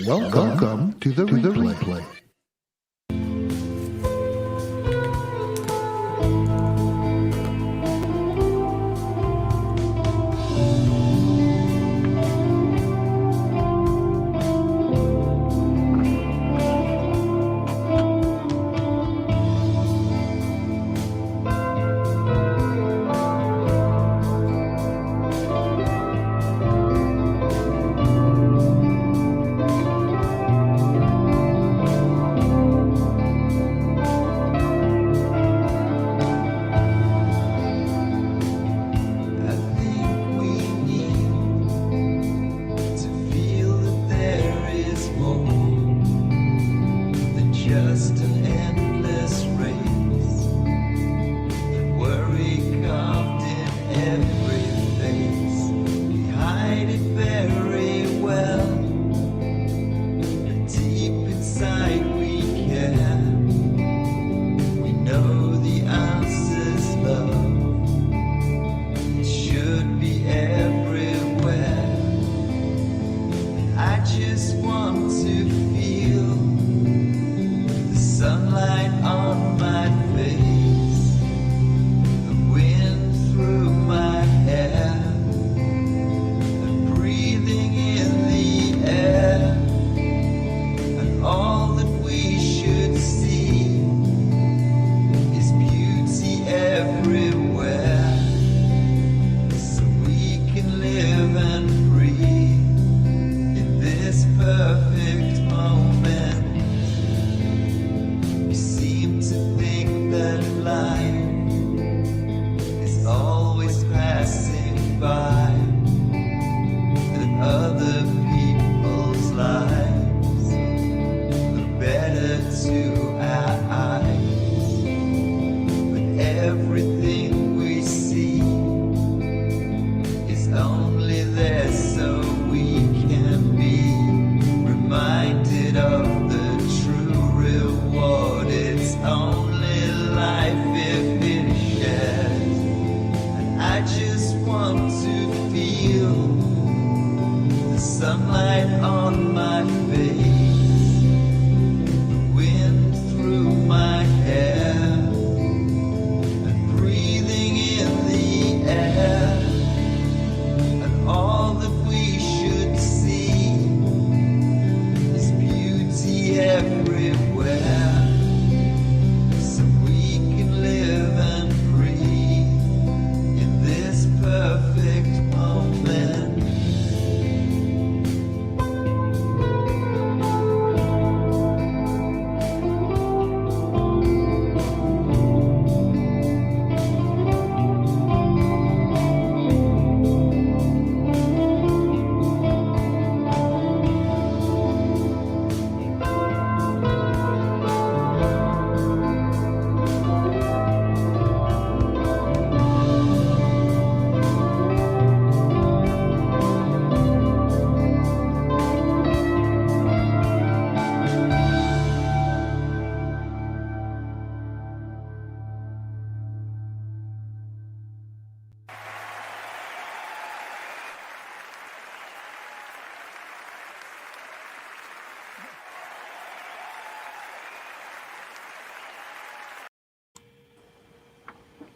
Welcome to the replay.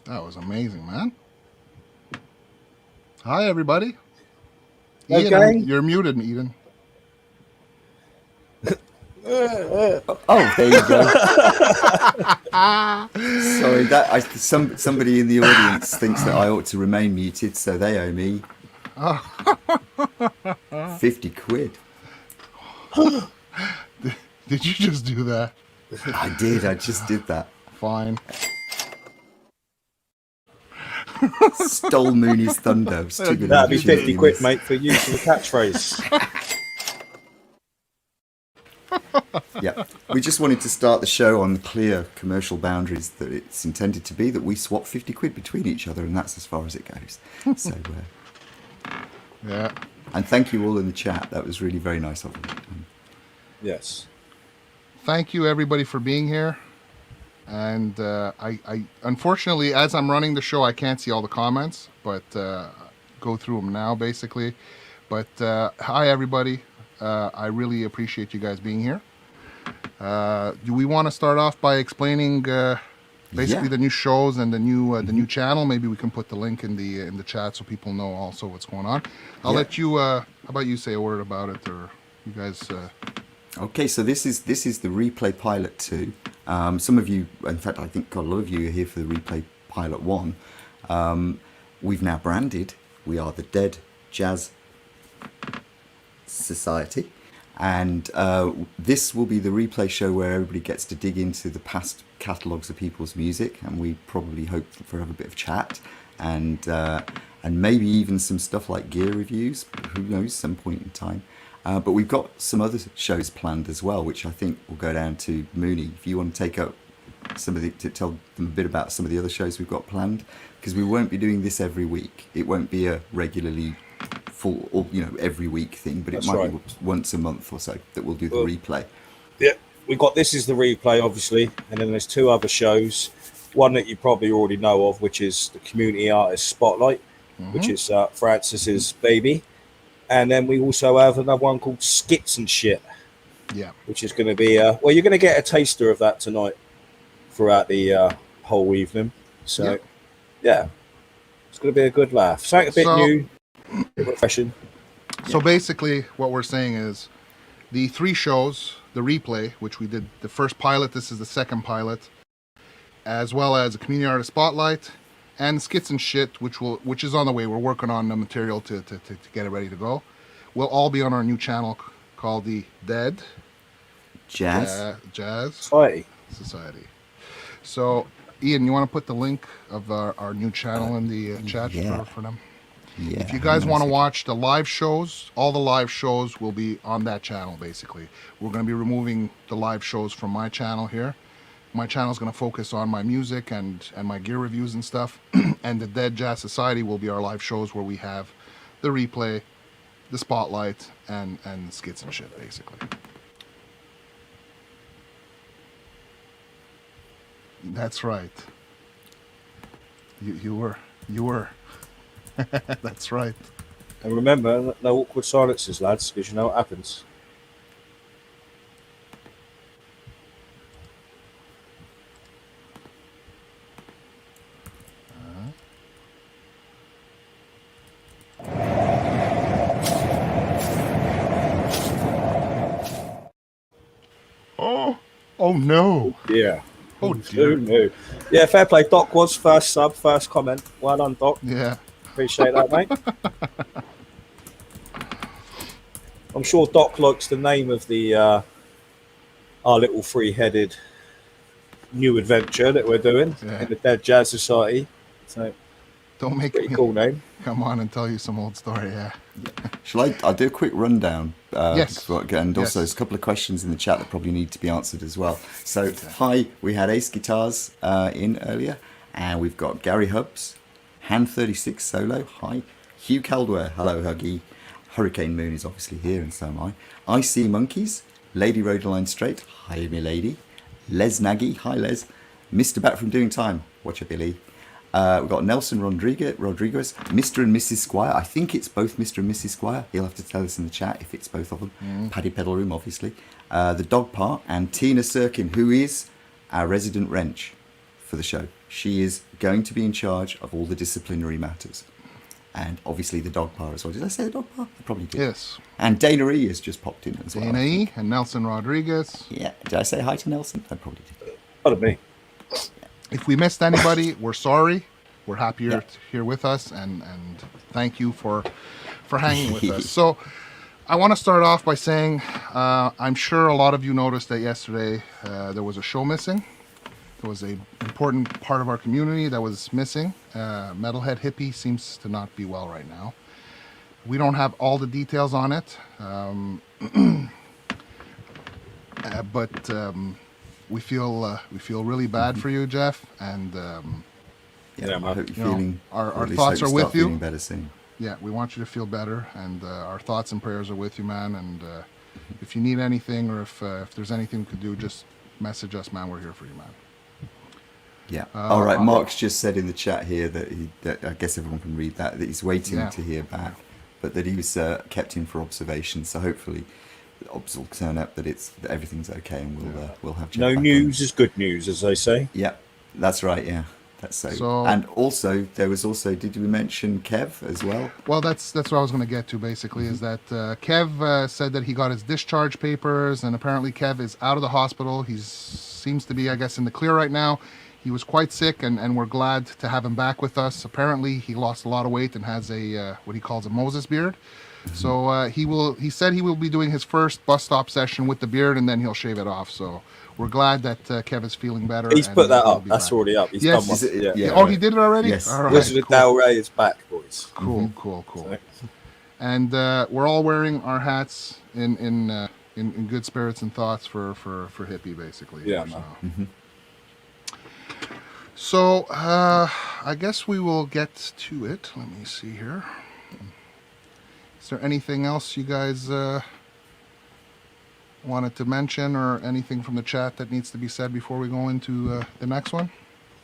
That was amazing, man. Hi, everybody. Okay. Ian, you're muted, Eden. Oh, there you go. Sorry, somebody in the audience thinks that I ought to remain muted, so they owe me 50 quid. Did you just do that? I did. I just did that. Fine. Stole Mooney's thunder. That'd be 50 quid, mate, for using the catchphrase. Yeah, we just wanted to start the show on clear commercial boundaries that it's intended to be, that we swap 50 quid between each other, and that's as far as it goes. So, yeah. And thank you all in the chat. That was really very nice of you. Yes. Thank you, everybody, for being here. And I unfortunately, as I'm running the show, I can't see all the comments, but go through them now, basically. But hi, everybody. I really appreciate you guys being here. Do we want to start off by explaining basically the new shows and the new channel? Maybe we can put the link in the chat so people know also what's going on. I'll let you. How about you say a word about it, or you guys? Okay, so this is the Replay Pilot 2. Some of you, in fact, I think a lot of you are here for the Replay Pilot 1. We've now branded. We are the Dead Jazz Society. And this will be the replay show where everybody gets to dig into the past catalogues of people's music, and we probably hope for have a bit of chat and maybe even some stuff like gear reviews. Who knows? Some point in time. But we've got some other shows planned as well, which I think will go down to Mooney. If you want to take up to tell them a bit about some of the other shows we've got planned, because we won't be doing this every week. It won't be a regularly full, or every week thing, but it might be once a month or so that we'll do the replay. Yeah, we've got This Is the Replay, obviously, and then there's two other shows. One that you probably already know of, which is the Community Artist Spotlight, which is Francis's baby. And then we also have another one called Skits and Shit, which is going to be, well, you're going to get a taster of that tonight throughout the whole evening. So, yeah, it's going to be a good laugh. Something a bit new. Refreshing. So basically what we're saying is the three shows, the replay, which we did the first pilot, this is the second pilot, as well as a community artist spotlight and Skits and Shit, which is on the way. We're working on the material to get it ready to go. We'll all be on our new channel called the Dead Jazz Society. So Ian, you want to put the link of our new channel in the chat for them? Yeah, if you guys want to watch the live shows, all the live shows will be on that channel, basically. We're going to be removing the live shows from my channel here. My channel is going to focus on my music and my gear reviews and stuff. And the Dead Jazz Society will be our live shows where we have the replay, the spotlight, and skits and shit, basically. That's right. You were. That's right. And remember, no awkward silences, lads, because you know what happens. Oh no. Yeah. Oh dear. No. Yeah, fair play. Doc was first sub, first comment. Well done, Doc. Yeah. Appreciate that, mate. I'm sure Doc likes the name of the our little three-headed new adventure that we're doing in the Dead Jazz Society. So don't make pretty cool name. Come on and tell you some old story, Shall I'll do a quick rundown. Yes. And also there's a couple of questions in the chat that probably need to be answered as well. So hi, we had Ace Guitars in earlier, and we've got Gary Hubbs, Hand 36 Solo, hi. Hugh Caldwell, hello Huggy. Hurricane Moon is obviously here, and so am I. Monkeys, Lady Rhodaline Straight, hi my lady. Les Nagy, hi Les. MrBack from Doing Time, watch it Billy. We've got Nelson Rodriguez, Mr. and Mrs. Squier. I think it's both Mr. and Mrs. Squier. He'll have to tell us in the chat if it's both of them. Paddy Pedal Room, obviously. TheDogPa, and Tina Sirkin, who is our resident wrench for the show. She is going to be in charge of all the disciplinary matters. And obviously the DogPa as well. Did I say the DogPa? I probably did. Yes. And Dana E has just popped in as well. Dana E and Nelson Rodriguez. Yeah. Did I say hi to Nelson? I probably did. Pardon me. If we missed anybody, we're sorry. We're happy you're here with us, and thank you for hanging with us. So I want to start off by saying I'm sure a lot of you noticed that yesterday there was a show missing. There was an important part of our community that was missing. Metalhead Hippie seems to not be well right now. We don't have all the details on it, but we feel really bad for you, Jeff, and I hope you're feeling. Our thoughts are with you. Feeling better soon. Yeah, we want you to feel better, and our thoughts and prayers are with you, man. And if you need anything, or if there's anything we could do, just message us, man. We're here for you, man. Yeah. All right. Mark's just said in the chat here that I guess everyone can read that he's waiting to hear back, but that he was kept in for observation. So hopefully obs will turn up that that everything's okay, and we'll have Jeff No back news on. is good news, as they say. Yeah, that's right. Yeah, that's so. So- And also, there was also. Did we mention Kev as well? Well, that's what I was going to get to. Basically, is that Kev said that he got his discharge papers, and apparently Kev is out of the hospital. He seems to be, I guess, in the clear right now. He was quite sick, and we're glad to have him back with us. Apparently, he lost a lot of weight and has a what he calls a Moses beard. So he said he will be doing his first bus stop session with the beard, and then he'll shave it off. So we're glad that Kev is feeling better. He's and put that he'll up. be That's back. already up. He's Yes. done one. Is it- Yeah. yeah. Oh, he did it already? Yes. All right. Wizard of Cool. Del Rey is back, boys. Cool. And we're all wearing our hats in good spirits and thoughts for Hippie, basically. Yeah, So, man. so I guess we will get to it. Let me see here. Is there anything else you guys wanted to mention, or anything from the chat that needs to be said before we go into the next one?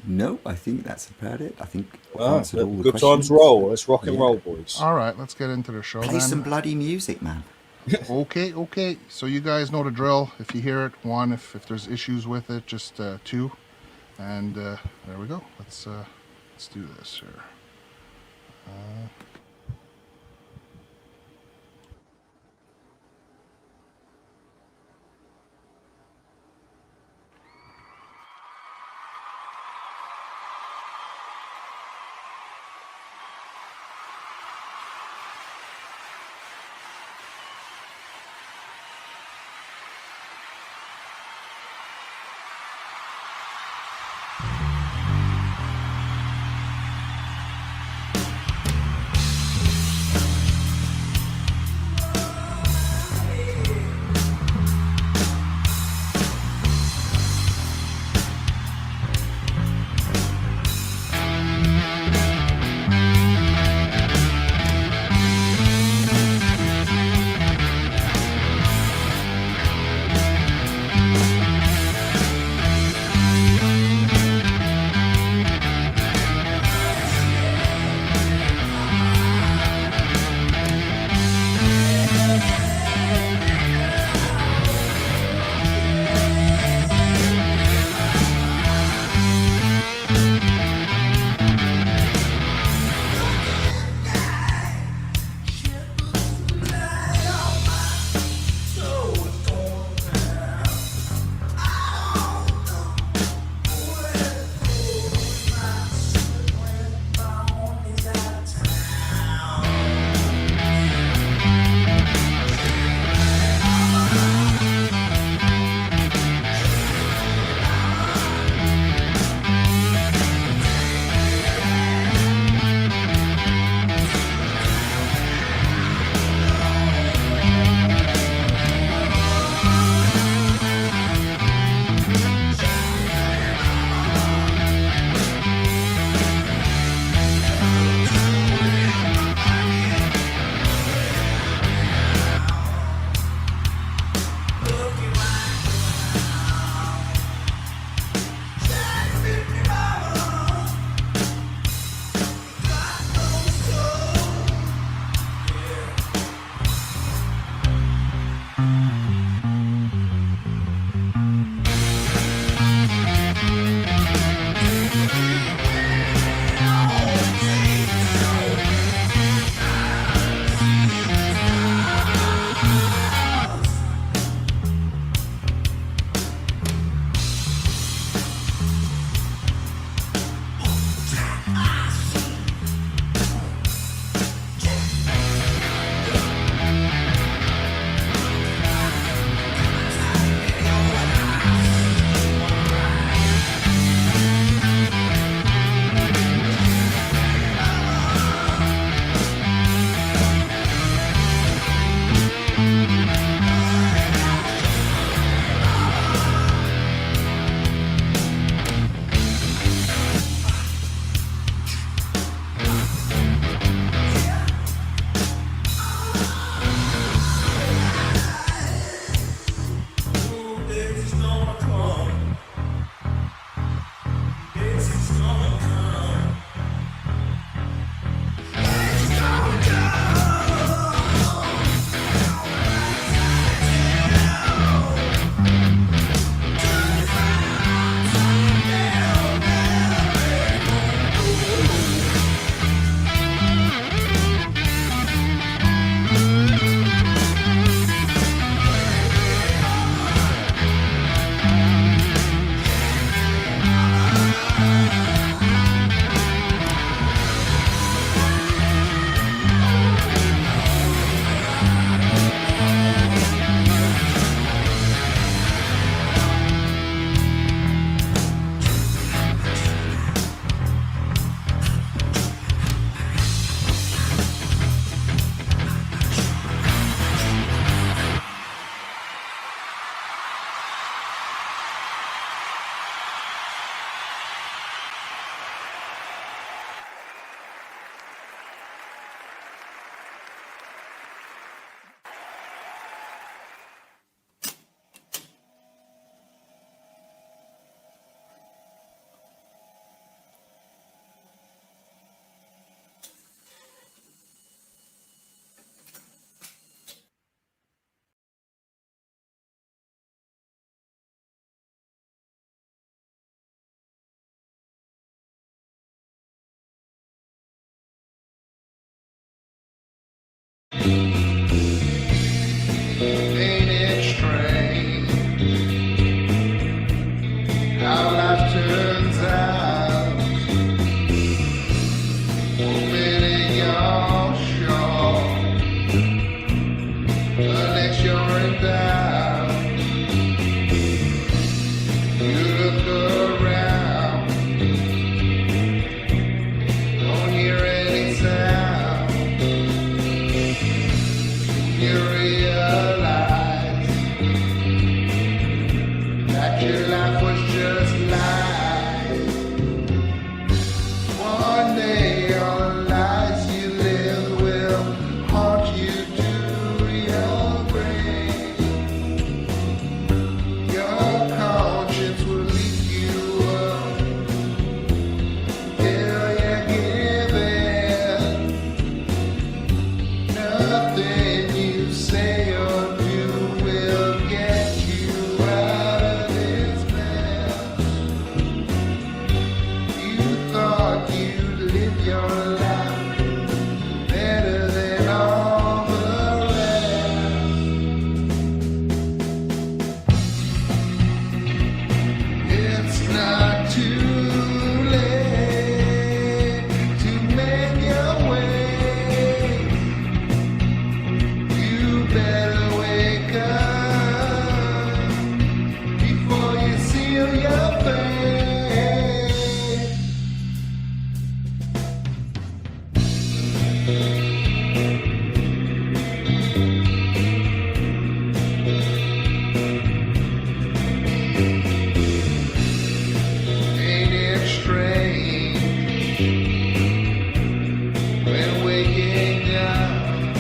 No, I think that's about it. I think we've Well, answered all the good questions. times roll. Let's rock and Yeah. roll, boys. All right, let's get into the show Play then. some bloody music, man. Okay. So you guys know the drill. If you hear it, one. If there's issues with it, just two. And there we go. Let's do this here. and down. You look around, don't hear any sound. You realize that your life was just lies. One day all the lies you live will haunt you to your grave. Your conscience will lead you up till you give in. Nothing you say or do will get you out of this mess. You thought you'd live your life better than all the rest. It's not too late to make your way. You better wake up before you seal your fate. Ain't it strange when waking up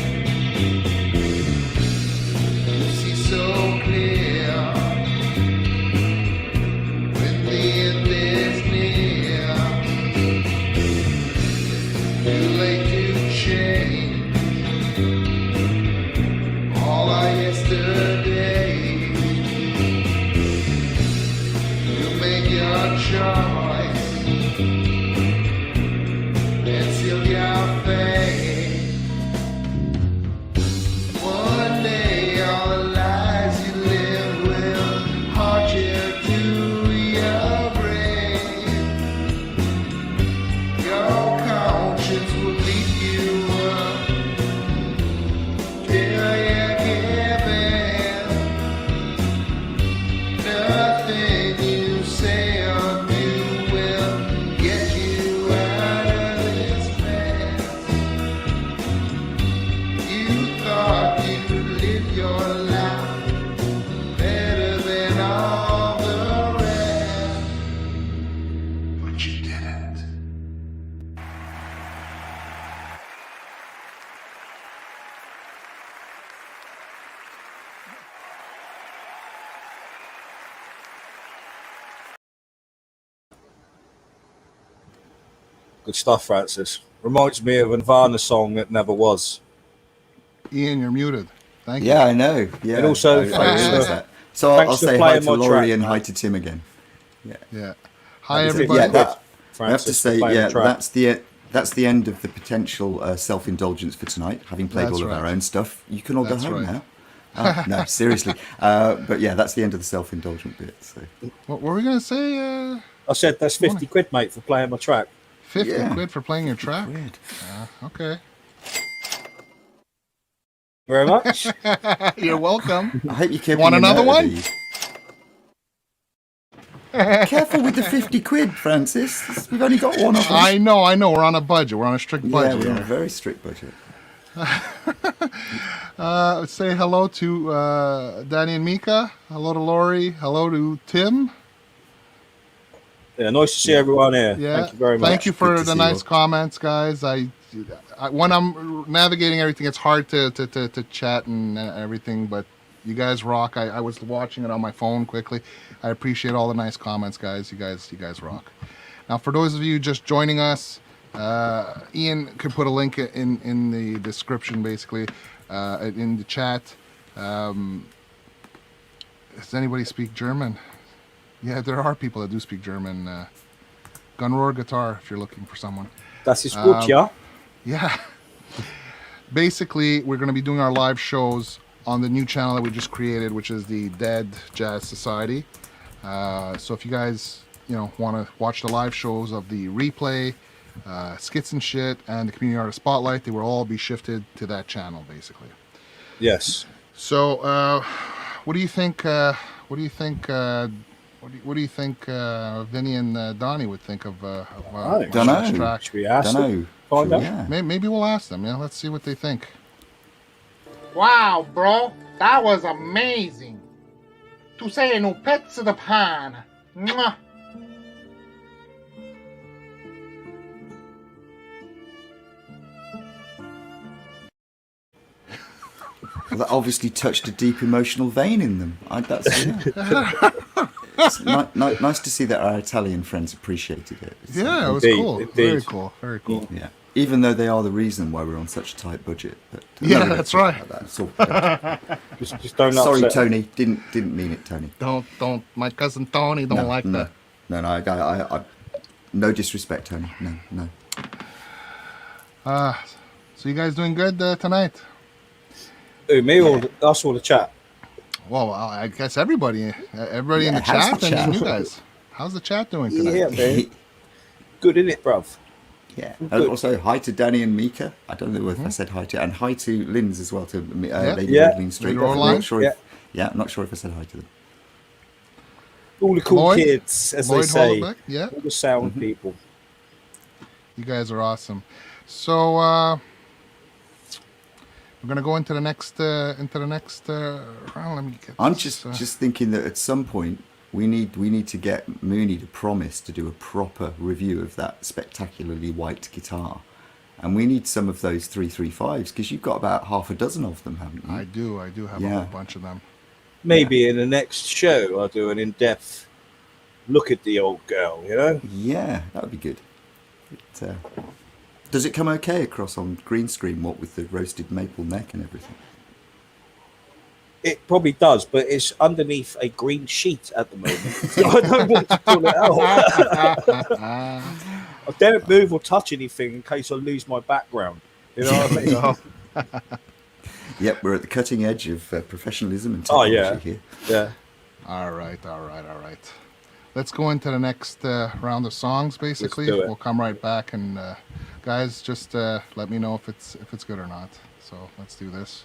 you see so clear when the end is near? Too late to change all our yesterdays. You make your choice and seal your fate. One day all the lies you live will haunt you to your grave. Your conscience will lead you up till you give in. Nothing you say or do will get you out of this mess. You thought you'd live your life better than all the rest, but you didn't. Good stuff, Francis. Reminds me of a Nirvana song that never was. Ian, you're muted. Thank you. Yeah, I know. Yeah, And also I thanks realised for- that. So thanks I'll for say hi playing to my Laurie track, and man. hi to Tim again. Yeah. Hi, That's it. everybody. Yeah, that, I have to Francis, say, for playing yeah, the track. that's the end of the potential self-indulgence for tonight. Having played That's all of our right. own stuff, you can all That's go home right. now. No, seriously. But yeah, that's the end of the self-indulgent bit. So What were we going to say? I said that's 50 quid, mate, for playing my track. 50 Yeah. quid for playing your track? weird. Okay. Very much. You're welcome. I hope you kept. Want another one? Careful with the 50 quid, Francis. We've only got one of them. I know. We're on a budget. We're on a strict Yeah, budget. we're on a here. very strict budget. Say hello to Danny and Mika. Hello to Laurie. Hello to Tim. Yeah, nice to see everyone here. Yeah. Thank you very much. Thank you for Good to the see nice you all. comments, guys. I when I'm navigating everything, it's hard to chat and everything, but you guys rock. I was watching it on my phone quickly. I appreciate all the nice comments, guys. You guys rock. Now, for those of you just joining us, Ian could put a link in the description, basically, in the chat. Does anybody speak German? Yeah, there are people that do speak German. Gunroar Guitar, if you're looking for someone. Das ist gut, ja? Yeah. Basically, we're going to be doing our live shows on the new channel that we just created, which is the Dead Jazz Society. So if you guys, want to watch the live shows of the replay, skits and shit, and the community artist spotlight, they will all be shifted to that channel, basically. Yes. So, what do you think? What do you think? What do you think Vinny and Donnie would think of my Don't last know. track? Should we ask Don't them? know. Find out. Yeah. Maybe we'll ask them. Yeah, let's see what they think. Wow, bro, that was amazing. Tu sei un pezzo di pane. Mwah. Well, that obviously touched a deep emotional vein in them. It's nice to see that our Italian friends appreciated it. Yeah, it was Indeed, cool. indeed. Very cool. Very cool. Yeah. Even though they are the reason why we're on such a tight budget. But Yeah, no, we don't that's talk right. about that. It's all- Just don't Sorry, upset. Tony. Didn't mean it, Tony. Don't. My cousin Tony don't like that. No, I no disrespect, Tony. No. So you guys doing good tonight? Who, me or us or the chat? Well, I guess everybody in the Yeah, how's chat the and chat? you guys. How's the chat doing tonight? Yeah, man. Good, innit, bruv? Yeah. Good. And also, hi to Danny and Mika. I don't know if I said hi to, and hi to Lynn's as well, to Lady Yeah. Rodeline Street. Lady I'm Rodeline. not sure I'm not sure if I said hi to them. All the cool Lloyd? kids, as they Lloyd say. Hollenbeck? Yeah. All the sound people. You guys are awesome. So we're gonna go into the next round. Let me get. I'm this, just thinking that at some point we need to get Mooney to promise to do a proper review of that spectacularly white guitar, and we need some of those 335s because you've got about half a dozen of them, haven't you? I do have a Yeah. whole bunch of them. Maybe in the next show I'll do an in-depth look at the old girl, you know? Yeah, that would be good. Does it come okay across on green screen? What with the roasted maple neck and everything? It probably does, but it's underneath a green sheet at the moment. So I don't want to pull it out. I don't move or touch anything in case I lose my background. You know what I mean? Yep, we're at the cutting edge of professionalism and Oh, technology yeah. here. Yeah. All right. Let's go into the next round of songs. Basically, do it. we'll come right back, and guys, just let me know if it's good or not. So let's do this.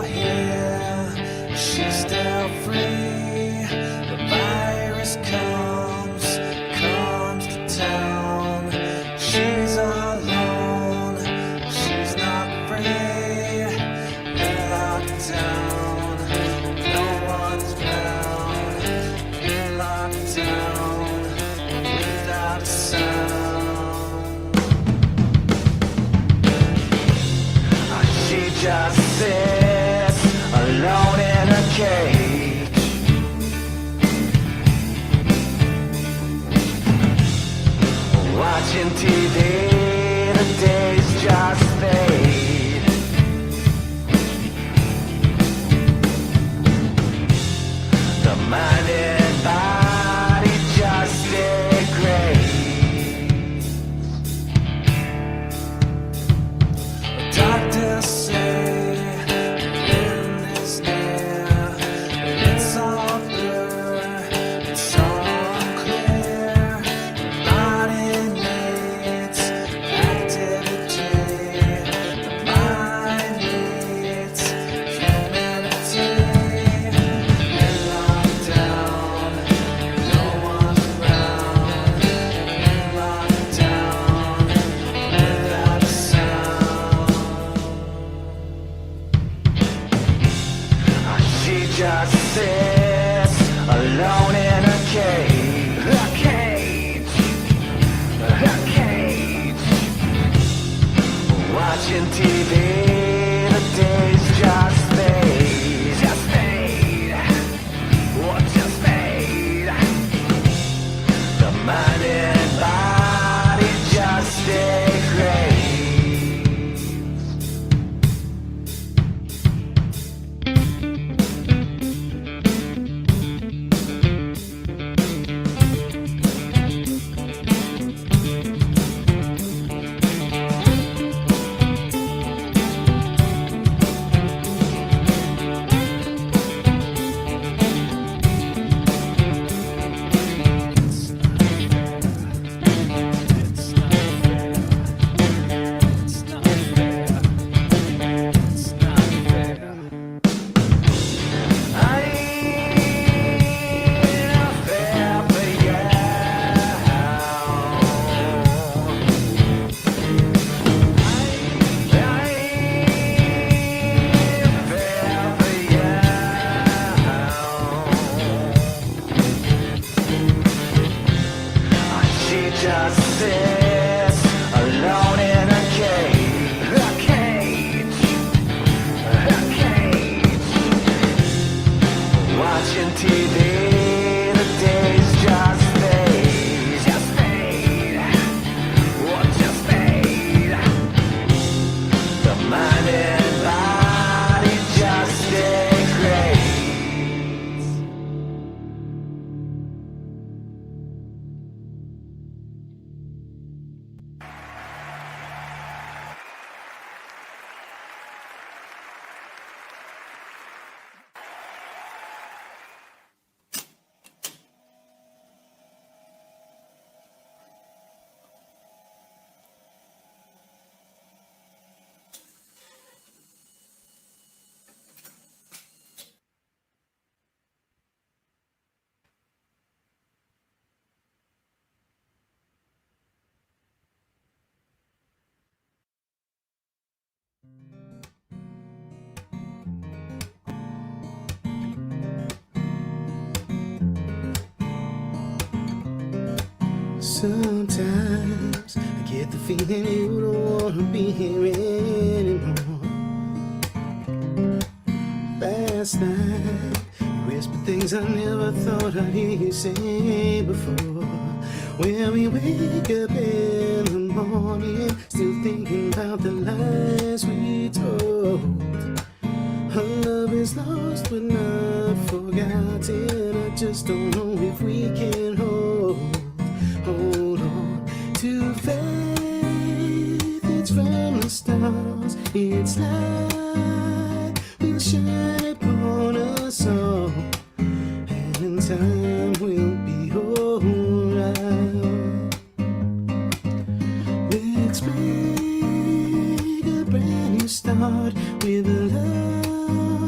here, she's still free. The virus comes to town. She's alone, she's not free. They're locked down, no one's around. We're locked down without a sound. She just sits alone in a cage, watching TV, the days just fade. The mind and body just degrade. Doctors say the end is near, but it's all blur, it's all unclear. The body needs activity, the mind needs humanity. We're locked down, no one's around. We're locked down without a sound. She just sits alone in a cage, a cage, watching TV, the days just fade, just fade. The mind and body just degrade. Just sits alone in a cage, watching TV, the days just fade, just fade. The mind and body just degrades. Sometimes I get the feeling you don't wanna be here anymore. Last night you whispered things I never thought I'd hear you say before. When we wake up in the morning, still thinking about the lies we told. Our love is lost but not forgotten. I just don't know if we can hold on to faith. It's from the stars, it's light will shine upon us all, and in time we'll be alright. Let's make a brand new start with a love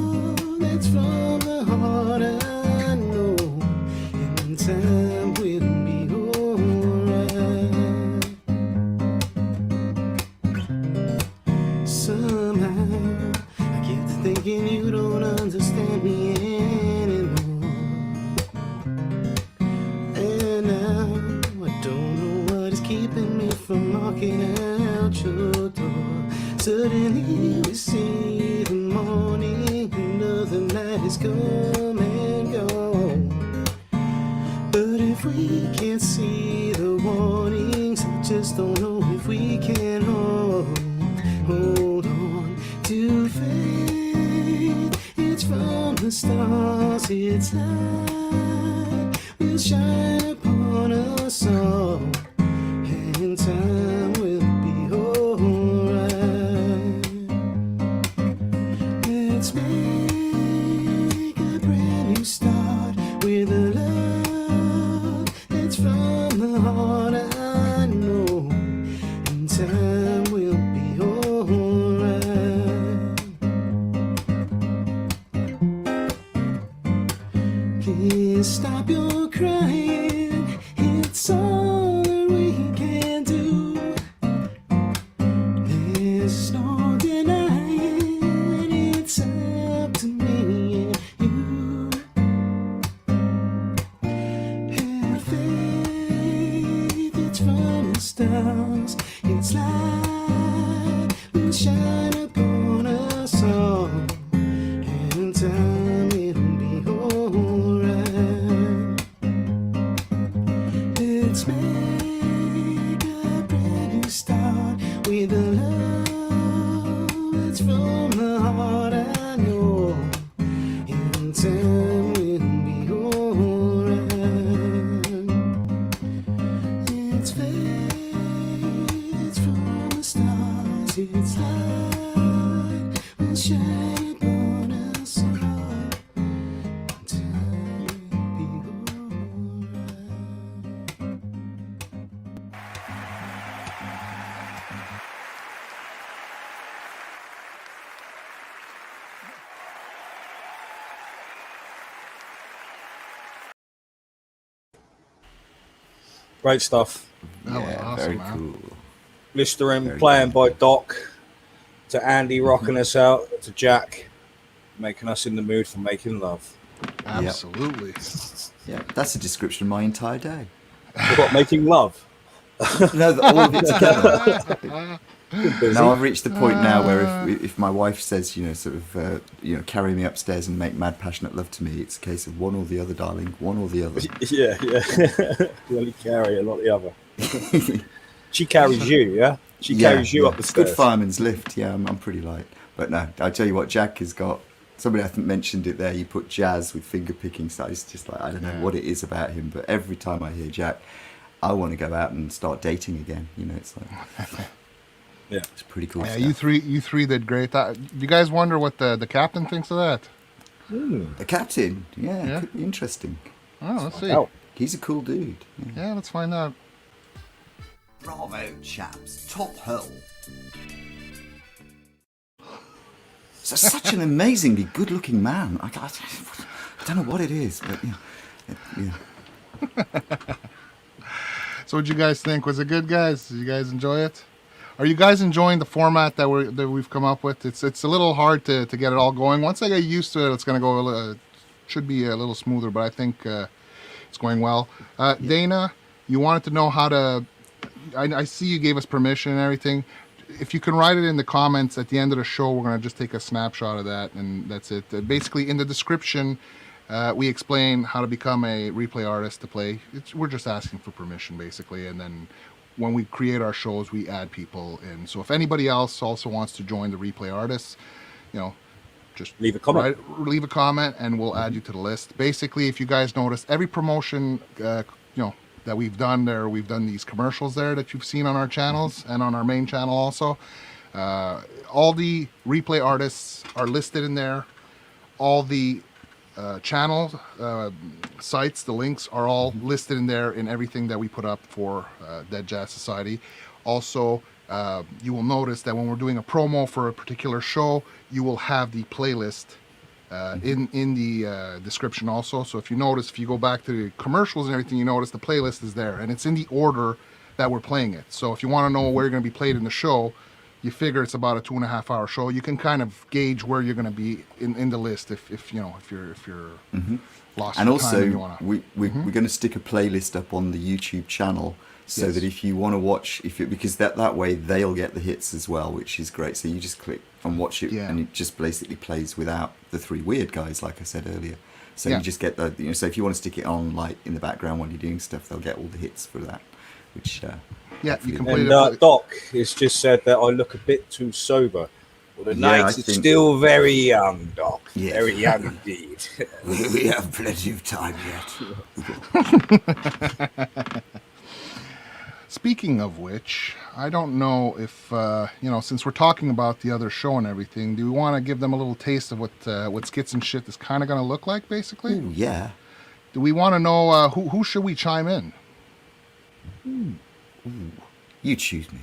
you don't understand me anymore. And now I don't know what is keeping me from walking out your door. Suddenly we see the morning, another night is come and gone. But if we can't see the warnings, I just don't know if we can hold on to faith. It's from the stars, its light will shine upon us all, and time will be alright. Let's make a brand new start with a love that's from the heart, I know, and time will be alright. Please stop your crying, it's all that we can do. There's no denying it's up to me and you. Have faith, it's from the stars, its light will shine upon us all, and time will be alright. Let's make a brand new start with a love that's from the heart, I know, and time will be alright. It's faith, it's from the stars, its light will shine upon us all, and time will be alright. Great stuff. That was Yeah, awesome, very man. cool. Blistering, Very playing by Doc, to Andy rocking us out, to Jack making us in the mood for making love. Absolutely. Yeah, that's a description of my entire day. What, making love? No, all of it together. Busy. Now I've reached the point now where if my wife says, sort of, carry me upstairs and make mad passionate love to me, it's a case of one or the other, darling, one or the other. Yeah. You only carry a lot the other. She carries you, yeah? She carries you up the It's stairs. good fireman's lift. Yeah, I'm pretty light. But no, I'll tell you what, Jack has got. Somebody I think mentioned it there. You put jazz with finger picking, so it's just like I don't know what it is about him, but every time I hear Jack, I want to go out and start dating again. It's like Yeah. it's pretty cool. Yeah, stuff. you three did great. You guys wonder what the captain thinks of that? The captain, Yeah. could be interesting. Oh, let's see. out. He's a cool dude. Yeah. Yeah, let's find out. Bravo, chaps. Top hole. So such an amazingly good-looking man. I don't know what it is, but yeah. So what'd you guys think? Was it good, guys? Did you guys enjoy it? Are you guys enjoying the format that we've come up with? It's a little hard to get it all going. Once I get used to it, it's going to go should be a little smoother, but I think it's going well. Dana, you wanted to know how to... I see you gave us permission and everything. If you can write it in the comments at the end of the show, we're going to just take a snapshot of that, and that's it. Basically, in the description, we explain how to become a replay artist to play. We're just asking for permission, basically, and then when we create our shows, we add people in. So if anybody else also wants to join the replay artists, just Leave a comment. leave a comment, and we'll add you to the list. Basically, if you guys notice, every promotion, that we've done there, we've done these commercials there that you've seen on our channels and on our main channel also. All the replay artists are listed in there. All the channel sites, the links are all listed in there in everything that we put up for Dead Jazz Society. Also, you will notice that when we're doing a promo for a particular show, you will have the playlist in the description also. So if you notice, if you go back to the commercials and everything, you notice the playlist is there, and it's in the order that we're playing it. So if you want to know where you're going to be played in the show, you figure it's about a 2.5 hour show. You can kind of gauge where you're going to be in the list if you're lost. And for also, time and you wanna, we're going to stick a playlist up on the YouTube channel so that if you want to watch, because that way they'll get the hits as well, which is great. So you just click and watch it, and it just basically plays without the three weird guys, like I said earlier. So you just get the, so if you want to stick it on like in the background while you're doing stuff, they'll get all the hits for that. Which you can play and it. Doc has just said that I look a bit too sober. Well, the night is still very young, Doc. Yes. Very young indeed. we have plenty of time yet. Speaking of which, I don't know if since we're talking about the other show and everything, do we want to give them a little taste of what Skits and Shit is kind of going to look like, basically? Ooh, yeah. Do we want to know who should we chime in? Ooh. You choose me.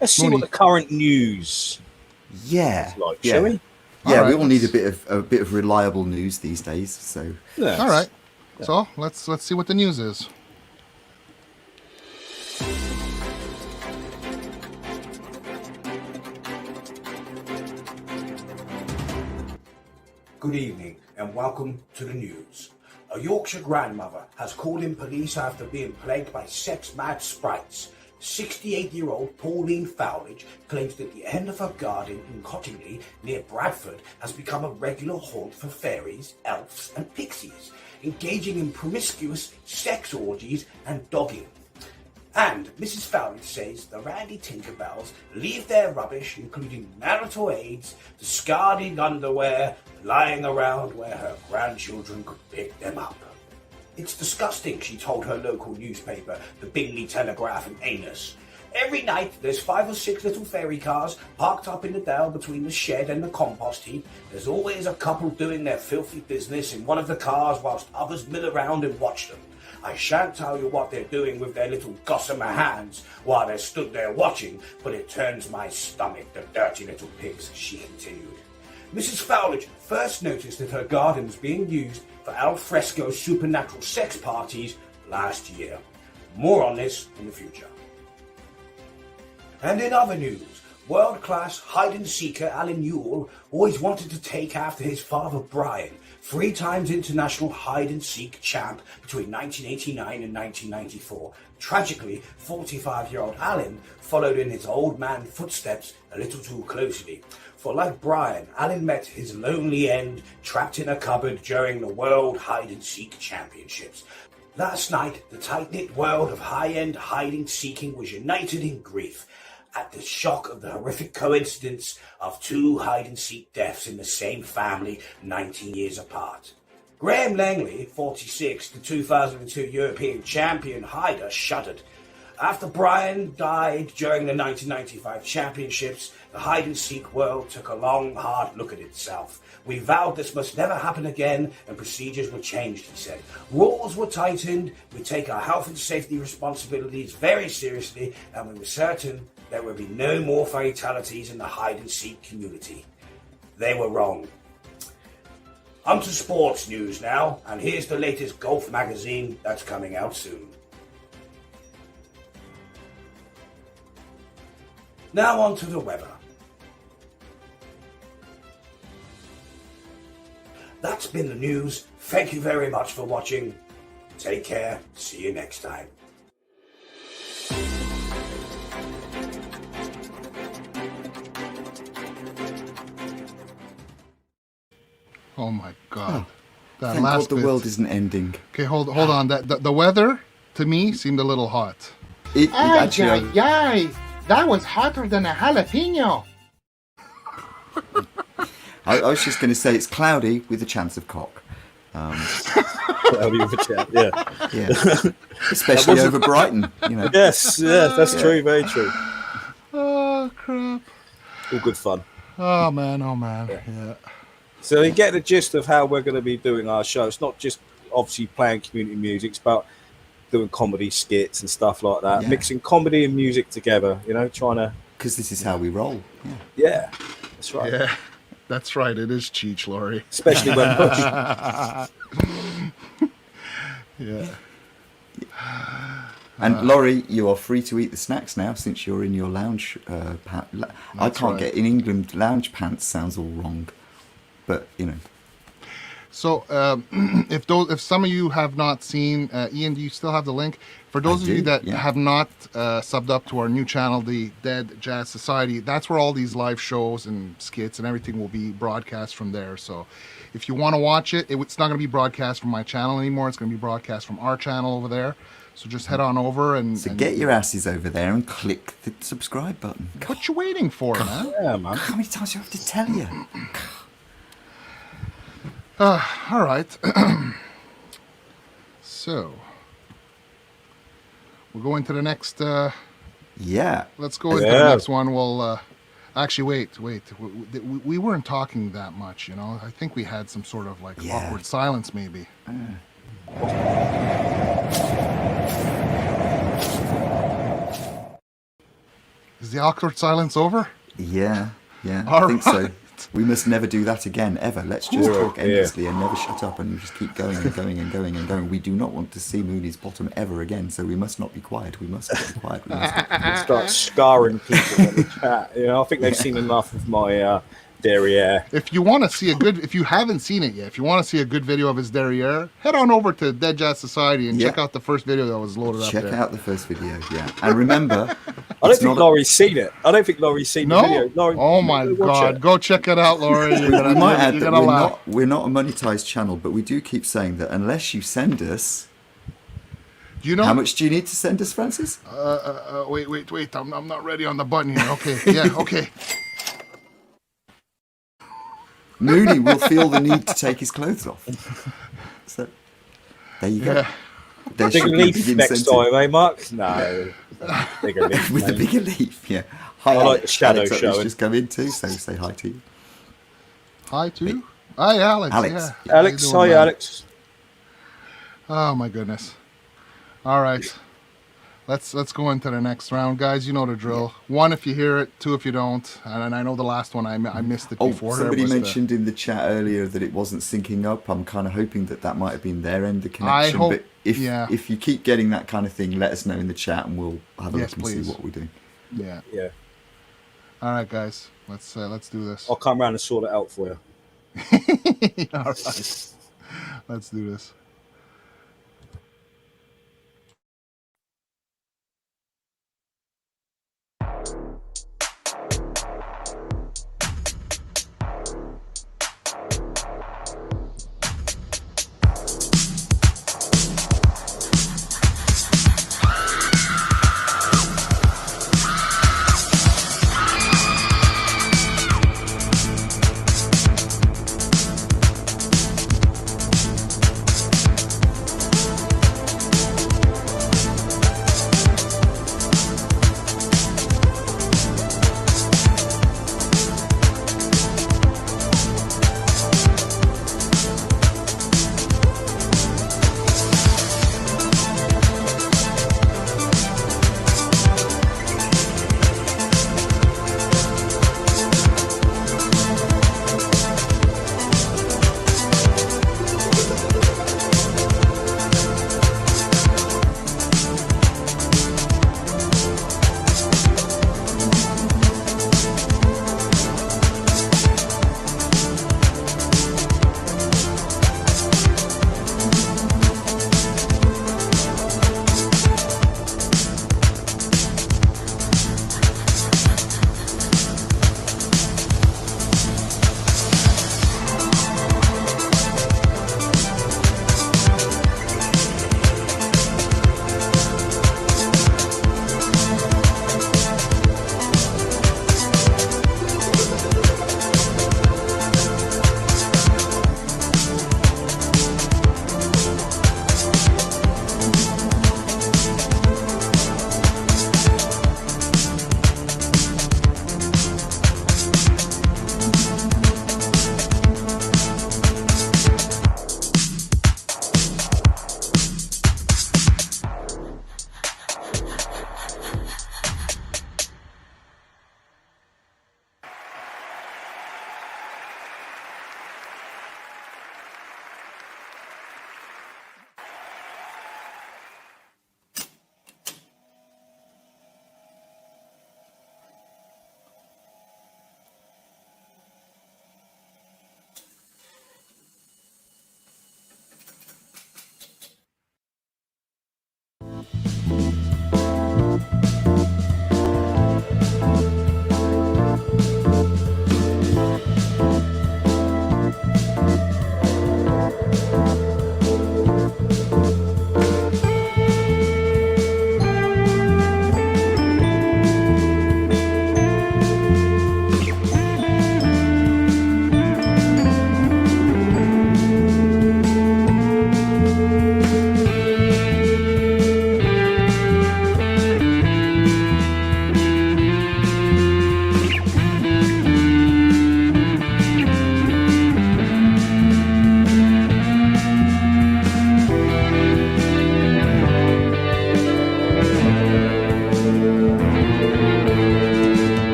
Let's see what the current news is like, shall we? Yeah, right, we all need a bit of reliable news these days. So all right. So let's see what the news is. Good evening and welcome to the news. A Yorkshire grandmother has called in police after being plagued by sex-mad sprites. 68-year-old Pauline Fowledge claims that the end of her garden in Cottingley near Bradford has become a regular haunt for fairies, elves and pixies, engaging in promiscuous sex orgies and dogging. And Mrs. Fowledge says the Randy Tinkerbells leave their rubbish, including marital aids, discarded underwear, lying around where her grandchildren could pick them up. It's disgusting, she told her local newspaper, the Bingley Telegraph and Anus. Every night there's 5 or 6 little fairy cars parked up in the dale between the shed and the compost heap. There's always a couple doing their filthy business in one of the cars whilst others mill around and watch them. I shan't tell you what they're doing with their little gossamer hands while they're stood there watching, but it turns my stomach, the dirty little pigs, she continued. Mrs. Fowledge first noticed that her garden was being used for al fresco supernatural sex parties last year. More on this in the future. And in other news, world-class hide-and-seeker Alan Ewell always wanted to take after his father Brian, 3 times international hide-and-seek champ between 1989 and 1994. Tragically, 45-year-old Alan followed in his old man footsteps a little too closely. For like Brian, Alan met his lonely end trapped in a cupboard during the World Hide-and-Seek Championships. Last night, the tight-knit world of high-end hiding-seeking was united in grief at the shock of the horrific coincidence of 2 hide-and-seek deaths in the same family 19 years apart. Graham Langley, 46, the 2002 European champion hider, shuddered. After Brian died during the 1995 championships, the hide-and-seek world took a long, hard look at itself. We vowed this must never happen again, and procedures were changed, he said. Rules were tightened, we take our health and safety responsibilities very seriously, and we were certain there would be no more fatalities in the hide-and-seek community. They were wrong. On to sports news now, and here's the latest golf magazine that's coming out soon. Now on to the weather. That's been the news. Thank you very much for watching. Take care. See you next time. Oh my God! That thank last God the bit. world isn't ending. Okay, hold on. The weather to me seemed a little hot. Ay, that was hotter than a jalapeno. I was just going to say it's cloudy with a chance of cock. Cloudy with a chance, yeah. Yeah. Especially over Brighton, you know. Yes, that's true, very true. Oh crap! All good fun. Oh man! Yeah. So you get the gist of how we're going to be doing our show. It's not just obviously playing community music, it's about doing comedy skits and stuff like that, mixing comedy and music together, you know, trying to... Because this is how we roll. Yeah, that's right. Yeah, that's right. It is Cheech, Laurie. Especially when push. Yeah. And Laurie, you are free to eat the snacks now since you're in your lounge pants. I can't get in England. Lounge pants sounds all wrong, but you know. So if some of you have not seen, Ian, do you still have the link? For those of you that have not subbed up to our new channel, the Dead Jazz Society, that's where all these live shows and skits and everything will be broadcast from there. So if you want to watch it, it's not going to be broadcast from my channel anymore. It's going to be broadcast from our channel over there. So just head on over and... So get your asses over there and click the subscribe button. What you waiting for, man? Yeah, man. How many times do I have to tell you? All right. So we'll go into the next... Yeah. Let's go into the next one. We'll... Actually, wait. We weren't talking that much, you know. I think we had some sort of like awkward silence, maybe. Is the awkward silence over? Yeah. All I think so. We must never do that again, ever. Let's just talk endlessly and never shut up and just keep going and going and going and going. We do not want to see Mooney's bottom ever again, so we must not be quiet. We must not be quiet. We must not be quiet. Start scarring people in the chat. You know, I think they've seen enough of my derriere. If you want to see if you haven't seen it yet, if you want to see a good video of his derriere, head on over to Dead Jazz Society and check out the first video that was loaded up there. Check out the first video, yeah. And remember, I don't think Laurie's seen it. I don't think Laurie's seen the video. Laurie, oh my God, go check it out, Laurie. We might add that we're not a monetized channel, but we do keep saying that unless you send us... You know, how much do you need to send us, Francis? Wait. I'm not ready on the button here. Okay, yeah, okay. Mooney will feel the need to take his clothes off. So, there you go. Bigger leaf next time, eh, Mark? No. Bigger leaf. With the bigger leaf, yeah. Hi, I like the shadow Alex, showing. just come in too, so say hi to you. Hi to you. Hi, Alex. Alex. Yeah. Alex, hi, Alex. Oh my goodness. All right. Let's go into the next round, guys. You know the drill. 1 if you hear it, 2 if you don't. And I know the last one I missed it before. Somebody mentioned in the chat earlier that it wasn't syncing up. I'm kind of hoping that might have been their end of connection. I hope. But if you keep getting that kind of thing, let us know in the chat and we'll have a look and see what we do. Yeah. All right, guys. Let's do this. I'll come around and sort it out for you. All right. Let's do this.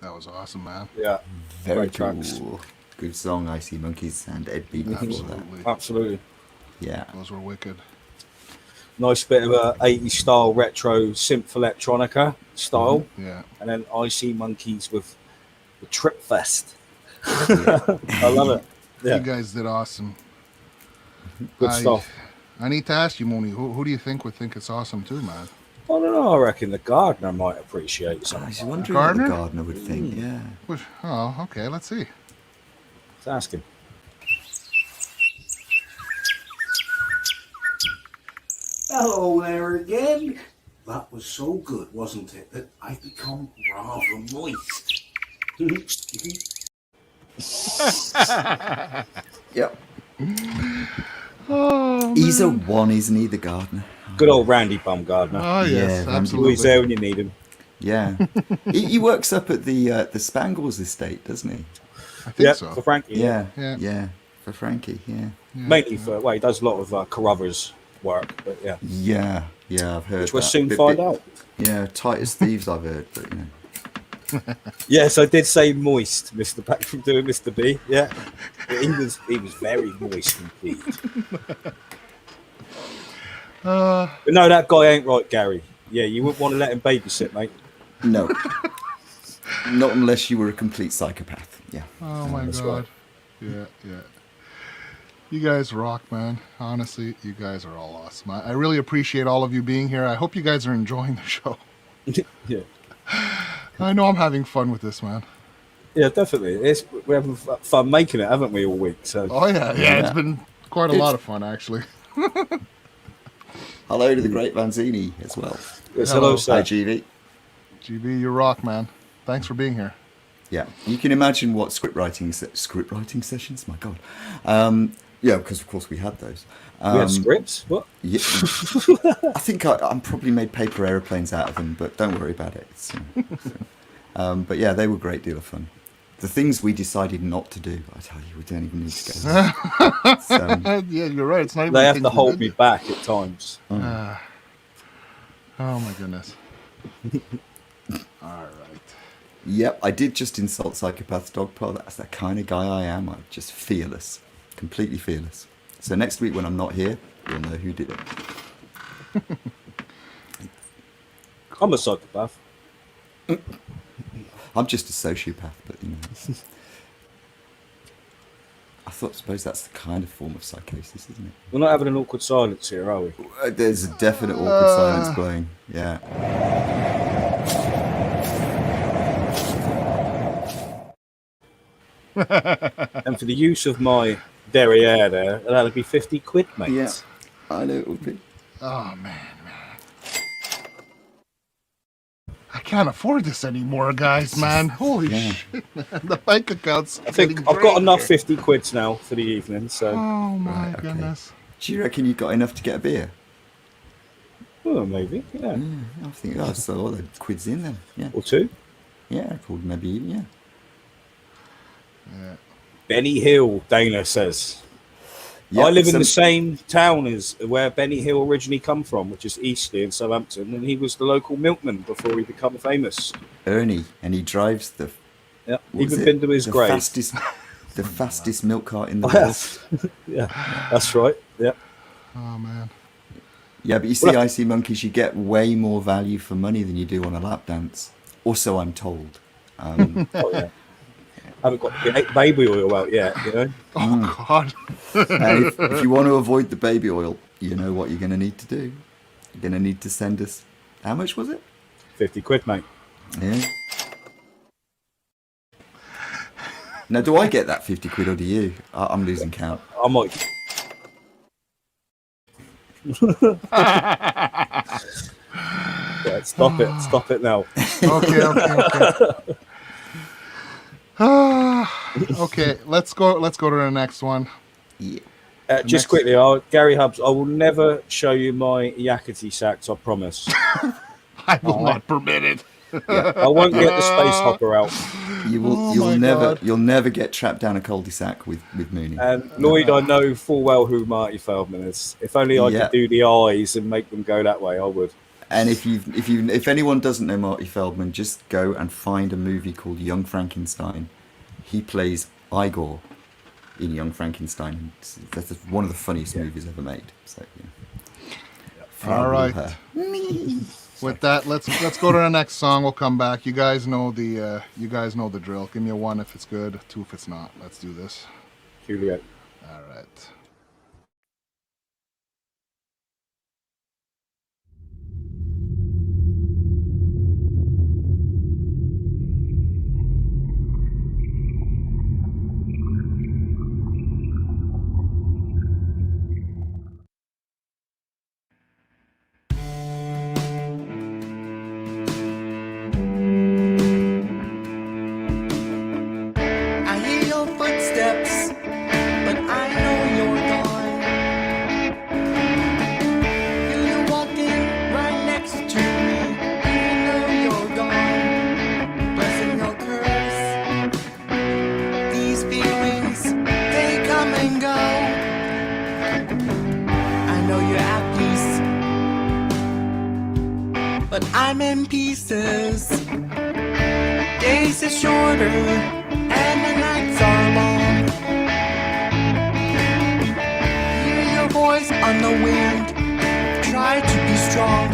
That was awesome, man. Yeah, Very great cool. tracks. Good song, I See Monkeys and Ed Beat before that. Absolutely. Absolutely. Yeah. Those were wicked. Nice bit of a 80s style retro synth electronica style. Yeah. And then I See Monkeys with the Trip Fest. I love it. Yeah, You guys did awesome. good stuff. I need to ask you, Mooney, who do you think would think it's awesome too, man? I don't know. I reckon the gardener might appreciate I something. was Like wondering Gardener? what the gardener would think. Yeah. Oh, okay. Let's see. Let's ask him. Hello there again. That was so good, wasn't it, that I've become rather moist. Yep. Oh, He's a one, isn't he, the gardener? Good old Randy Bumgardner. Oh, yes, Yeah, Randy. absolutely. He's there when you need him. Yeah. he works up at the Spangles estate, doesn't he? I think Yeah, so. for Frankie. Yeah. Yeah. Yeah. For Frankie, yeah. Mainly for, well, he does a lot of Carruthers work, but yeah. Yeah. Yeah, I've heard Which we'll that. soon find out. Yeah, tight as thieves, I've heard, but you know. Yes, I did say moist, Mr. Back from doing Mr. B. Yeah, he was very moist indeed. But no, that guy ain't right, Gary. Yeah, you wouldn't want to let him babysit, mate. No. Not unless you were a complete psychopath. Yeah. Oh my That's god. Yeah, yeah. You guys rock, man. Honestly, you guys are all awesome. I really appreciate all of you being here. I hope you guys are enjoying the show. Yeah, I know I'm having fun with this, man. yeah, definitely. We're having fun making it, haven't we, all week? So Oh yeah, yeah. Yeah. It's been quite a lot of fun, actually. Hello to the great Vanzini as well. yes, Hello. hello, sir. Hi, GV. GB, you rock, man. Thanks for being here. Yeah, you can imagine what script writing sessions. My God, yeah, because of course we had those. We had scripts. What? Yeah, I think I'm probably made paper aeroplanes out of them, but don't worry about it. But yeah, they were a great deal of fun. The things we decided not to do, I tell you, we don't even need to go there. Yeah, you're right. It's not even They have things to we hold did. me back at times. Oh my goodness. All right. Yep, I did just insult Psychopath's DogPa. That's the kind of guy I am. I'm just fearless, completely fearless. So next week when I'm not here, you'll know who did it. I'm a psychopath. I'm just a sociopath, but you know. I suppose that's the kind of form of psychosis, isn't it? We're not having an awkward silence here, are we? There's a definite awkward silence blowing. Yeah. And for the use of my derriere there, that'll be 50 quid, mate. Yeah. I know it would be. Oh man. I can't afford this anymore, guys, man. Holy Yeah. shit, man. The bank account's I think getting I've got drained enough here. 50 quids now for the evening, so Oh my Right, okay. goodness. Do you reckon you got enough to get a beer? well, maybe, yeah. I think that's all the quids in then. Yeah. Or two. Yeah, called maybe, yeah. Yeah. Benny Hill, Dana says. Yeah, I live in some- the same town as where Benny Hill originally come from, which is Eastleigh in Southampton, and he was the local milkman before he became famous. Ernie, and he drives the. Yeah, what was even it? been to his the grave. the fastest milk cart in the Oh, world. yes. Yeah, that's right. Yeah. Oh man. Yeah, but you see, Well, I See Monkeys, you get way more value for money than you do on a lap dance. Also, I'm told. Oh, yeah. Haven't got the baby oil out yet, you know. Oh god. And if you want to avoid the baby oil, you know what you're going to need to do. You're going to need to send us. How much was it? 50 quid, mate. Yeah. Now, do I get that 50 quid or do you? I'm losing count. I might. Yeah, stop it now. Okay. Okay, let's go to the next one. Yeah. Just next- quickly, Gary Hubbs, I will never show you my yakety sax, I promise. I will not permit it. I won't get the space hopper out. You will. Oh you'll my never. God. You'll never get trapped down a cul-de-sac with Mooney. And Lloyd, I know full well who Marty Feldman is. If only I Yeah. could do the eyes and make them go that way, I would. And if anyone doesn't know Marty Feldman, just go and find a movie called Young Frankenstein. He plays Igor in Young Frankenstein. That's one of the funniest movies ever made. So, yeah. All right. With that, let's go to the next song. We'll come back. You guys know the drill. Give me a 1 if it's good, 2 if it's not. Let's do this. Juliet. All right. I hear your footsteps, but I know you're gone. Feel you walking right next to me, even though you're gone. Blessing your curse. These feelings, they come and go. I know you're at peace, but I'm in pieces. Days are shorter and the nights are long. Hear your voice on the wind. Try to be strong.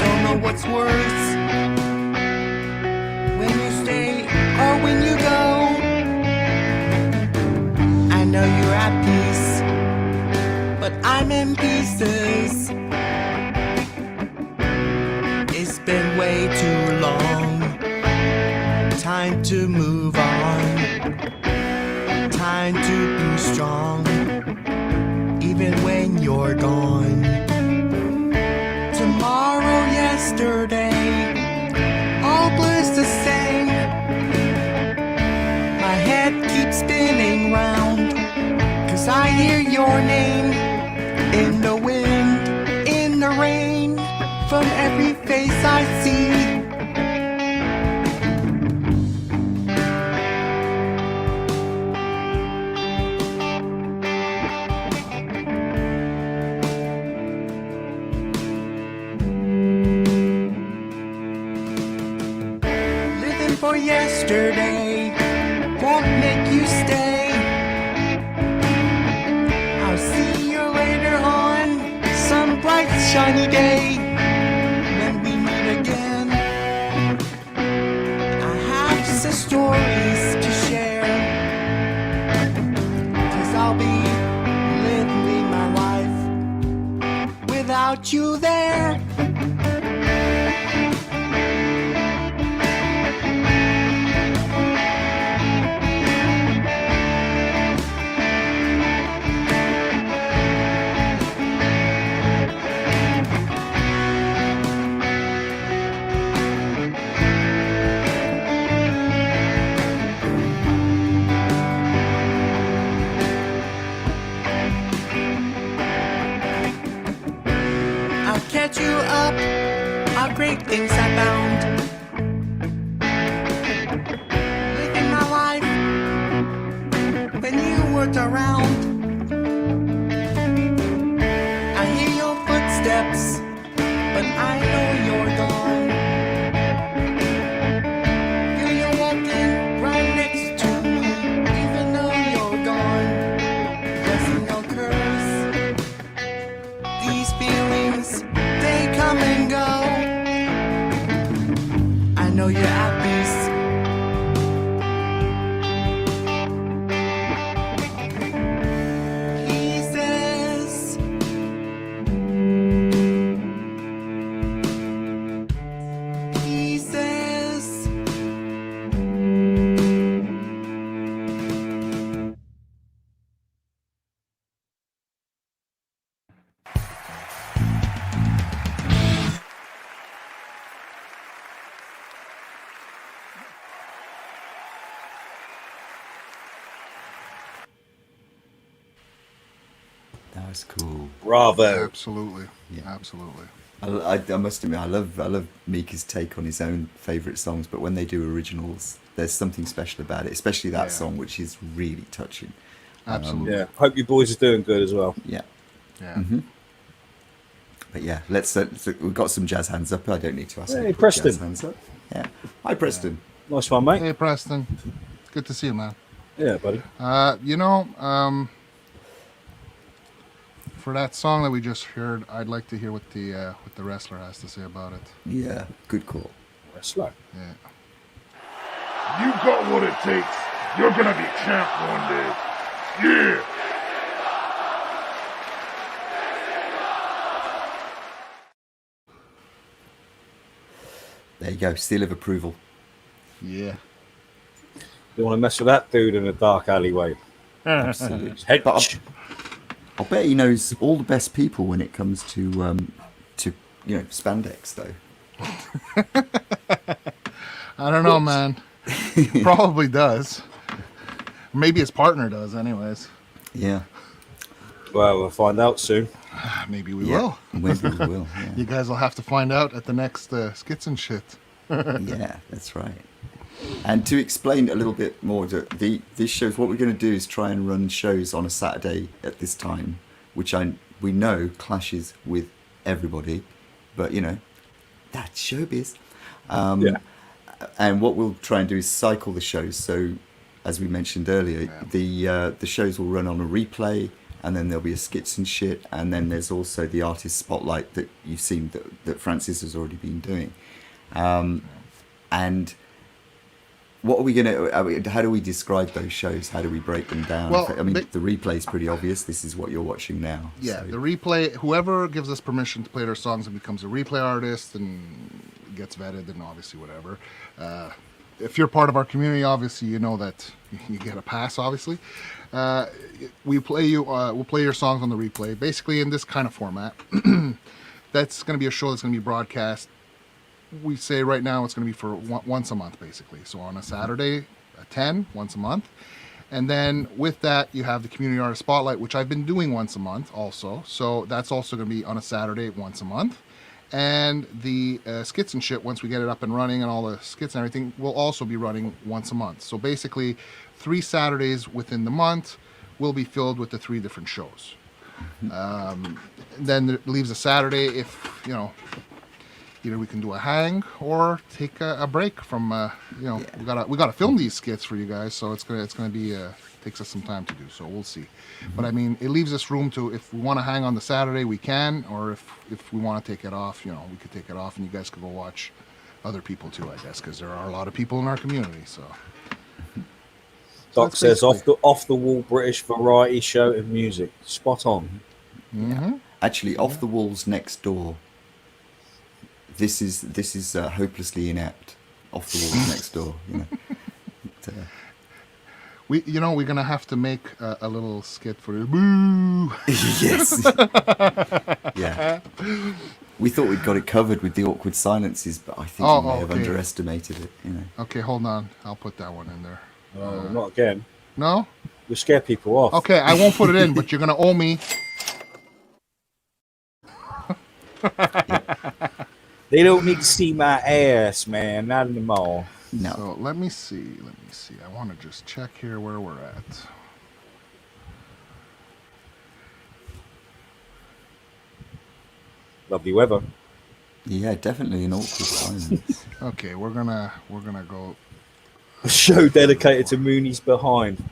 Don't know what's worse, when you stay or when you go. I know you're at peace, but I'm in pieces. It's been way too long. Time to move on. Time to be strong, even when you're gone. Tomorrow, yesterday, all blurs the same. My head keeps spinning round, 'cause I hear your name in the wind, in the rain, from every face I see. Living for yesterday won't make you stay. I'll see you later on some bright shiny day. When we meet again, I have some stories to share, 'cause I'll be living my life without you there. I'll catch you up, how great things I found. Living my life when you weren't around. I hear your footsteps, but I know you're gone. Feel you walking right next to me, even though you're gone. Blessing your curse. These feelings, they come and go. I know you're at peace. Pieces. Pieces. That was cool. Bravo. Absolutely. Yeah. Absolutely. I must admit, I love Mika's take on his own favourite songs, but when they do originals, there's something special about it, especially that Yeah. song, which is really touching. Absolutely. Yeah. Hope you boys are doing good as well. Yeah. Yeah. Mhm. But yeah, we've got some jazz hands up. I don't need to ask. Hey, you to put Preston. jazz hands up. Yeah. Hi, Preston. Nice one, mate. Hey, Preston. Good to see you, man. Yeah, buddy. For that song that we just heard, I'd like to hear what the wrestler has to say about it. Yeah, good call. Wrestler. Yeah. You got what it takes. You're gonna be champ one day. Yeah. There you go. Seal of approval. Yeah. You want to mess with that dude in a dark alleyway? Absolutely. Head. But I'll bet he knows all the best people when it comes to spandex, though. I don't know, man. Probably does. Maybe his partner does, anyways. Yeah. Well, we'll find out soon. Maybe we will. Maybe we will. Yeah. You guys will have to find out at the next skits and shit. Yeah, that's right. And to explain a little bit more, these shows, what we're going to do is try and run shows on a Saturday at this time, which we know clashes with everybody, but that's showbiz. Yeah. And what we'll try and do is cycle the shows. So, as we mentioned earlier, the shows will run on a replay, and then there'll be a skits and shit, and then there's also the artist spotlight that you've seen that Francis has already been doing. And what are we how do we describe those shows? How do we break them down? Well, the replay is pretty obvious. This is what you're watching now. Yeah, so. the replay, whoever gives us permission to play their songs and becomes a replay artist and gets vetted, and obviously whatever. If you're part of our community, obviously you know that you get a pass, obviously. We'll play your songs on the replay, basically in this kind of format. That's going to be a show that's going to be broadcast. We say right now it's going to be for once a month, basically. So on a Saturday at 10, once a month. And then with that, you have the Community Artist Spotlight, which I've been doing once a month also. So that's also going to be on a Saturday once a month. And the skits and shit, once we get it up and running and all the skits and everything, will also be running once a month. So basically, 3 Saturdays within the month will be filled with the 3 different shows. Then it leaves a Saturday if, either we can do a hang or take a break from we gotta film these skits for you guys, so it's gonna be takes us some time to do, so we'll see. But I mean, it leaves us room to, if we want to hang on the Saturday we can, or if we want to take it off, we could take it off and you guys could go watch other people too, I guess, because there are a lot of people in our community. So Doc says off the wall British variety show and music, spot on. Yeah. Actually, Off the Walls next door. This is hopelessly inept. Off the Walls next door. We're gonna have to make a little skit for it. Boo! Yes. Yeah. We thought we'd got it covered with the awkward silences, but I think we may have underestimated it. Okay, hold on. I'll put that one in there. Not again. No? You scare people off. Okay, I won't put it in, but you're gonna owe me. They don't need to see my ass, man. Not anymore. No. So let me see. I want to just check here where we're at. Lovely weather. Yeah, definitely an awkward silence. Okay, we're gonna go. A show dedicated to Mooney's behind.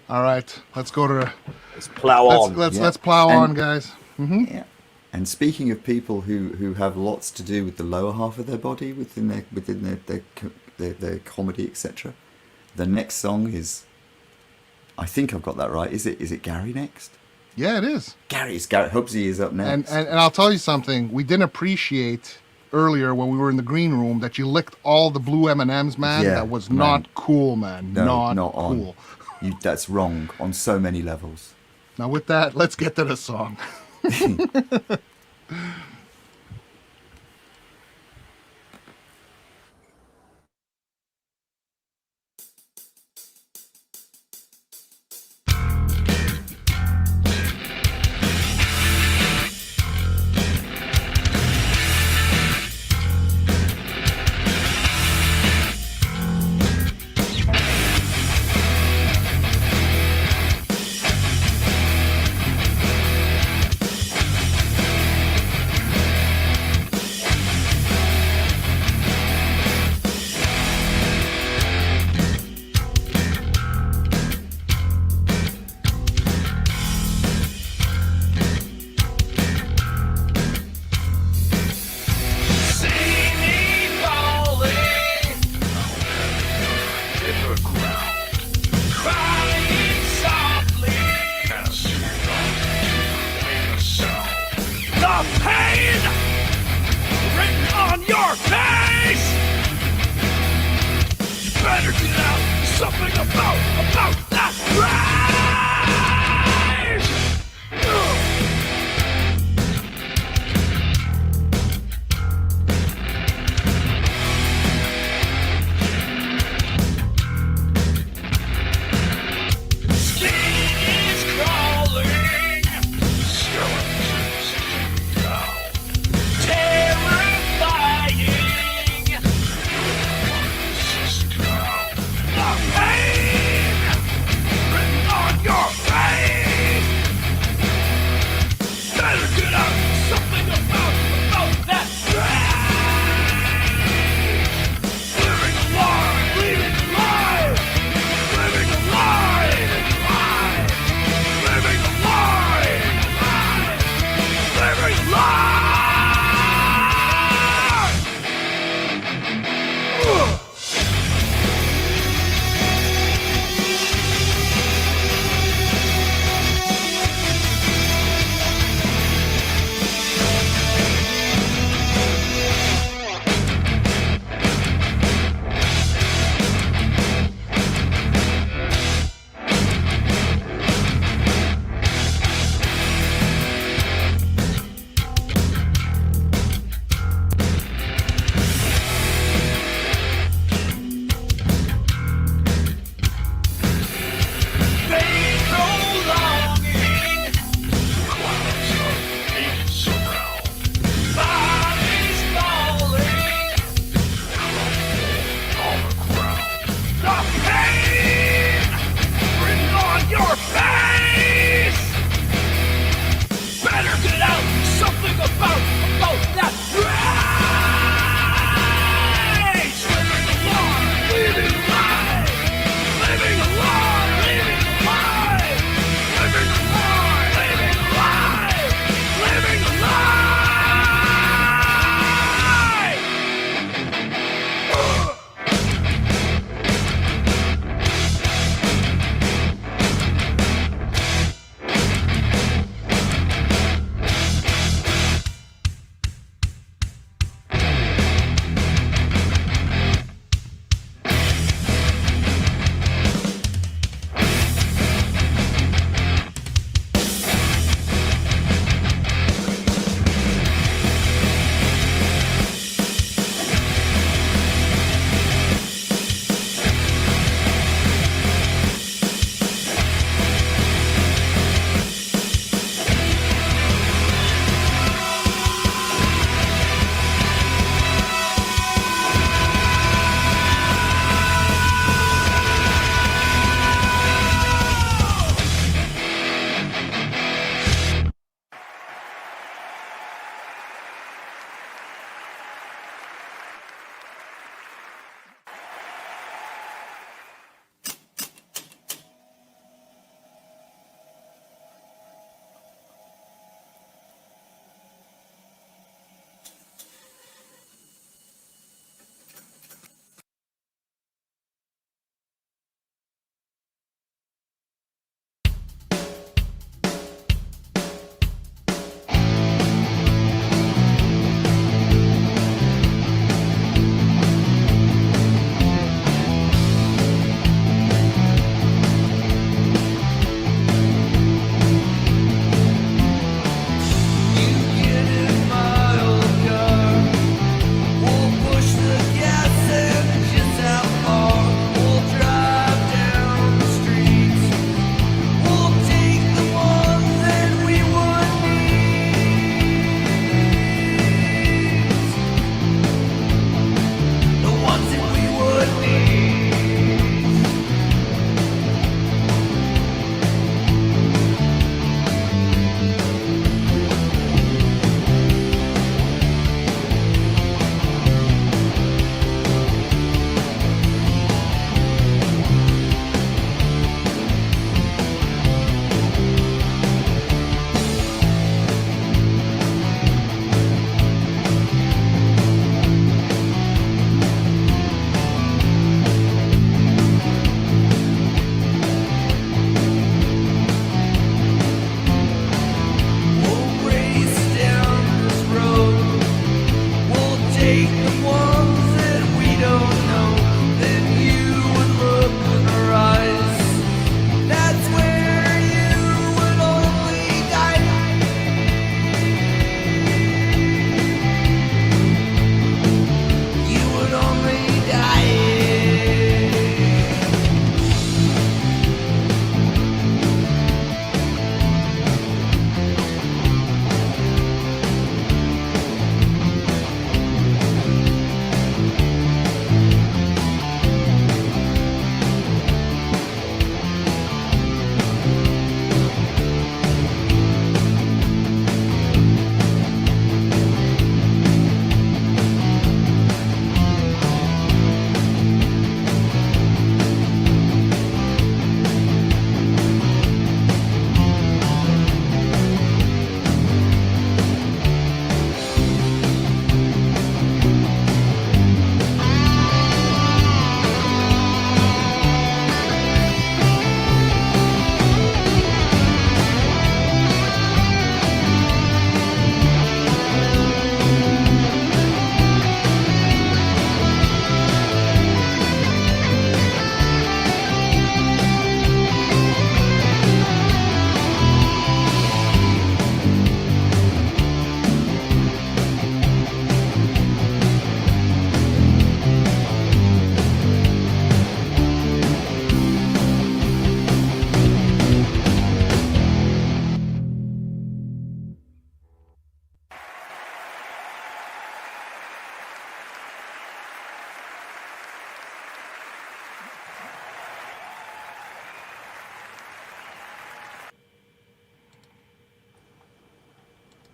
All right, let's go to. Let's plow on. Let's plow on, guys. Mm-hmm. Yeah. And speaking of people who have lots to do with the lower half of their body within their comedy, etc., the next song is, I think I've got that right. Is it Gary next? Yeah, it is. Gary Hubsy is up next. And I'll tell you something. We didn't appreciate earlier when we were in the green room that you licked all the blue M&Ms, man. Yeah, that was not cool, man. No, not on. cool. That's wrong on so many levels. Now with that, let's get to the song. The pain written on your face. You better get out something about that rage.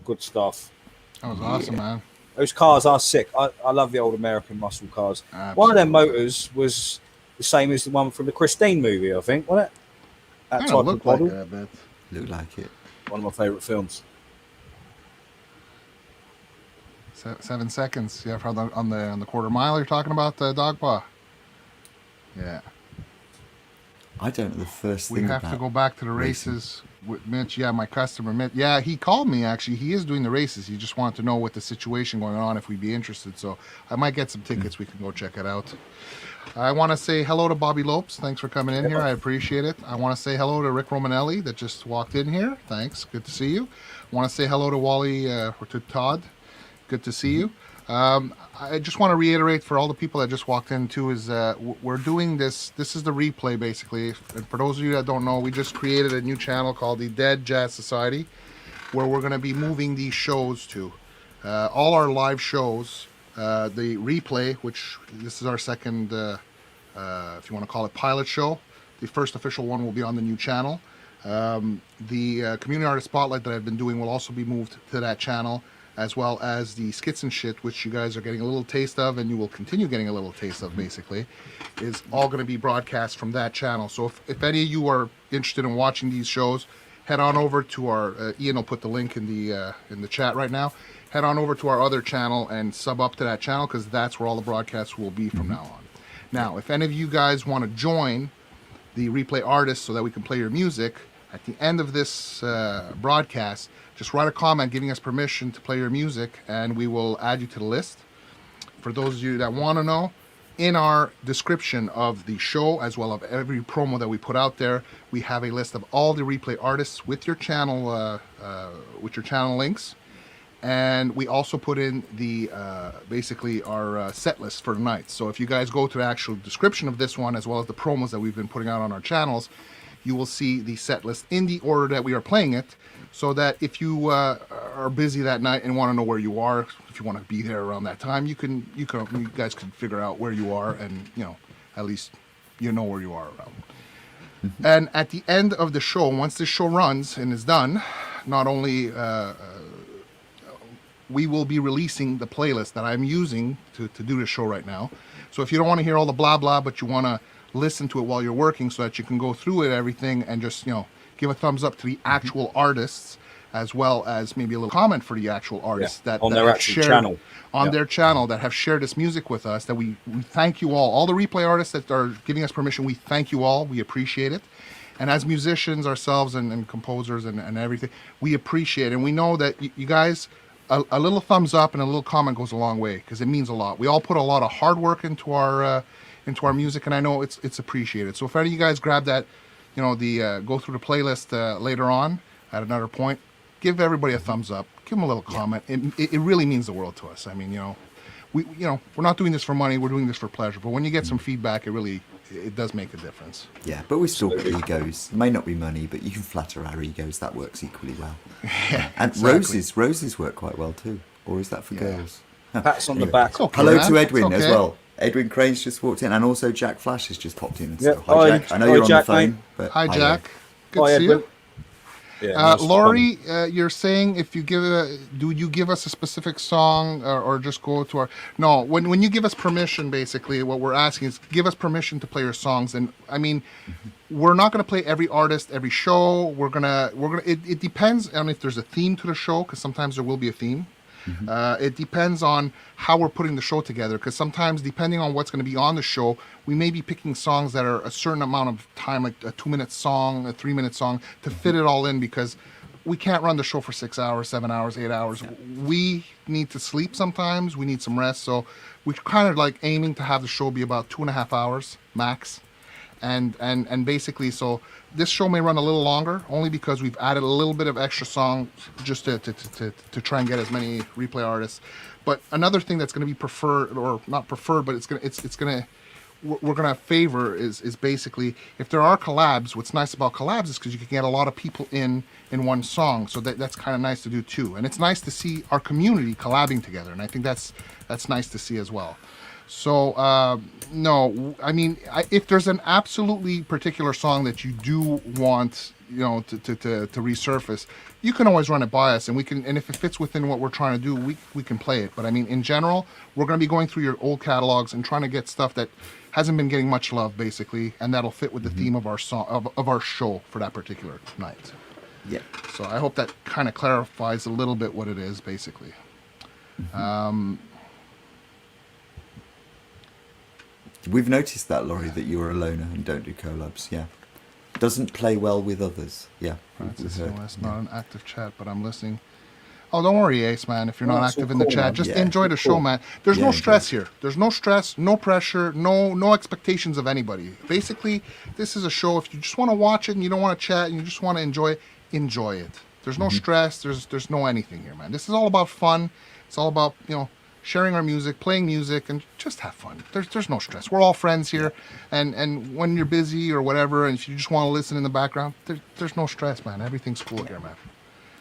Good stuff. That was awesome, man. Those cars are sick. I love the old American muscle cars. Absolutely. One of them motors was the same as the one from the Christine movie, I think, wasn't it? That Kind type of of looked like model. it a bit. Look like it. One of my favourite films. 7 seconds. Yeah, on the quarter mile. You're talking about the TheDogPa. Yeah. I don't know the first We thing have about to go back to the races with Mitch. Yeah, my customer Mitch. Yeah, he called me actually. He is doing the races. He just wanted to know what the situation going on, if we'd be interested. So I might get some tickets. We can go check it out. I want to say hello to Bobby Lopes. Thanks for coming in here. I appreciate it. I want to say hello to Rick Romanelli that just walked in here. Thanks. Good to see you. I want to say hello to Wally or to Todd. Good to see you. I just want to reiterate for all the people that just walked in too is we're doing this. This is the replay basically. And for those of you that don't know, we just created a new channel called the Dead Jazz Society, where we're going to be moving these shows to. All our live shows, the replay, which this is our second, if you want to call it, pilot show. The first official one will be on the new channel. The Community Artist Spotlight that I've been doing will also be moved to that channel, as well as the skits and shit, which you guys are getting a little taste of, and you will continue getting a little taste of, basically, is all going to be broadcast from that channel. So if any of you are interested in watching these shows, head on over to our, Ian will put the link in the chat right now, head on over to our other channel and sub up to that channel, because that's where all the broadcasts will be from now on. Now, if any of you guys want to join the replay artists so that we can play your music, at the end of this broadcast, just write a comment giving us permission to play your music, and we will add you to the list. For those of you that want to know, in our description of the show, as well as every promo that we put out there, we have a list of all the replay artists with your channel links, and we also put in the basically our set list for the night. So if you guys go to the actual description of this one, as well as the promos that we've been putting out on our channels, you will see the set list in the order that we are playing it, so that if you are busy that night and want to know where you are, if you want to be there around that time, you guys can figure out where you are, and at least you know where you are around. And at the end of the show, once this show runs and is done, not only we will be releasing the playlist that I'm using to do the show right now. So if you don't want to hear all the blah blah, but you want to listen to it while you're working, so that you can go through it, everything, and just give a thumbs up to the actual artists, as well as maybe a little comment for the actual artists that on their actual channel, on their channel, that have shared this music with us. That we thank you all the replay artists that are giving us permission. We thank you all. We appreciate it. And as musicians ourselves and composers and everything, we appreciate it. And we know that you guys, a little thumbs up and a little comment goes a long way, because it means a lot. We all put a lot of hard work into our music, and I know it's appreciated. So if any of you guys grab that, go through the playlist later on at another point, give everybody a thumbs up, give them a little comment. It really means the world to us. I mean, we're not doing this for money, we're doing this for pleasure. But when you get some feedback, it does make a difference. Yeah, but we still got egos. It may not be money, but you can flatter our egos. That works equally well. Yeah, and exactly. Roses work quite well too. Or is that for girls? Pats on the back. Okay, hello man. to Edwin It's okay. as well. Edwin Crane's just walked in, and also Jack Flash has just popped in. And Yep. stuff. Hi, Jack. I know you're Jack, on the phone. mate. But Hi, Jack. Good Hi, to see Edwin. you. Yeah, nice to Laurie, you're saying if you do you give us a specific song or just go to our? No, when you give us permission, basically what we're asking is give us permission to play your songs. And I mean, we're not going to play every artist, every show. We're gonna. It depends on if there's a theme to the show, because sometimes there will be a theme. It depends on how we're putting the show together, because sometimes, depending on what's going to be on the show, we may be picking songs that are a certain amount of time, like a 2-minute song, a 3-minute song, to fit it all in, because we can't run the show for 6 hours, 7 hours, 8 hours. We need to sleep sometimes. We need some rest. So we're kind of like aiming to have the show be about 2.5 hours max. And basically, so this show may run a little longer, only because we've added a little bit of extra song just to try and get as many replay artists. But another thing that's going to be preferred, or not preferred, but we're going to favor is basically, if there are collabs, what's nice about collabs is because you can get a lot of people in one song. So that's kind of nice to do too. And it's nice to see our community collabing together. And I think that's nice to see as well. So no, I mean, if there's an absolutely particular song that you do want, you know, to resurface, you can always run it by us, and we can. And if it fits within what we're trying to do, we can play it. But I mean, in general, we're going to be going through your old catalogs and trying to get stuff that hasn't been getting much love, basically, and that'll fit with the theme of our song of our show for that particular night. Yeah. So I hope that kind of clarifies a little bit what it is, basically. We've noticed that, Laurie, that you're a loner and don't do collabs. Yeah. Doesn't play well with others. Yeah. Francis, that's not an active chat, but I'm listening. Oh, don't worry, Ace, man. If you're not active in the chat, just enjoy the show, man. There's no stress here. There's no stress, no pressure, no expectations of anybody. Basically, this is a show. If you just want to watch it and you don't want to chat and you just want to enjoy it. There's no stress. There's no anything here, man. This is all about fun. It's all about, you know, sharing our music, playing music, and just have fun. There's no stress. We're all friends here, and when you're busy or whatever, and if you just want to listen in the background, there's no stress, man. Everything's cool here, man.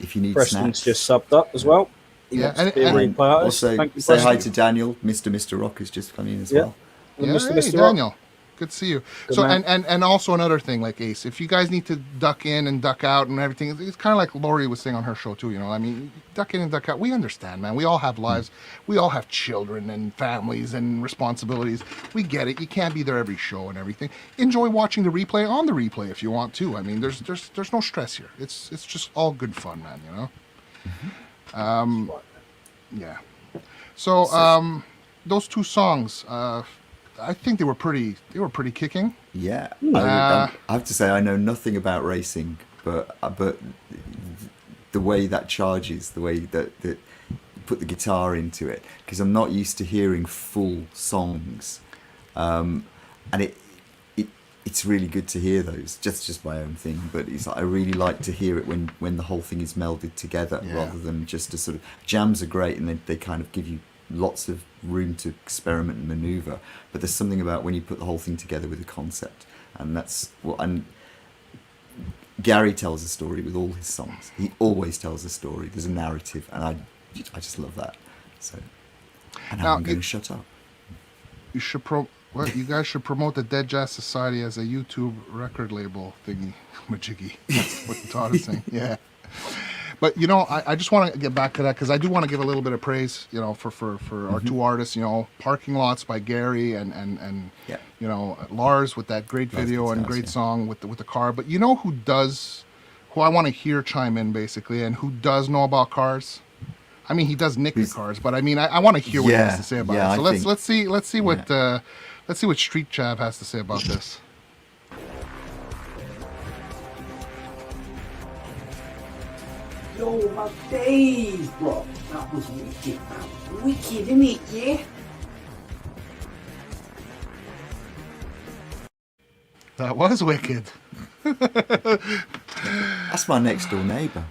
If you need Preston's snacks. just subbed up as well. And also Thank you, say hi Preston. to Daniel. Mr. Rock has just come in as well. Yeah, Mr. hey, Rock. Daniel. Good to see you. Good So man. and also another thing, like Ace, if you guys need to duck in and duck out and everything, it's kind of like Laurie was saying on her show too. You know, I mean, duck in and duck out. We understand, man. We all have lives. We all have children and families and responsibilities. We get it. You can't be there every show and everything. Enjoy watching the replay on the replay if you want to. I mean, there's no stress here. It's just all good fun, man. You know. Yeah. So those two songs. I think they were pretty kicking. Yeah, I have to say I know nothing about racing, but the way that charges, the way that you put the guitar into it, because I'm not used to hearing full songs, and it's really good to hear those. Just my own thing, but it's like I really like to hear it when the whole thing is melded together, rather than just a sort of jams are great and they kind of give you lots of room to experiment and maneuver, but there's something about when you put the whole thing together with a concept, and that's what. And Gary tells a story with all his songs. He always tells a story. There's a narrative, and I just love that. So, and now I'm going to shut up. You should you guys should promote the Dead Jazz Society as a YouTube record label thingy majiggy. That's what Todd is saying. Yeah. But, you know, I just want to get back to that because I do want to give a little bit of praise, you know, for our two artists, you know, Parking Lots by Gary and you know, Lars with that great video and great song with the car. But you know who I want to hear chime in basically, and who does know about cars? I mean, he does nick the cars, but I mean, I want to hear what he has to say about it. So let's see what Street Chav has to say about this. Yo, my days, bro. That was wicked, man. Wicked, innit, yeah? That was wicked. That's my next door neighbour.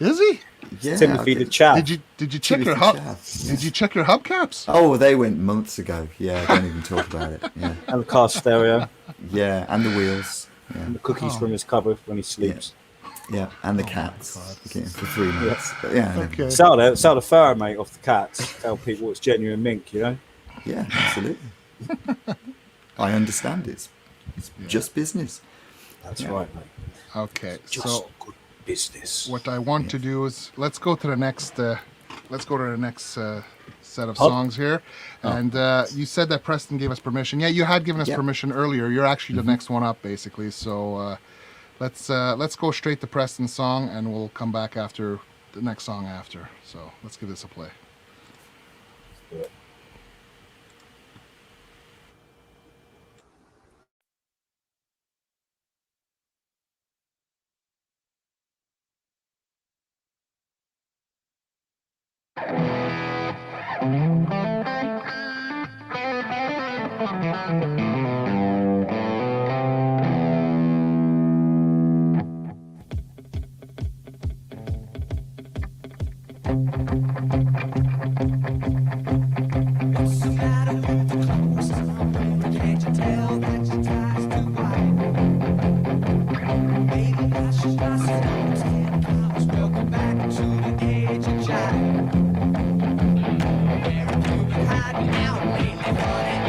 Is he? Yeah. Timothy the Chap. Did you check your hub? Did you check your hubcaps? Oh, they went months ago. Yeah, don't even talk about it. Yeah. And the car stereo. Yeah, and the wheels. Yeah. And the cookies from his cupboard when he sleeps. Yeah, and the cats. Okay, for 3 minutes. But yeah. Okay. Sell the fur, mate, off the cats. Tell people it's genuine mink, you know? Yeah, absolutely. I understand it's just business. That's right, mate. Okay, Just so good business. what I want to do is let's go to the next set of songs here. And you said that Preston gave us permission. Yeah, you had given us permission earlier. You're actually the next one up, basically. So let's go straight to Preston's song, and we'll come back after the next song after. So let's give this a play. Hiding out lately, honey.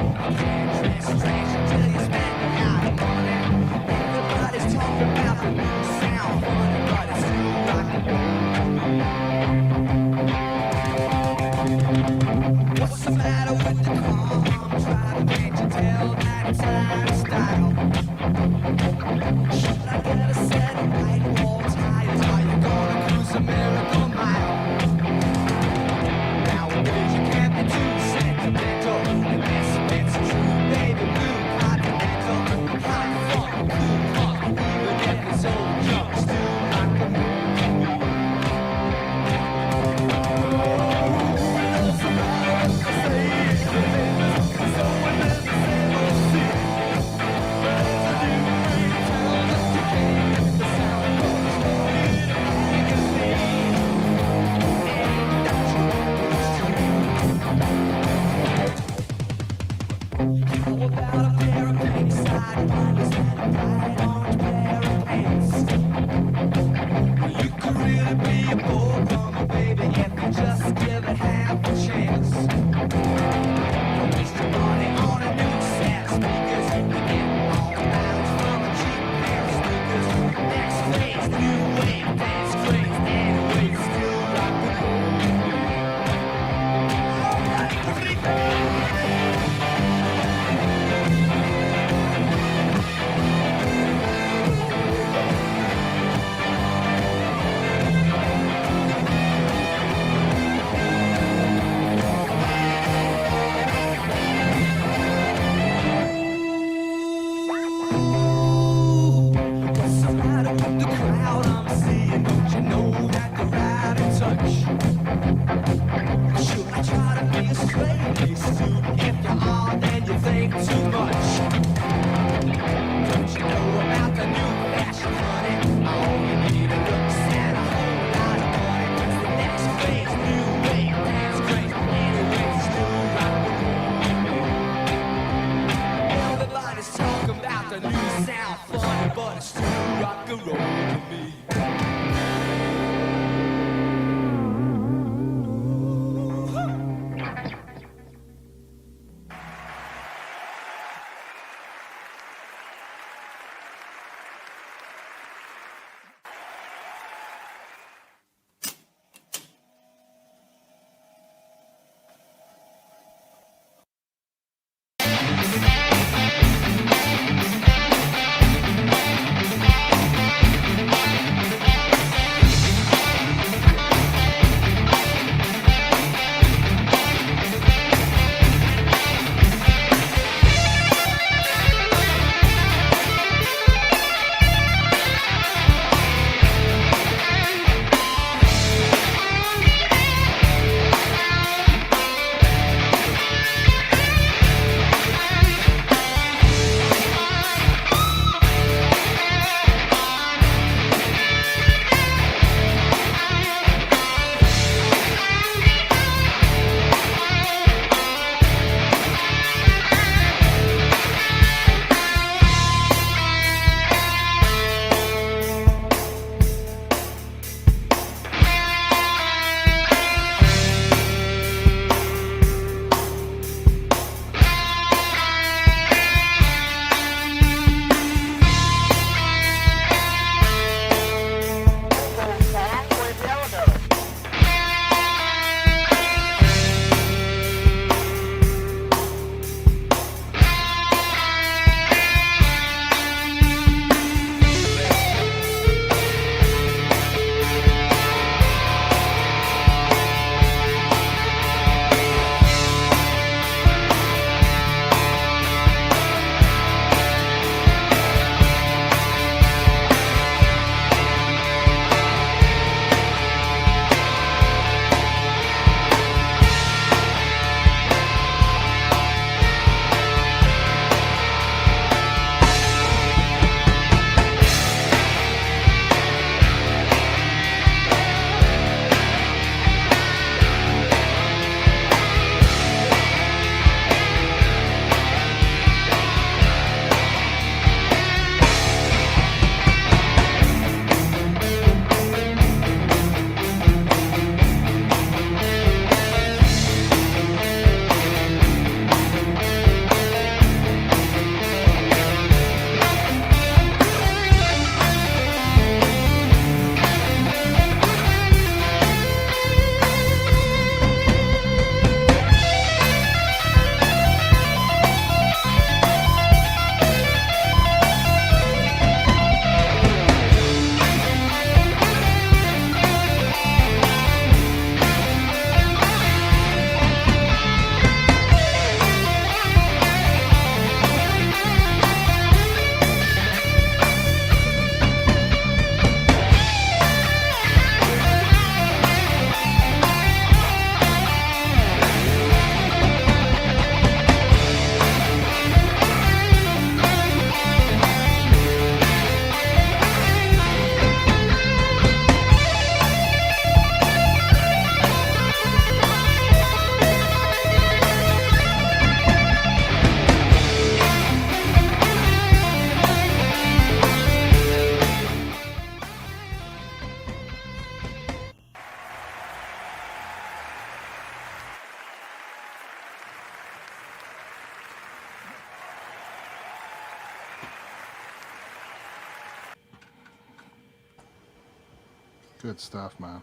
Good stuff, man.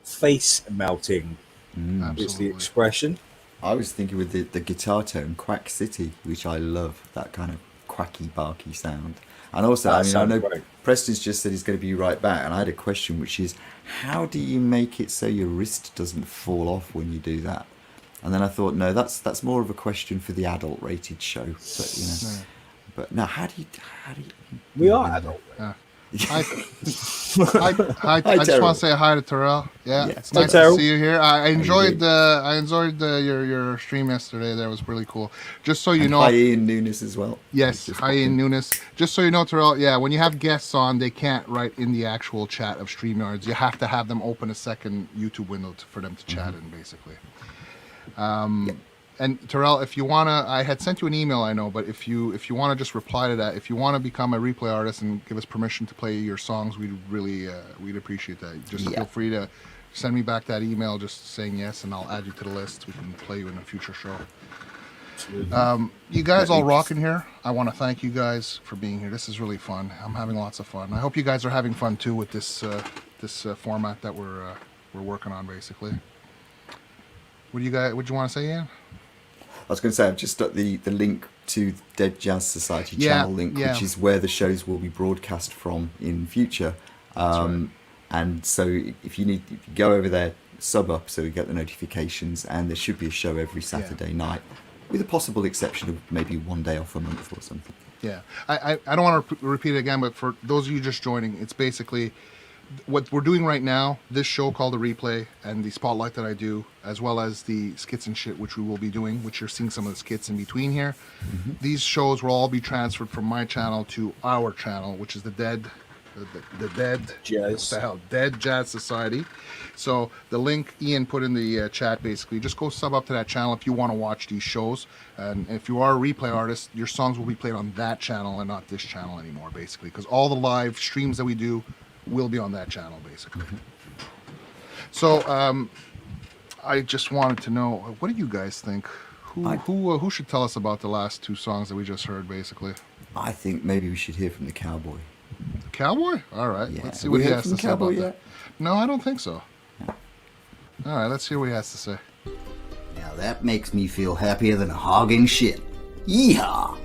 Face melting is the Absolutely. expression. I was thinking with the guitar tone, Quack City, which I love, that kind of quacky, barky sound. And also, That I sounds know great. Preston's just said he's going to be right back, and I had a question, which is, how do you make it so your wrist doesn't fall off when you do that? And then I thought, no, that's more of a question for the adult-rated show. But but no, how do you? We are adult. I just Terrell. want to say hi to Terrell. Yeah, Yeah. it's Hi, nice Terrell. to see you here. I enjoyed doing? your stream yesterday. That was really cool. Just so you And know, hi Ian Nunes as well. yes, Just hi popped Ian in. Nunes. Just so you know, Terrell. Yeah, when you have guests on, they can't write in the actual chat of StreamYards. You have to have them open a second YouTube window for them to chat in, basically. And Terrell, if you wanna, I had sent you an email, I know, but if you wanna just reply to that, if you wanna become a replay artist and give us permission to play your songs, we'd really we'd appreciate that. Just feel free to send me back that email, just saying yes, and I'll add you to the list. We can play you in a future show. You guys all rocking here. I want to thank you guys for being here. This is really fun. I'm having lots of fun. I hope you guys are having fun too with this format that we're working on, basically. What do you want to say, Ian? I was going to say, I've just got the link to Dead Jazz Society channel link, which is where the shows will be broadcast from in future. And so if you go over there, sub up so we get the notifications, and there should be a show every Saturday night, with a possible exception of maybe one day off a month or something. Yeah, I don't want to repeat it again, but for those of you just joining, it's basically what we're doing right now, this show called The Replay and the Spotlight that I do, as well as the skits and shit, which we will be doing, which you're seeing some of the skits in between here. These shows will all be transferred from my channel to our channel, which is the Dead Jazz. What the hell? Dead Jazz Society. So the link Ian put in the chat, basically, just go sub up to that channel if you want to watch these shows. And if you are a replay artist, your songs will be played on that channel and not this channel anymore, basically, because all the live streams that we do will be on that channel, basically. So I just wanted to know, what do you guys think? Who should tell us about the last two songs that we just heard, basically? I think maybe we should hear from the Cowboy. The Cowboy? All right. Yeah. Let's see what he has from to the say about Cowboy that. yet? No, I don't think so. All right, let's hear what he has to say. Now that makes me feel happier than a hog in shit. Yeehaw!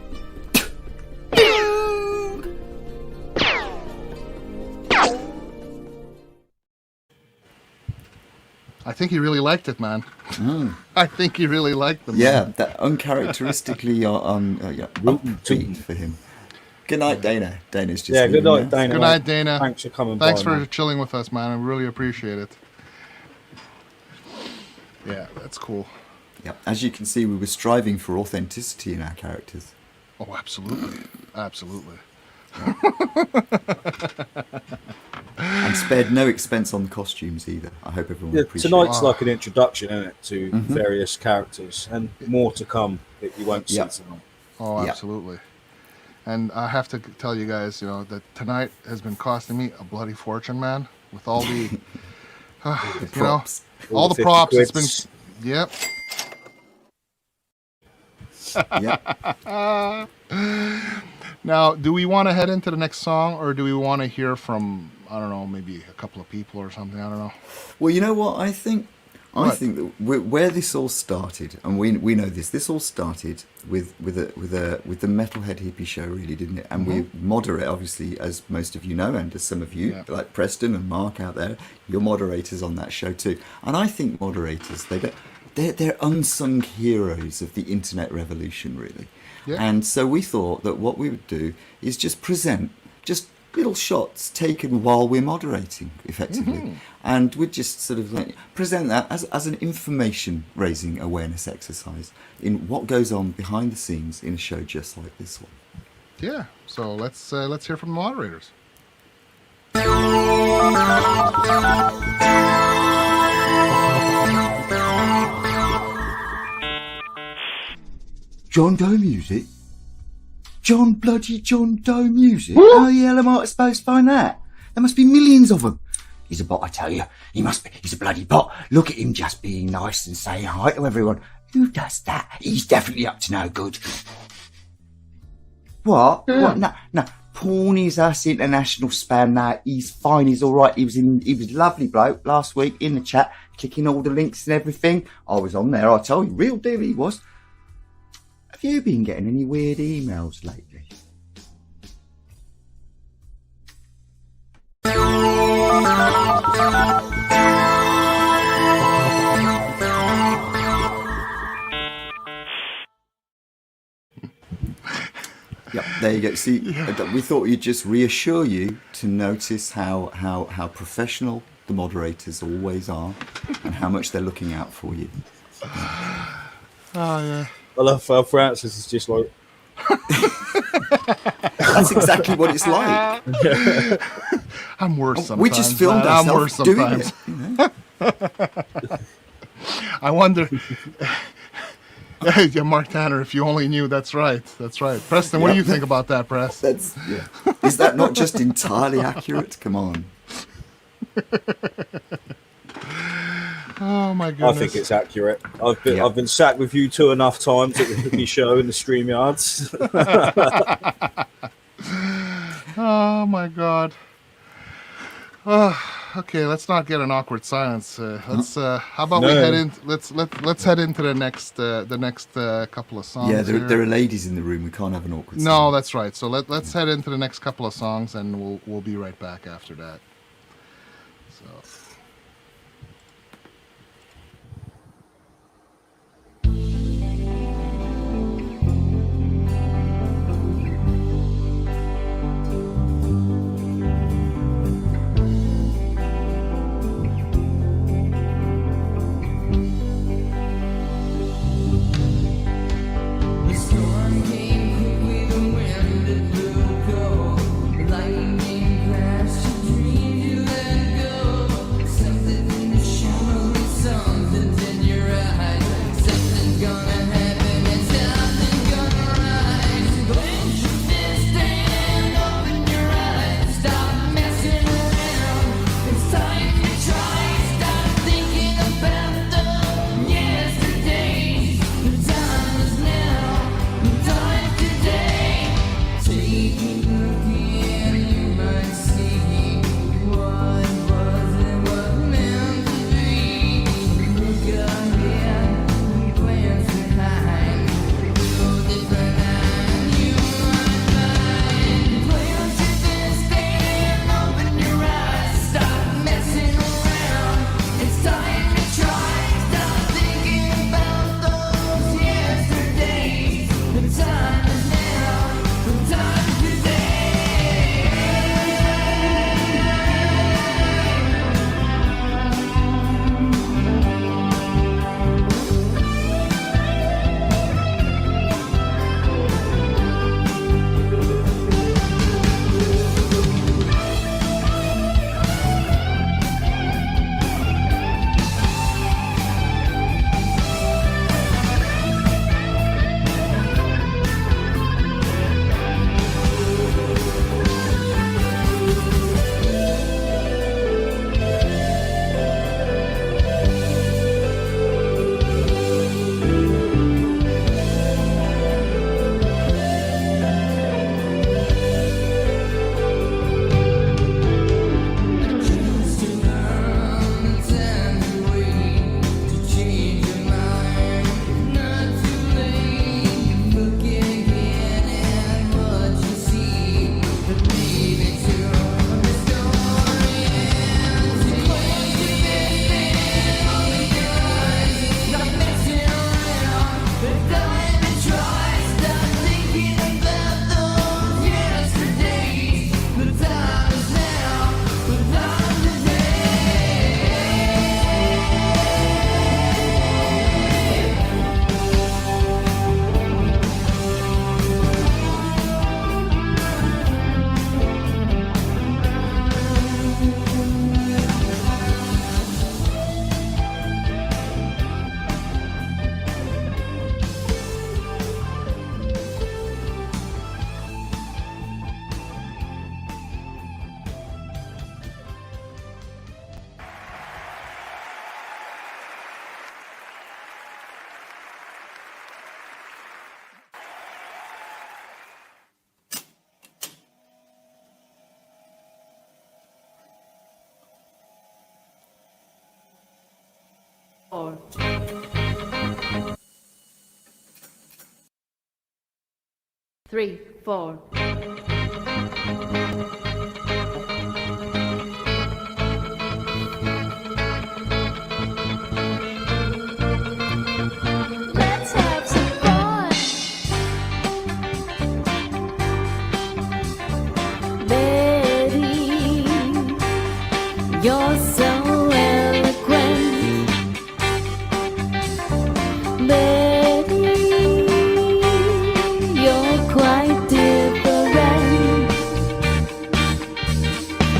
I think he really liked it, man. I think he really liked them. Yeah, that uncharacteristically upbeat for him. Good night, Dana. Dana's just Yeah, good leaving night, now. Dana. Good night, Dana. Thanks for coming Thanks by, for man. chilling with us, man. I really appreciate it. Yeah, that's cool. Yep. As you can see, we were striving for authenticity in our characters. Oh, absolutely. Absolutely. And spared no expense on the costumes either. I hope everyone Yeah, appreciates tonight's it. like an introduction, isn't it, to various characters, and more to come that you won't see Yeah. tonight. Oh, Yeah. absolutely. And I have to tell you guys, that tonight has been costing me a bloody fortune, man. With all the, the props. all the 50 props. It's quids. been, yep. Yeah. Now, do we want to head into the next song, or do we want to hear from, I don't know, maybe a couple of people or something? I don't know. Well, you know what? I think What? that where this all started, and we know this. This all started with the Metalhead Hippie show, really, didn't it? And we moderate, obviously, as most of you know, and as some of you, Yeah. like Preston and Mark out there, you're moderators on that show too. And I think moderators, they're unsung heroes of the internet revolution, really. Yeah. And so we thought that what we would do is just present just little shots taken while we're moderating, effectively. And we'd just sort of present that as an information-raising awareness exercise in what goes on behind the scenes in a show just like this one. Yeah. So let's hear from the moderators. John Doe music? John Doe music? How the hell am I supposed to find that? There must be millions of them. He's a bot, I tell you. He's a bloody bot. Look at him just being nice and saying hi to everyone. Who does that? He's definitely up to no good. What? What? No. Pawnee's us international spam now. He's fine. He's all right. He was lovely bloke last week in the chat, clicking all the links and everything. I was on there. I told you, real deal he was. Have you been getting any weird emails lately? Yep, there you go. See, we thought we'd just reassure you to notice how professional the moderators always are and how much they're looking out for you. Oh, yeah. I love how Francis is just like... That's exactly what it's like. I'm worse sometimes. We just filmed I'm ourselves worse doing sometimes. it. You know? I wonder... Yeah, Mark Tanner, if you only knew. That's right. That's right. Preston, what do you think about that, Press? Is that not just entirely accurate? Come on. Oh my goodness. I think it's accurate. I've been sacked with you two enough times at the Hippie show in the StreamYards. Oh my god. Okay, let's not get an awkward silence. How about we head in? Let's head into the next couple of songs. Yeah, there are ladies in the room. We can't have an awkward silence. No, that's right. So let's head into the next couple of songs, and we'll be right back after that. So. 4. 3, 4. Let's have some fun. Betty, you're so eloquent. Betty, you're quite different.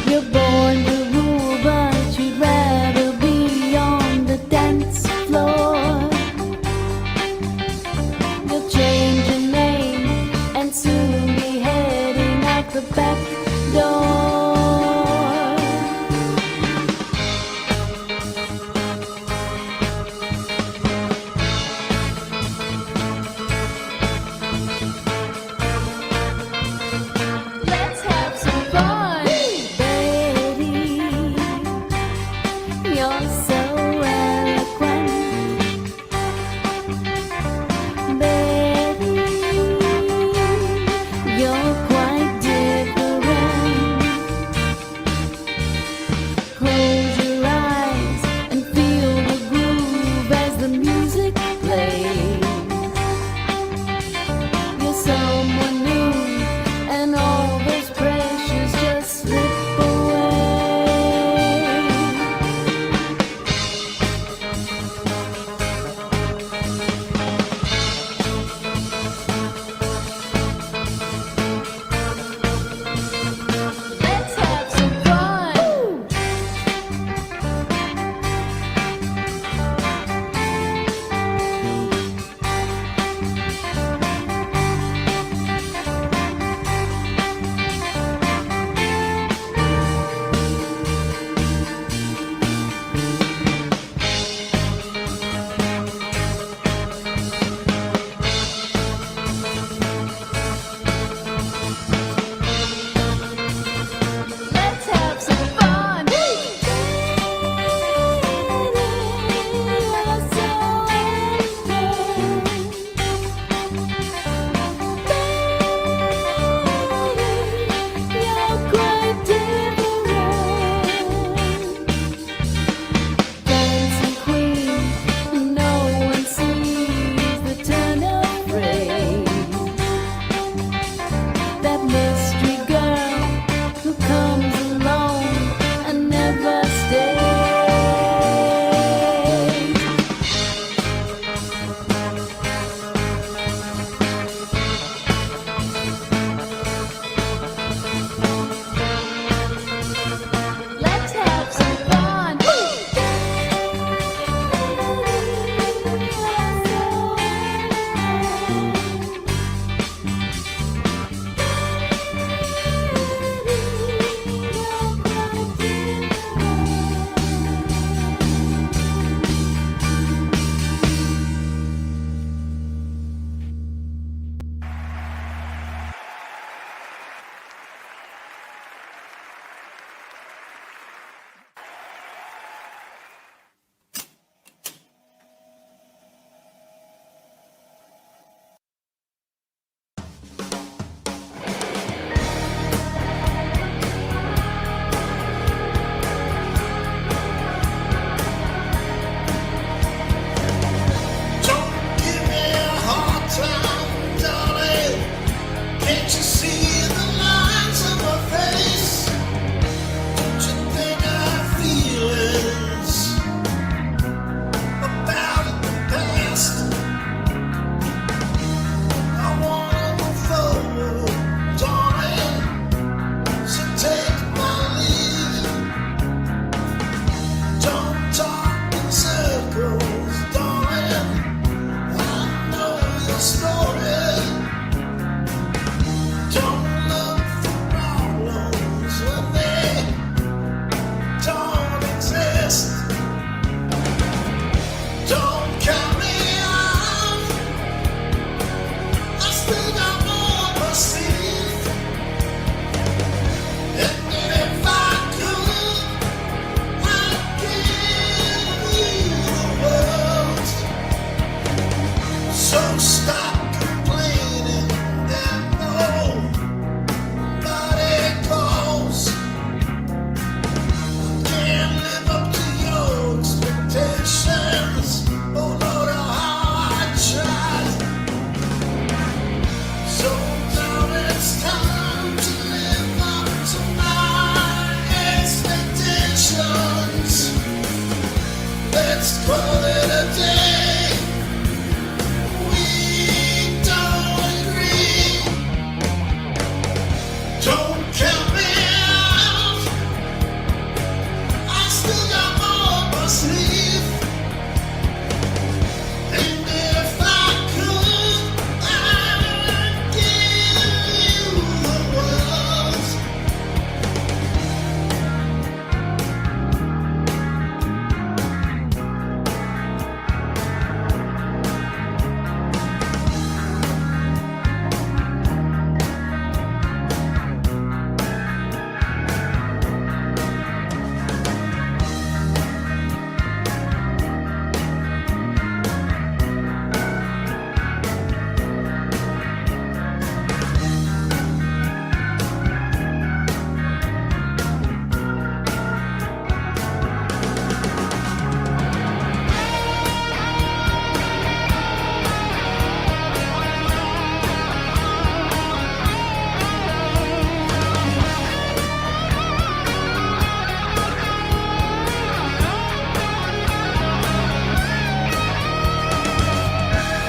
You're born to rule, but you'd rather be on the dance floor. You'll change your name and soon be heading out the back door. Let's have some fun, Betty. You're so eloquent, Betty. You're quite different. Close your eyes and feel the groove as the music plays. You're someone new, and all those pressures just slip away. Let's have some fun. Let's have some fun. You're so eloquent. You're quite different. Dancing queen, no one sees the turn of phrase. That mystery girl who comes along and never stays. Let's have some fun. Don't count me out. stop complaining. Then nobody calls. Can't live up to your expectations. Oh Lord, how I tried. So now it's time to live up to my expectations. Let's call it a day. We don't agree. Don't count me out. I still got more up my sleeve. And if I could, I'd give you the world.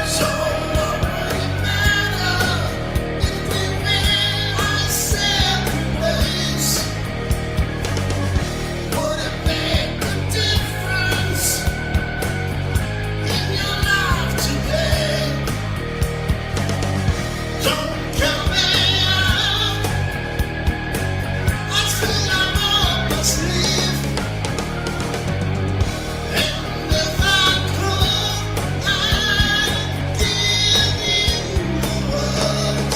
So what would it matter if we went our separate ways? Would it make a difference in your life today? Don't count me out. I still got more up my sleeve. And if I could, I'd give you the world.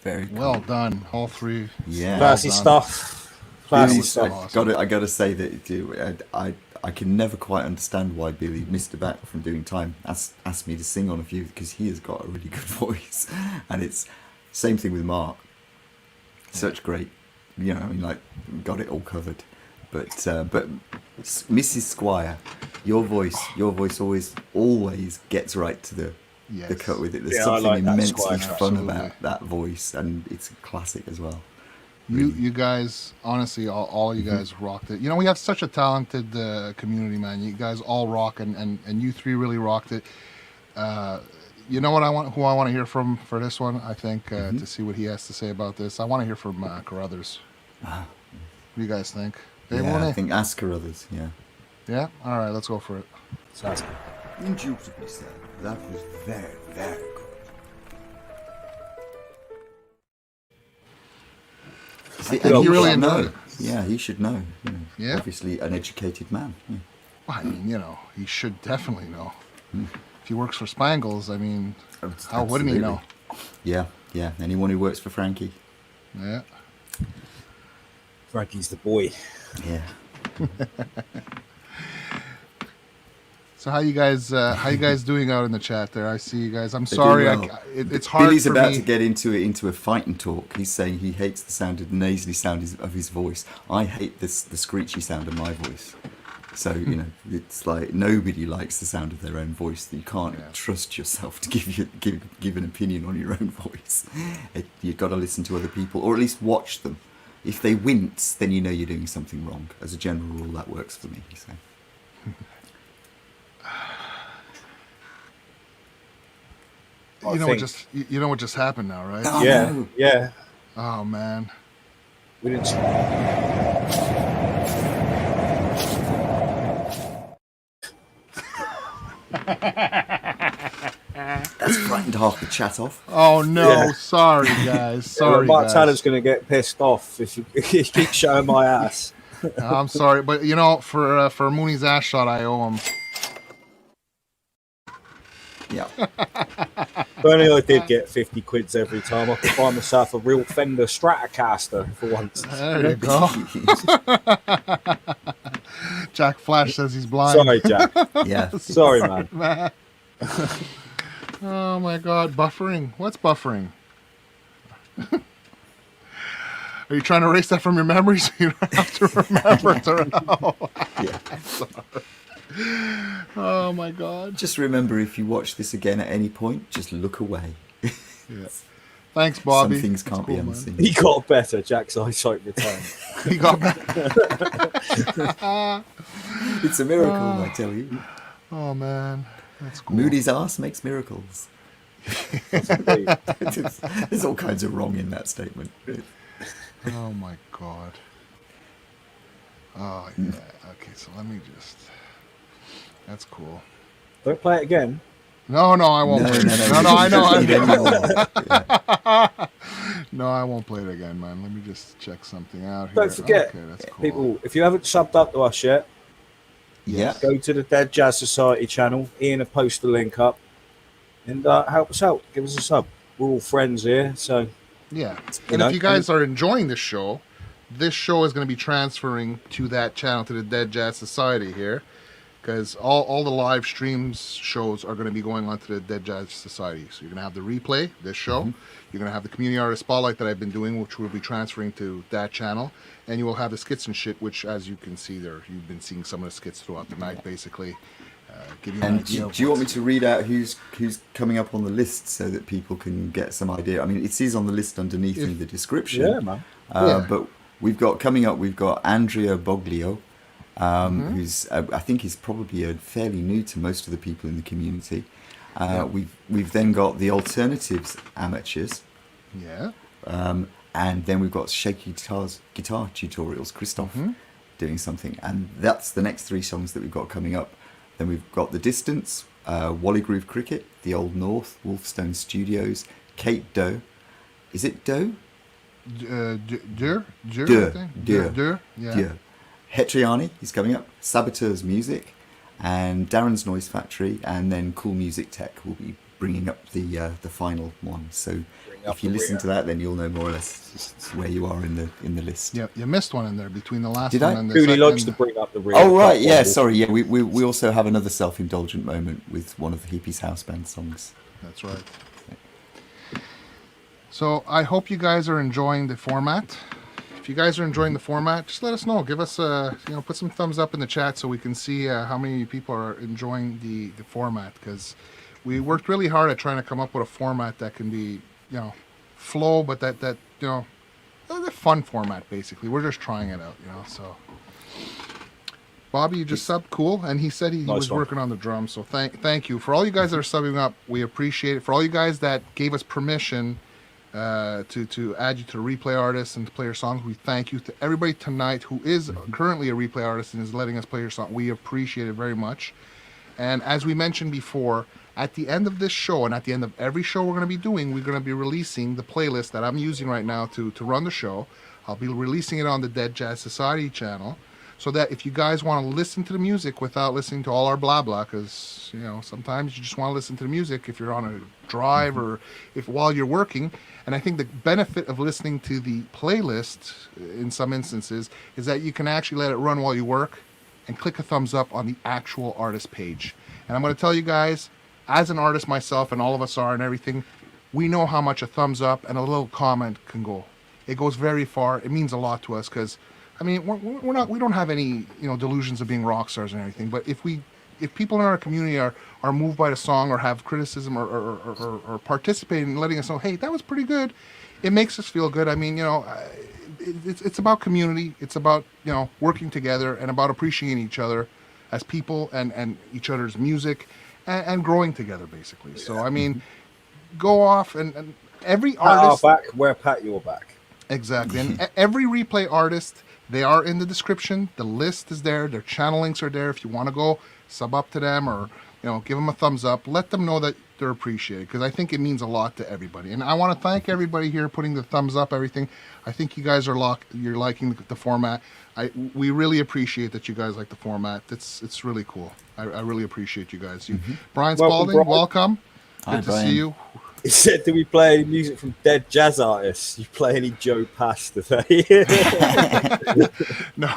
Very cool. Well done, all three. Yeah. Classy done. stuff. Classy Billy's- stuff. I gotta say that I can never quite understand why Billy, MrBack from Doing Time, asked me to sing on a few because he has got a really good voice, and it's same thing with Mark. Such great, I mean, like got it all covered. But Mrs. Squier, your voice always gets right to the Yes. cut with it. There's Yeah, I something like that immensely Squier fun track. Absolutely. about that voice, and it's a classic as well. You guys, honestly, all you guys rocked it. We have such a talented community, man. You guys all rock, and you three really rocked it. You know what who I want to hear from for this one? I think to see what he has to say about this. I want to hear from Carruthers. What do you guys think? Hey, Yeah, I Monet? think Ask Carruthers. Yeah. Yeah? All right, let's go for it. Sounds Indubitably, sir. That was very, very good. See, Well, he really should enjoyed know. it. Yeah, he should know. Yeah. Obviously, an educated man. Yeah. Well, I mean, he should definitely know. If he works for Spangles, I mean, how wouldn't he know? Yeah, yeah. Anyone who works for Frankie. Yeah. Frankie's the boy. Yeah. So how you guys doing out in the chat there? I see you guys. I'm sorry, doing well. it's hard Billy's for about me. to get into a fight and talk. He's saying he hates the sound of the nasally sound of his voice. I hate the screechy sound of my voice. So it's like nobody likes the sound of their own voice. You can't trust yourself to give an opinion on your own voice. You've got to listen to other people, or at least watch them. If they wince, then you know you're doing something wrong. As a general rule, that works for me. So. You know what just happened now, right? Oh, Yeah, no. yeah. Oh man. We didn't. That's frightened half the chat off. Oh no, Yeah. Sorry guys. Sorry Mark guys. Tanner's going to get pissed off if you keep showing my ass. I'm sorry, but you know, for Mooney's ass shot, I owe him. Yeah. If only I did get 50 quids every time. I could buy myself a real Fender Stratocaster for once. There you go. Jack Flash says he's blind. Sorry, Jack. Yeah. Sorry, man. Oh my God, buffering. What's buffering? Are you trying to erase that from your memory so you don't have to remember to Oh my God. Just remember, if you watch this again at any point, just look away. Yeah. Thanks, Bobby. Some things That's can't cool, be man. unseen. He got better. Jack's eyesight returned. He got better. It's a miracle, I tell you. Oh man, that's cool. Moody's ass makes miracles. There's all kinds of wrong in that statement. Oh my God. Oh yeah. Okay, so let me just. That's cool. Don't play it again. No, I won't play it. No, I know. No, I won't play it again, man. Let me just check something out here. Don't forget, Okay, that's cool. people, if you haven't subbed up to us yet, Yeah. go to the Dead Jazz Society channel. Ian will post the link up and help us out. Give us a sub. We're all friends here, so Yeah. And if you guys are enjoying this show is going to be transferring to that channel, to the Dead Jazz Society here, because all the live streams shows are going to be going on to the Dead Jazz Society. So you're going to have the replay, this show. You're going to have the Community Artist Spotlight that I've been doing, which will be transferring to that channel. And you will have the skits and shit, which, as you can see there, you've been seeing some of the skits throughout the night, basically. Give you an And idea. do you want me to read out who's coming up on the list so that people can get some idea? I mean, it is on the list underneath in the description. yeah, man. But we've got Andrea Boglio, who's I think he's probably fairly new to most of the people in the community. We've then got the Alternatives Amateurs. Yeah. And then we've got Shaky Guitar Tutorials, Christoph, doing something. And that's the next 3 songs that we've got coming up. Then we've got The Distance, Wally Groove Cricket, The Old North, Wolfstone Studios, Kate Doe. Is it Doe? Dur. Yeah. Hetriani, he's coming up. Saboteurs Music, and Darren's Noise Factory, and then Cool Music Tech will be bringing up the final one. So if you listen to that, then you'll know more or less where you are in the list. Yeah, you missed one in there between the last Did one I? and the Really second. likes to bring up the real. Oh right, yeah. Sorry, yeah. We also have another self-indulgent moment with one of the Hippies house band songs. That's right. So I hope you guys are enjoying the format. If you guys are enjoying the format, just let us know. Give us put some thumbs up in the chat so we can see how many people are enjoying the format, because we worked really hard at trying to come up with a format that can be, flow, but that a fun format basically. We're just trying it out, so. Bobby, you just subbed, cool, and he said he was working on the drums, so thank you. For all you guys that are subbing up, we appreciate it. For all you guys that gave us permission to add you to replay artists and to play your songs, we thank you. To everybody tonight who is currently a replay artist and is letting us play your song, we appreciate it very much. And as we mentioned before, at the end of this show and at the end of every show we're going to be doing, we're going to be releasing the playlist that I'm using right now to run the show. I'll be releasing it on the Dead Jazz Society channel, so that if you guys want to listen to the music without listening to all our blah blah, because sometimes you just want to listen to the music if you're on a drive or if while you're working. And I think the benefit of listening to the playlist in some instances is that you can actually let it run while you work and click a thumbs up on the actual artist page. And I'm going to tell you guys, as an artist myself, and all of us are and everything, we know how much a thumbs up and a little comment can go. It goes very far. It means a lot to us, because we don't have any delusions of being rock stars or anything. But if people in our community are moved by the song or have criticism or participate in letting us know, hey, that was pretty good, it makes us feel good. It's about community. It's about working together and about appreciating each other as people and each other's music and growing together, basically. So go off and every artist. Pat our back, where pat your back. Exactly, and every replay artist, they are in the description. The list is there. Their channel links are there. If you want to go sub up to them or give them a thumbs up, let them know that they're appreciated because I think it means a lot to everybody. And I want to thank everybody here putting the thumbs up, everything. I think you guys are you're liking the format. We really appreciate that you guys like the format. It's really cool. I really appreciate you guys. Brian Spalding, Brian. welcome. Hi, Good to Brian. see you. He said, do we play any music from dead jazz artists? You play any Joe Pass today? No.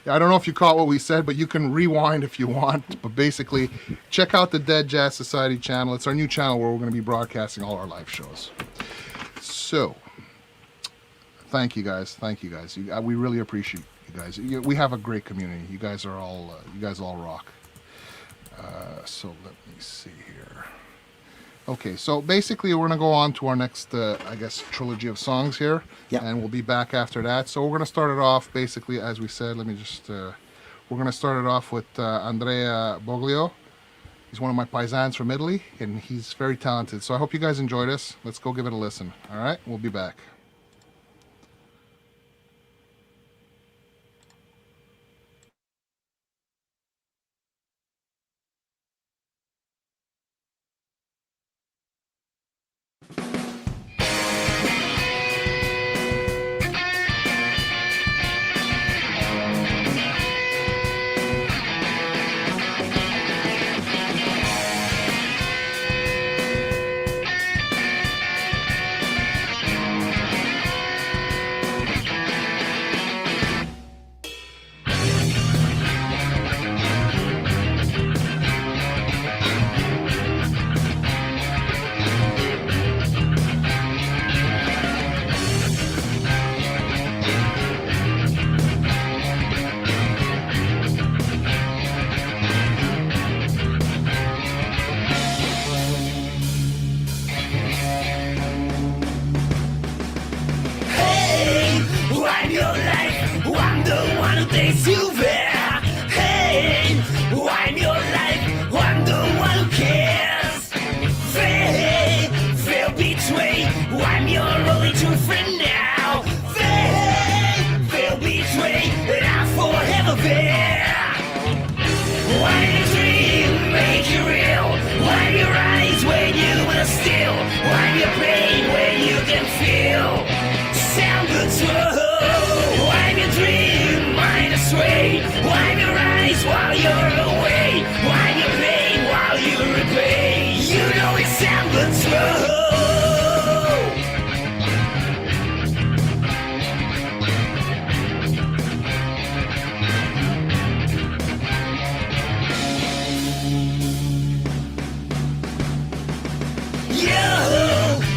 I don't know if you caught what we said, but you can rewind if you want. But basically, check out the Dead Jazz Society channel. It's our new channel where we're going to be broadcasting all our live shows. So, thank you guys. We really appreciate you guys. We have a great community. You guys all rock. So let me see here. Okay, so basically we're going to go on to our next, I guess, trilogy of songs here. Yeah. And we'll be back after that. So we're going to start it off, basically, as we said. Let me just... we're going to start it off with Andrea Boglio. He's one of my paisans from Italy, and he's very talented. So I hope you guys enjoy this. Let's go give it a listen. All right? We'll be back.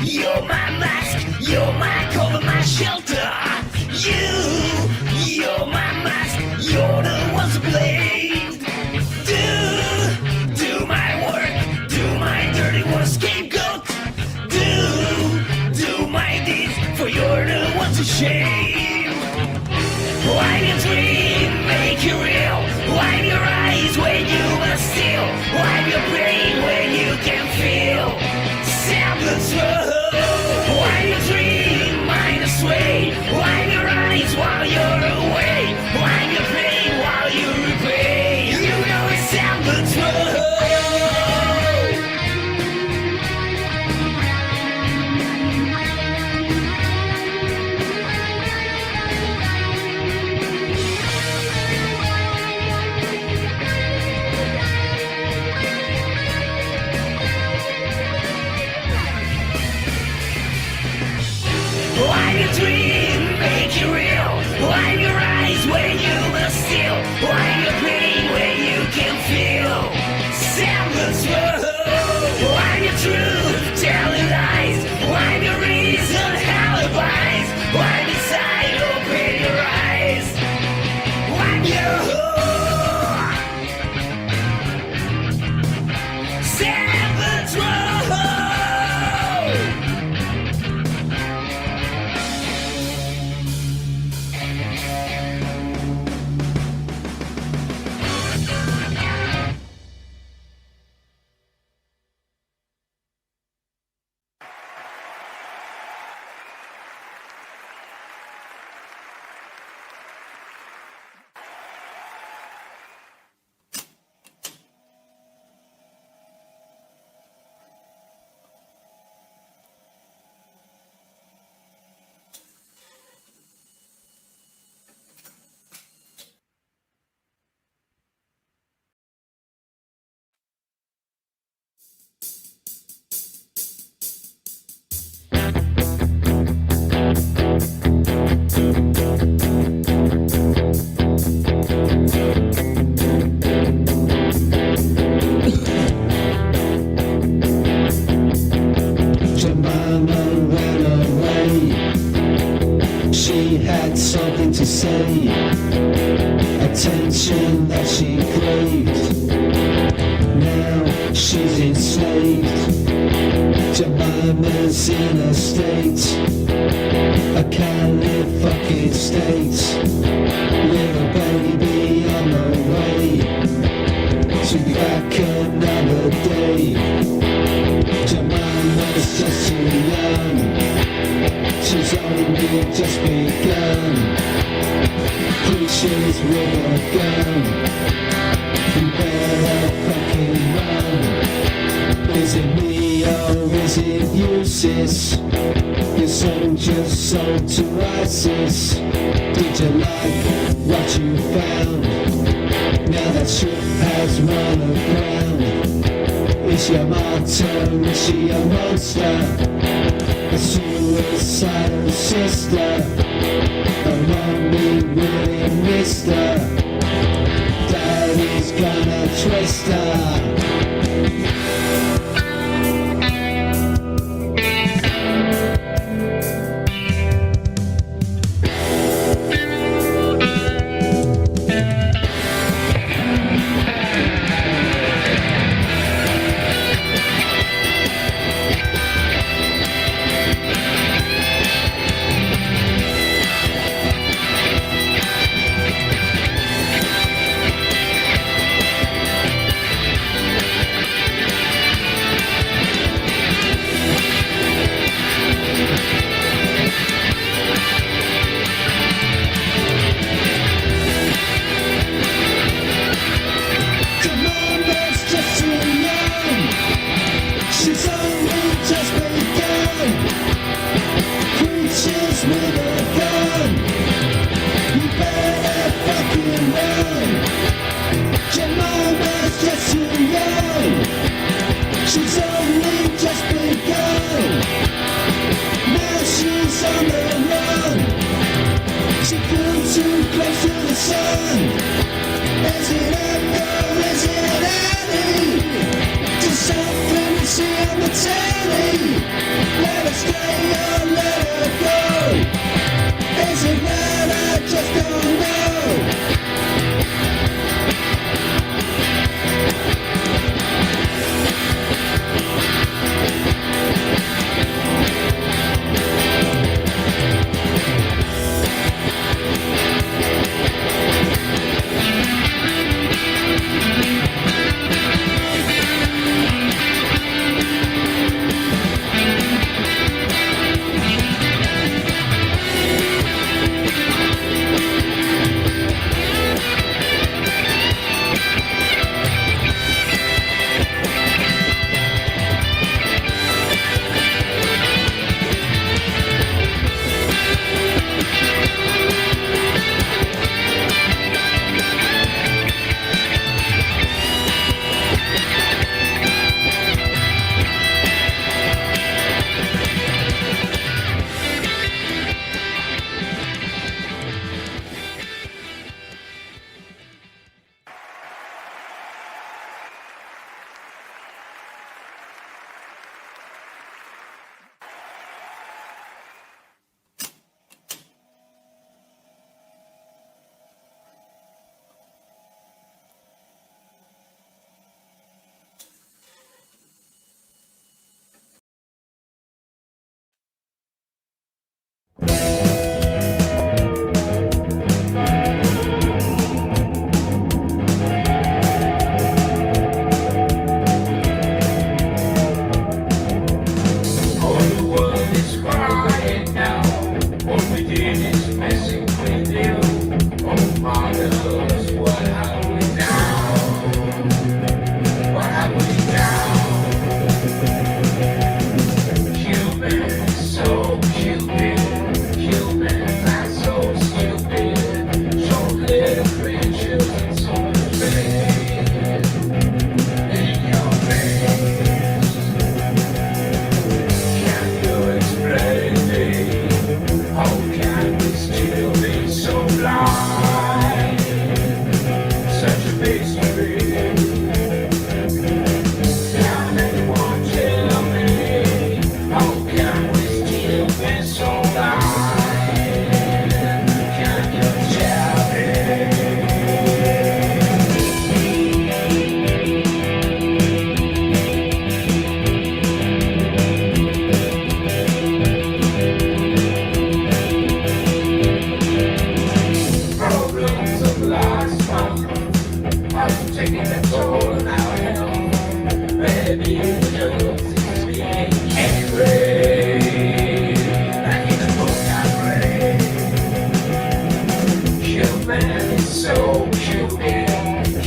You're my mask, you're my cover, my shelter. You're my mask, you're the ones to blame. Do my work, do my dirty work, scapegoat. Do my deeds, for you're the ones to shame. Wipe your dream, make it real. Wipe your eyes when you must steal. Wipe your brain when you can feel. Sound control. Wipe your dream, mind sway. Wipe your eyes while you're away. Wipe your pain while you repay. attention that she craved. Now she's enslaved. Jemima's in a state, a California state. Little baby on the way, she'll be back another day. Jemima's just too young, she's only just begun. Preachers with a gun, you better fucking run. Is it me or is it you, sis? Your soldiers sold to ISIS. Did you like what you found? Now that ship has run aground. Is your martyr, is she a monster? A suicidal sister? A lonely, really mister? Daddy's gonna twist her.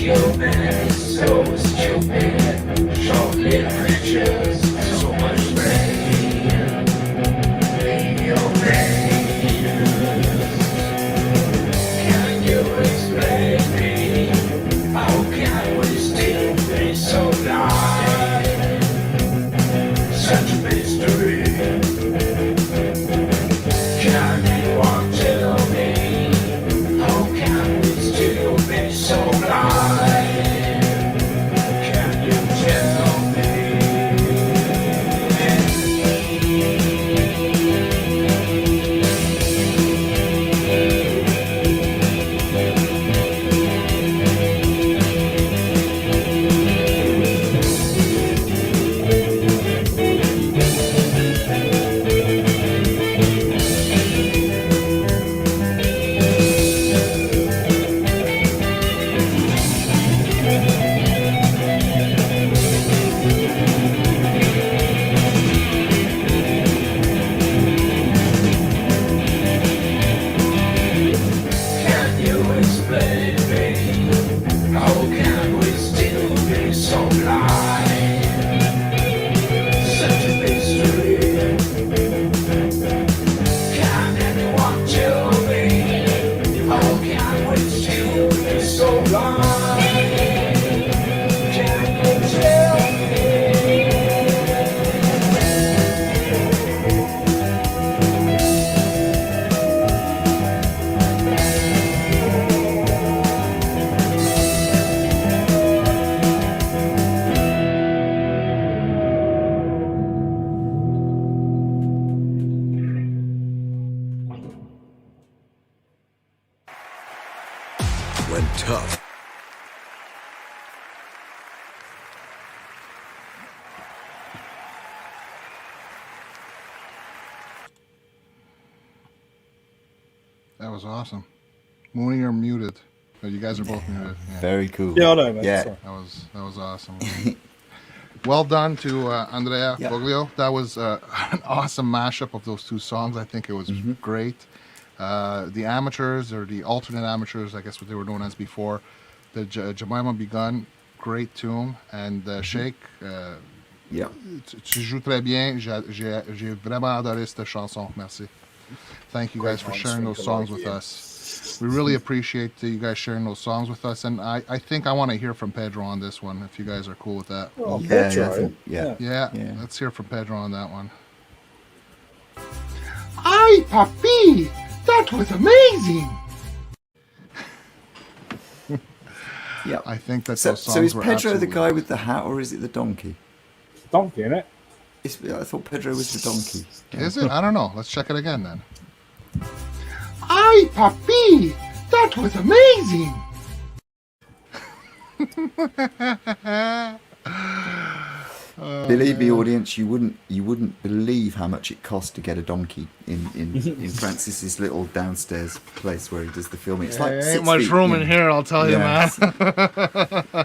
human is so stupid. Short-lived creatures, so much pain in your veins. Can you explain me? How can we still be so blind? Such a mystery. Can anyone tell me? How can we still be so blind? Can you tell me? Can you explain me? How can we still be so blind? Such a mystery. Can anyone tell me? How can we still be so blind? Can you tell me? When tough, That was awesome. Mooney, you're muted. Oh, you guys are both muted. Yeah. Very cool. Yeah, I know, man. Yeah. Sorry. That was awesome. Well done to Andrea Yeah. Boglio. That was an awesome mashup of those two songs. I think it was great. The amateurs, or the alternate amateurs, I guess what they were known as before, the Jemima Begun, great tune. And Shake, Yeah. tu joues très bien. J'ai vraiment adoré cette chanson. Merci. Thank you guys for sharing those songs with us. We really appreciate you guys sharing those songs with us. And I think I want to hear from Pedro on this one, if you guys are cool with that. Oh, Yeah, Pedro, yeah, I think- yeah. Yeah, let's hear from Pedro on that one. Ay, papi! That was amazing! Yeah. I think that So, those songs so is were Pedro the absolutely- guy with the hat, or is it the donkey? Donkey, innit? I thought Pedro was the donkey. Is it? I don't know. Let's check it again then. Ay, papi! That was amazing! Believe me, audience, you wouldn't believe how much it cost to get a donkey in Francis's little downstairs place where he does the filming. It's like There 6 ain't much feet, room you in know. here, I'll tell you, man.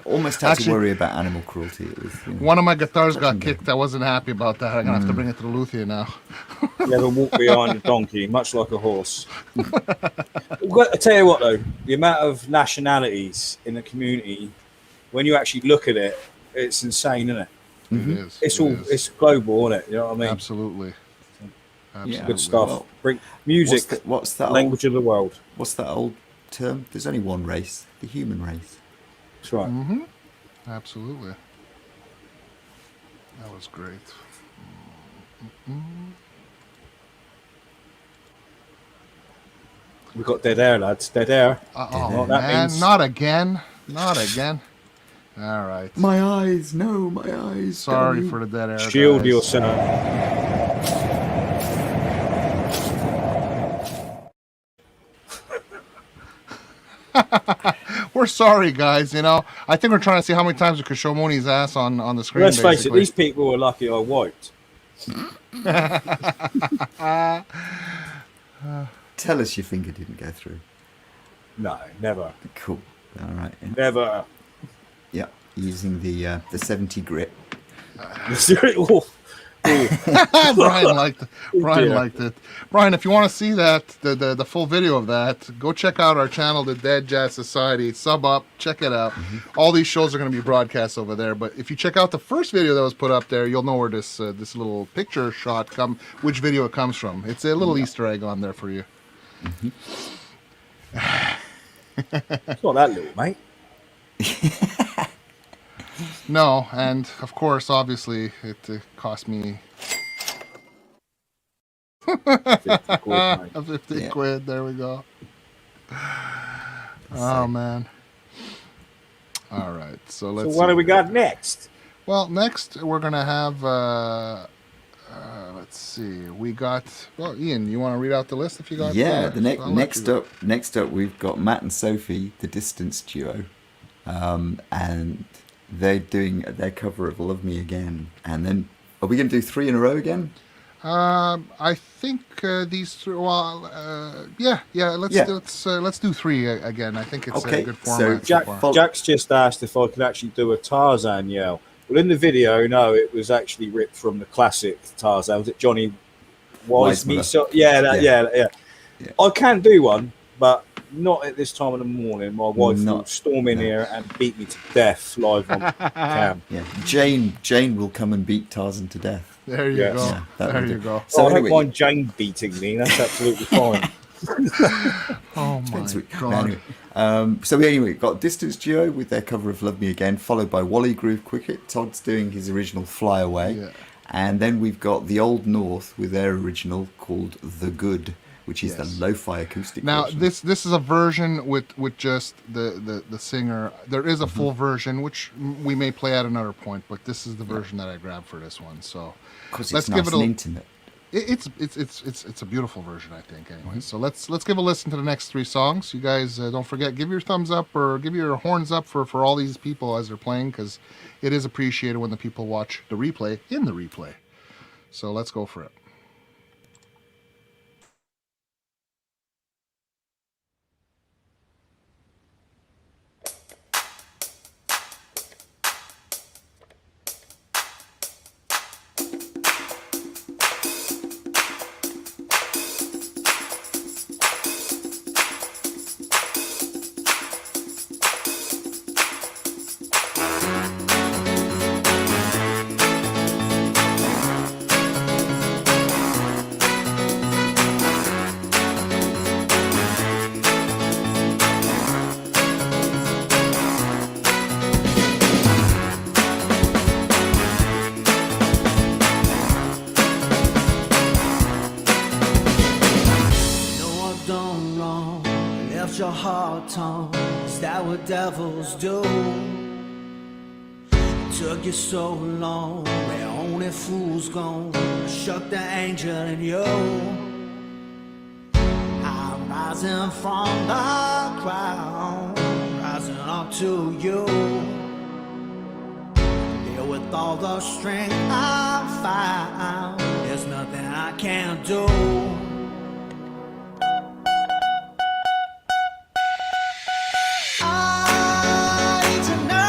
Almost had Actually- to worry about animal cruelty. It was, you know. One of my guitars got kicked. I wasn't happy about that. I'm gonna have to bring it to the luthier now. Never walk behind a donkey, much like a horse. I tell you what, though, the amount of nationalities in the community, when you actually look at it, it's insane, isn't it? It is. It's It all is. it's global, isn't it? You know what I mean? Absolutely. Yeah. Good stuff. Well, Bring music, What's that language old, of the world. What's that old term? There's only one race, the human race. That's right. Mm-hmm. Absolutely. That was great. We've got dead air, lads. Dead air. Oh That man, means- not again. Not again. All right. My eyes, no, my eyes. Sorry don't. for the dead air. Shield guys. yourself. We're sorry, guys. You know, I think we're trying to see how many times we could show Mooney's ass on the screen. Let's face it, basically. these people are lucky I wiped. Tell us your finger didn't go through. No, never. Cool. All right. Yeah. Never. Yeah. Using the 70 grit. Oh, Brian liked it. Brian dear. liked it. Brian, if you want to see that, the full video of that, go check out our channel, the Dead Jazz Society. Sub up, check it out. All these shows are going to be broadcast over there. But if you check out the first video that was put up there, you'll know where this little picture shot which video it comes from. It's a little Easter egg on there for you. It's not that little, mate. No, and of course, obviously, it cost me 50 quid, mate. 50 quid. There we go. Oh man. All right, so let's. So what see. do we got next? Well, next we're gonna have. Let's see. We got. Well, Ian, you want to read out the list if you got? Yeah, the I'll let you go. next up we've got Matt and Sophie, the Distance duo, and they're doing their cover of "Love Me Again." And then, are we going to do 3 in a row again? I think these three. Well, yeah. Let's do 3 again. I think it's a good format. So Jack's just asked if I could actually do a Tarzan yell. Well, in the video, no, it was actually ripped from the classic Tarzan. Was it Johnny Weissmuller? So, yeah. I can do one, but not at this time of the morning. My wife will storm in here and beat me to death live on cam. Yeah, Jane will come and beat Tarzan to death. There you go. Yeah, there you go. So I don't mind Jane beating me. That's absolutely fine. Oh my god. So anyway, we've got Distance Duo with their cover of Love Me Again, followed by Wally Groove Quicket. Todd's doing his original Fly Away. Yeah. And then we've got The Old North with their original called The Good, which is the lo-fi acoustic now version. this is a version with just the singer. There is a full version which we may play at another point, but this is the version that I grabbed for this one. So let's give it a intimate. It's a beautiful version, I think. Anyway, so let's give a listen to the next 3 songs. You guys don't forget, give your thumbs up or give your horns up for all these people as they're playing, because it is appreciated when the people watch the replay in the replay. So let's go for it. Devils do. Took you so long, where only fools gone. Shook the angel in you. I'm rising from the crowd, rising up to you. Deal with all the strength I found. There's nothing I can't do. Now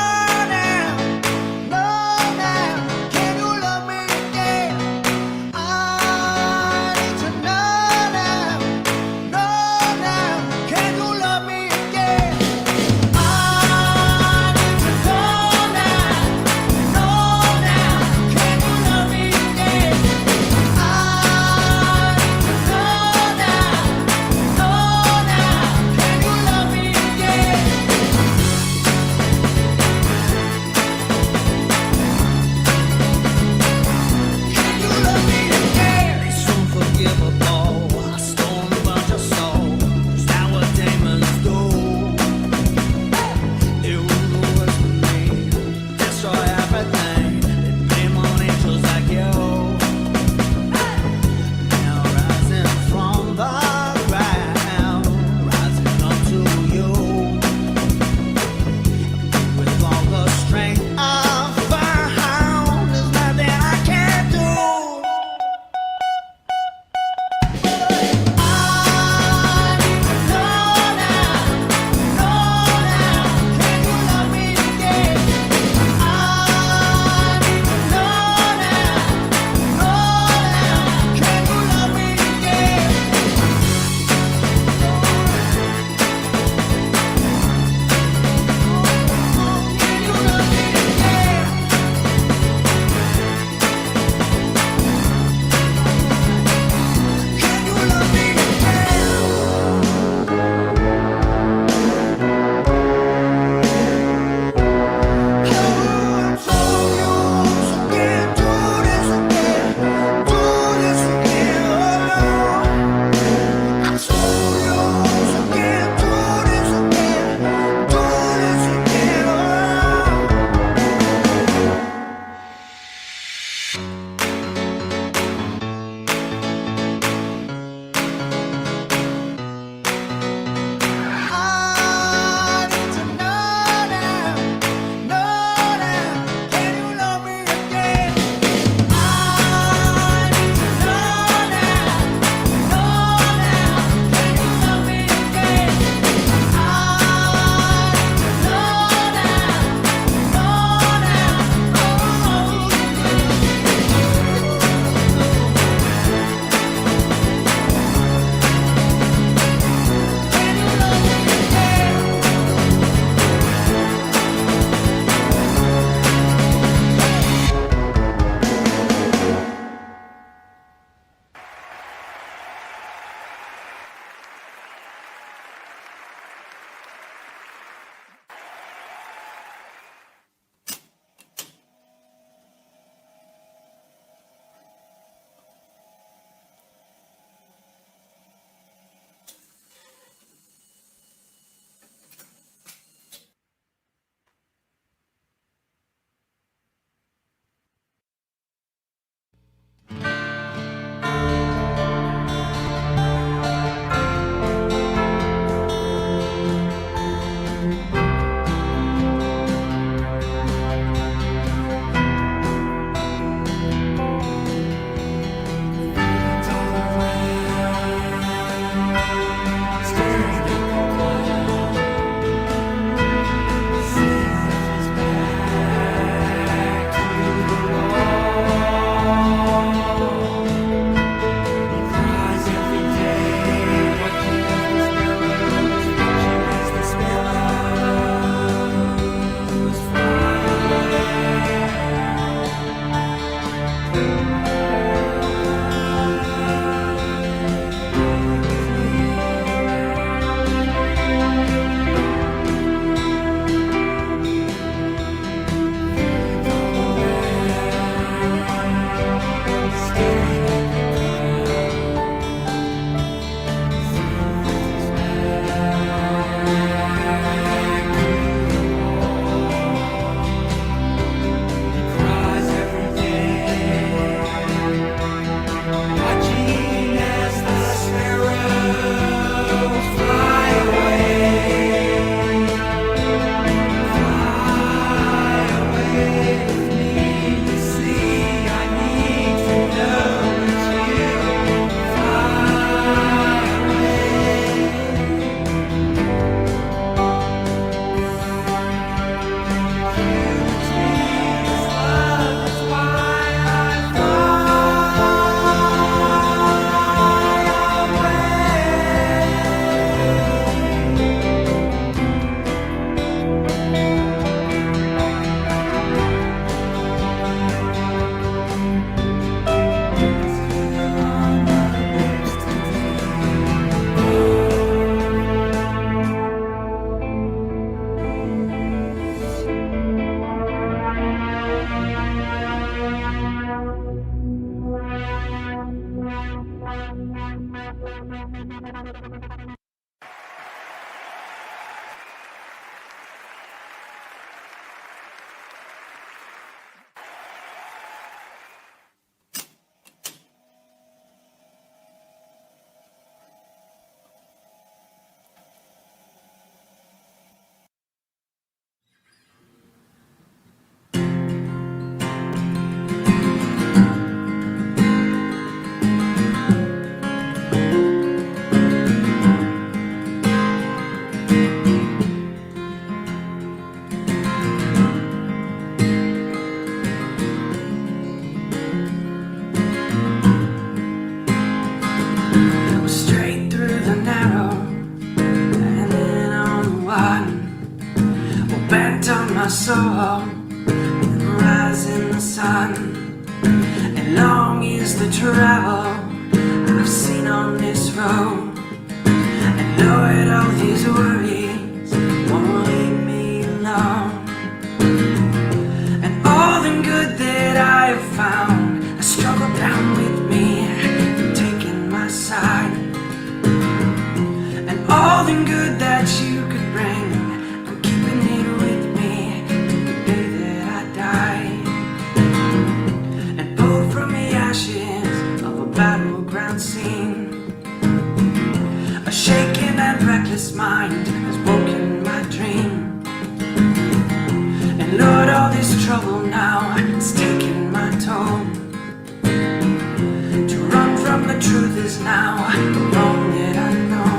my soul with the rising sun. And long is the travel I've seen on this road. And Lord, all these worries won't leave me alone. And all the good that I have found has struggled down with me, taking my side. And all the good that you could bring, I'm keeping it with me the day that I die. And pulled from the ashes of a battleground scene, a shaken and reckless mind has woken my dream. And Lord, all this trouble now is taking my toll. To run from the truth is now the wrong that I know.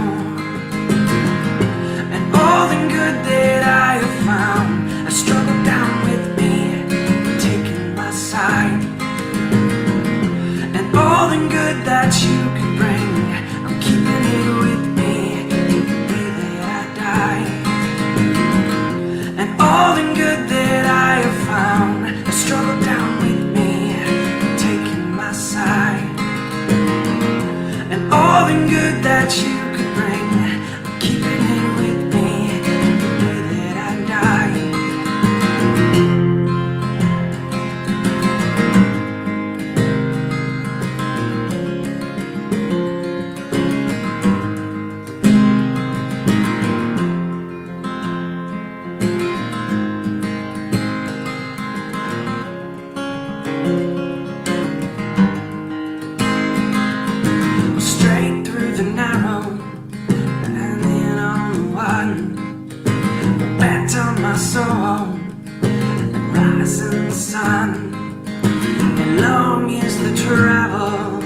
And all the good that I have found has struggled down with me, taking my side. And all the good that you could bring, I'm keeping it with me the day that I die. And all the good that I have found has struggled down with me, taking my side. And all the good that you could bring, I'm keeping it with me the day that I die. Straight through the narrow and in on the one, bent on my soul and rising sun. And long is the travel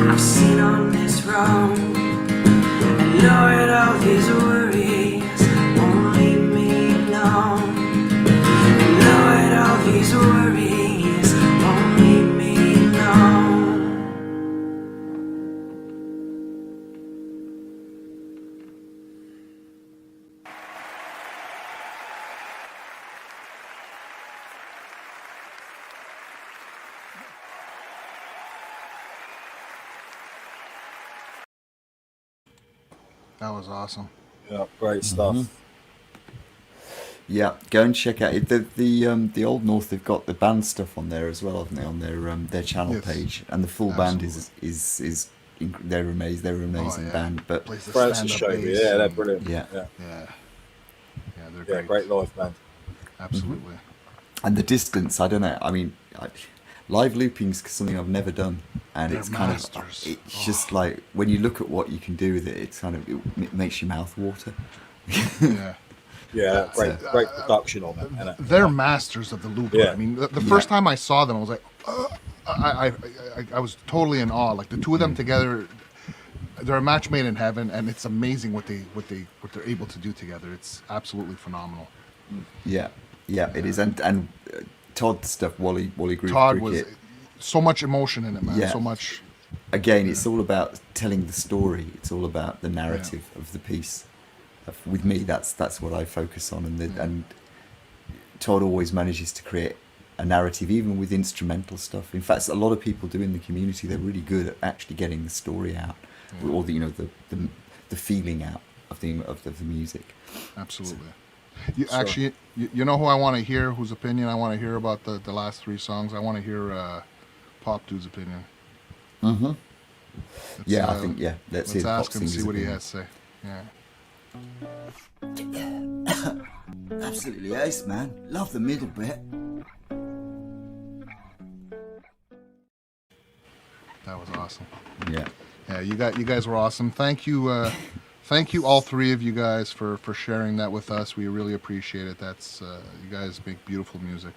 I've seen on this road. And Lord, all these worries won't leave me alone. And Lord, all these worries won't leave me alone. That was awesome. Yeah, great stuff. Yeah, go and check out it. The Old North. They've got the band stuff on there as well, haven't they? On their channel Yes. page, and the full band is they're amazing. They're an amazing band. But Plays the Francis stand-up showed me. bass Yeah, they're and- brilliant. yeah, Yeah, yeah, they're Yeah, great. great live band. Absolutely. and the distance. I don't know. I mean, live looping's something I've never done, and They're it's kind masters. of it's just like when you look at what you can do with it, it's kind of it makes your mouth water. Yeah. Yeah, great production on it. Innit? They're masters of the looper. Yeah. I mean, the first time I saw them, I was like, I was totally in awe. Like the two of them together, they're a match made in heaven, and it's amazing what they're able to do together. It's absolutely phenomenal. Yeah, it is, and Todd's stuff, Wally Groove Todd Cricket. was so much emotion in it, man. Yeah. So much. Again, it's all about telling the story. It's all about the narrative of the piece. With me, that's what I focus on, and Todd always manages to create a narrative, even with instrumental stuff. In fact, a lot of people do in the community. They're really good at actually getting the story out, or the feeling out of the music. Absolutely. You know who I want to hear, whose opinion I want to hear about the last three songs? I want to hear Pop Dude's opinion. Mm-hmm. I think, let's hear the ask Pop him, see Singer's what he opinion. has to say. Yeah. Absolutely ace, man. Love the middle bit. That was awesome. Yeah, you guys were awesome. Thank you, all three of you guys for sharing that with us. We really appreciate it. That's you guys make beautiful music.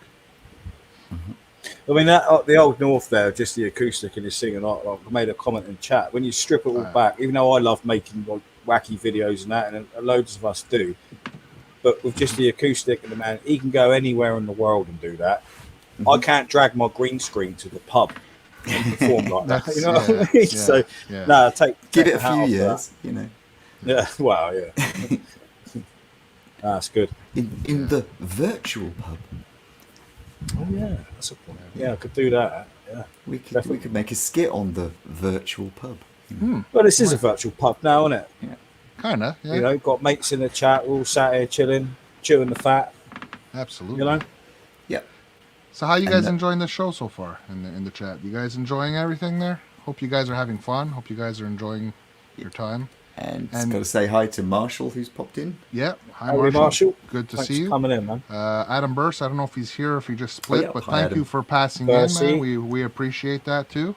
I mean, the Old North there, just the acoustic and his singing. I made a comment in chat. When you strip it all back, even though I love making like, wacky videos and that, and loads of us do, but with just the acoustic and the man, he can go anywhere in the world and do that. I can't drag my green screen to the pub and perform like that. You know what I mean? So, give it a few years, you know. Yeah, well, yeah. That's good. In the virtual pub. Oh yeah, that's a point. Yeah, I could do that. Yeah, we could make a skit on the virtual pub. Well, this is a virtual pub now, isn't it? Yeah, kind of. Yeah. You know, got mates in the chat. We're all sat here chilling, chewing the fat. Absolutely. You know. Yeah. So how you guys enjoying the show so far in the chat? You guys enjoying everything there? Hope you guys are having fun. Hope you guys are enjoying your time. And got to say hi to Marshall, who's popped in. Yeah, hi How are you, Marshall. Marshall? Good to Thanks see you. for coming in, man. Adam Burst, I don't know if he's here or if he just split, yeah. but Hi, thank Adam. you for passing Percy. in, man. We appreciate that too.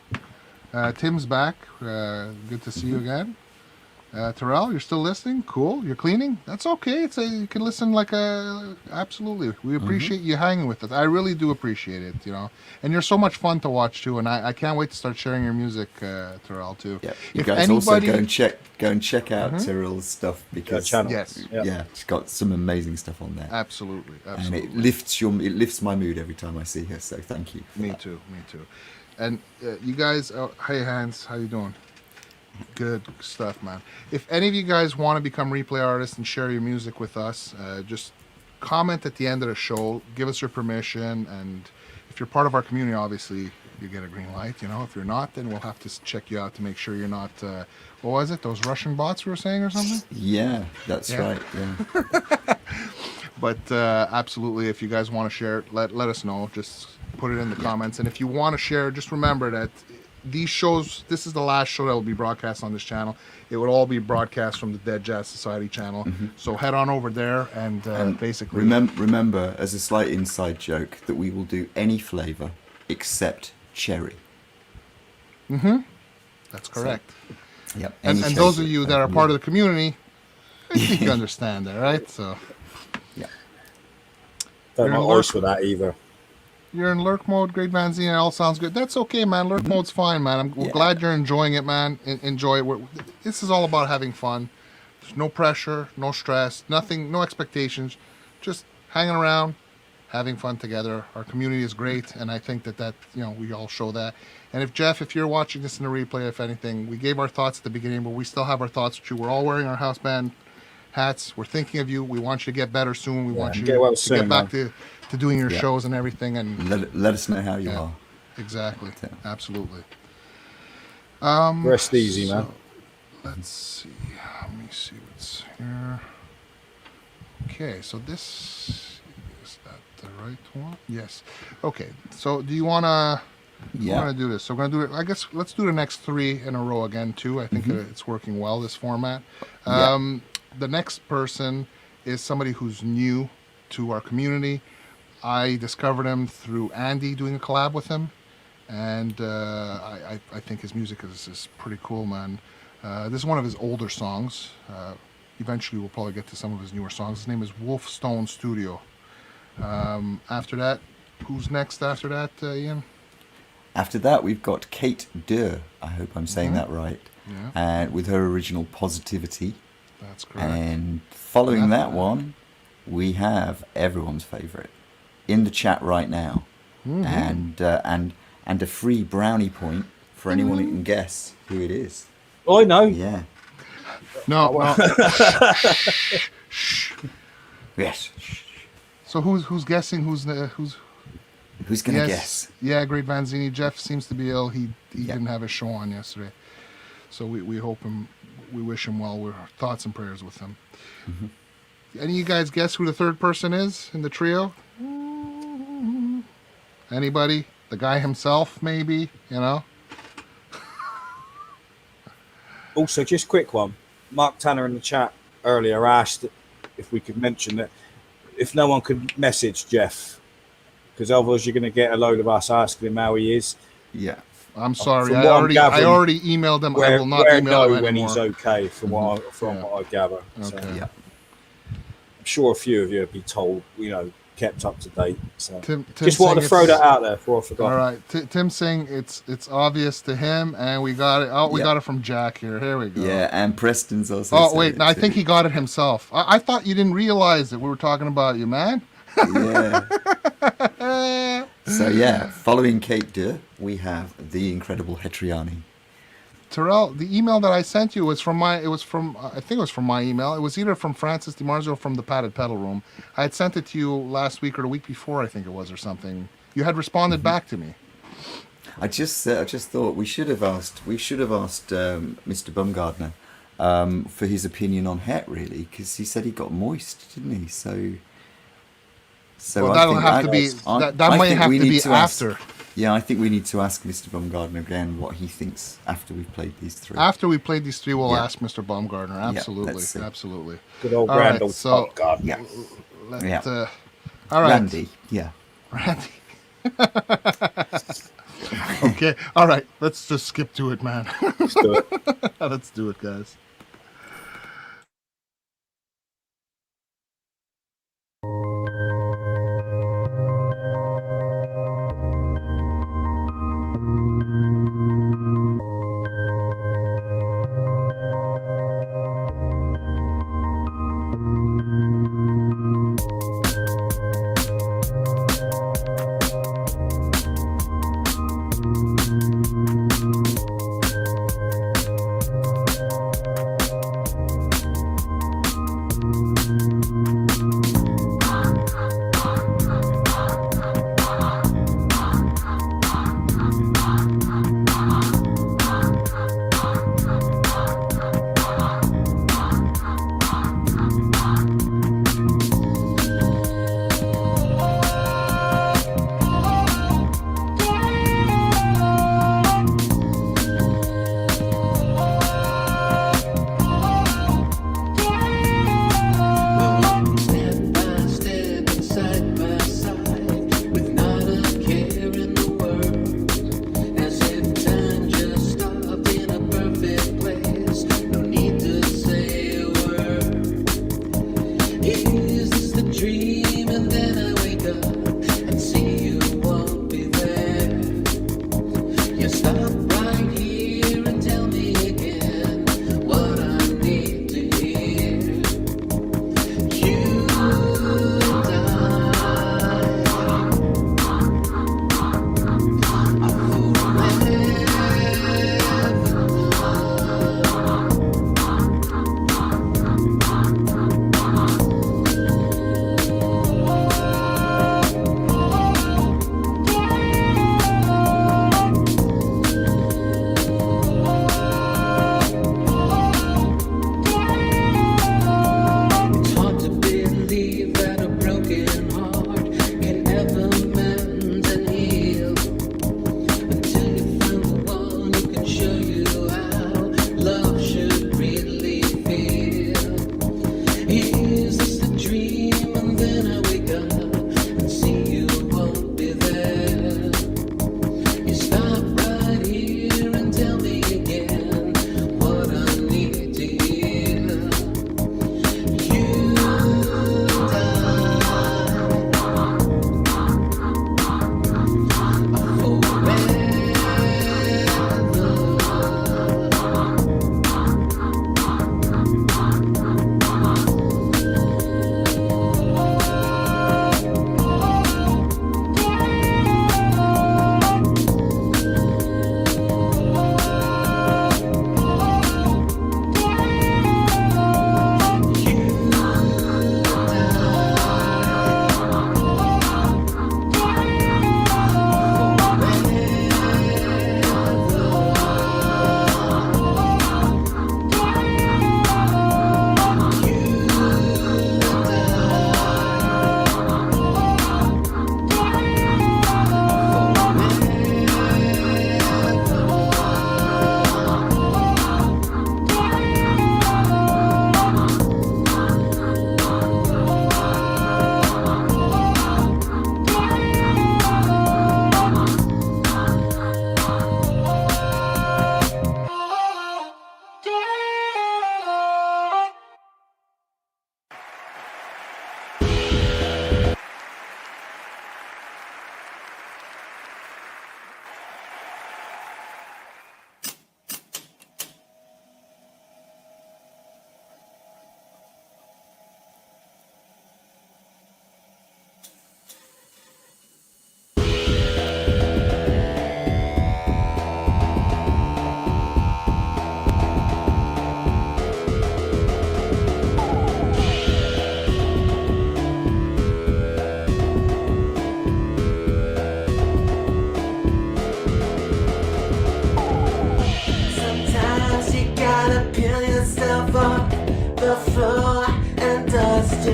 Tim's back. Good to see you again. Terrell, you're still listening? Cool. You're cleaning? That's okay. You can listen absolutely. We appreciate you hanging with us. I really do appreciate it, you know. And you're so much fun to watch too. And I can't wait to start sharing your music, Terrell, too. Yeah. You guys also go and check out Terrell's stuff because channel. Yes, yeah, she's got some amazing stuff on there. Absolutely. And it lifts my mood every time I see her. So thank you. Me too. And you guys, hey Hans, how you doing? Good stuff, man. If any of you guys want to become replay artists and share your music with us, just comment at the end of the show, give us your permission, and if you're part of our community, obviously you get a green light. You know, if you're not, then we'll have to check you out to make sure you're not what was it, those Russian bots we were saying or something? Yeah, that's right. Yeah. But absolutely, if you guys want to share it, let us know. Just put it in the comments, and if you want to share, just remember that these shows, this is the last show that will be broadcast on this channel. It would all be broadcast from the Dead Jazz Society channel. So head on over there and basically... Remember, as a slight inside joke, that we will do any flavour except cherry. That's correct. So, yep. And those of you that are part of the community, I think you understand that, right? So yeah. Don't like ice with that either. You're in lurk mode, Great Van Zine, it all sounds good. That's okay, man. Lurk mode's fine, man. We're glad you're enjoying it, man. Enjoy it. This is all about having fun. There's no pressure, no stress, nothing, no expectations. Just hanging around, having fun together. Our community is great, and I think that we all show that. And if you're watching this in the replay, if anything, we gave our thoughts at the beginning, but we still have our thoughts with you. We're all wearing our house band hats. We're thinking of you. We want you to get better soon. We want you to get back to doing your shows and everything, and let us know how you are. Exactly. Absolutely. Rest easy, man. Let's see. Let me see what's here. Okay, so this is that the right one? Yes. Okay. So do you wanna do this? So we're gonna do it. I guess let's do the next 3 in a row again too. I think it's working well, this format. The next person is somebody who's new to our community. I discovered him through Andy doing a collab with him, and I think his music is pretty cool, man. This is one of his older songs. Eventually, we'll probably get to some of his newer songs. His name is Wolfstone Studio. After that, who's next after that, Ian? After that, we've got Kate Durr. I hope I'm saying that right. Yeah. And with her original Positivity. That's correct. And following that one, we have everyone's favourite in the chat right now, and a free brownie point for anyone who can guess who it is. Oh, I know. Yeah. No. Yes. So who's guessing? Who's gonna guess? Yeah, Great Van Zine. Jeff seems to be ill. He didn't have a show on yesterday, so we hope him. We wish him well. We're thoughts and prayers with him. Any of you guys guess who the third person is in the trio? Anybody? The guy himself, maybe? You know? Also, just quick one. Mark Tanner in the chat earlier asked if we could mention that if no one could message Jeff, because otherwise you're going to get a load of us asking him how he is. Yeah. I'm sorry. I already emailed him. I will not email him when anymore. he's okay, from what I gather. Okay. So, I'm sure a few of you have been told, kept up to date. So Tim just wanted to throw that out there before I forgot. All right, Tim saying it's obvious to him, and we got it. Oh, we got it from Jack here. Here we go. Yeah, and Preston's also. Oh wait, no, I think he got it himself. I thought you didn't realize that we were talking about you, man. Yeah. So following Kate Durr, we have the incredible Hetriani. Terrell, the email that I sent you was from my. It was from. I think it was from my email. It was either from Francis DiMarzio from the Padded Pedal Room. I had sent it to you last week or the week before, I think it was, or something. You had responded back to me. I just thought we should have asked Mr. Bumgardner for his opinion on Het, really, because he said he got moist, didn't he? So Well, that'll have to be. That might have to be after. Yeah, I think we need to ask Mr. Bumgardner again what he thinks after we've played these three. After we played these three, we'll ask Mr. Bumgardner. Absolutely, absolutely. Good old All Randall right, so Bumgardner. all right, Randy. Yeah. Randy. Okay. All right. Let's just skip to it, man. Let's do it. Let's do it, guys.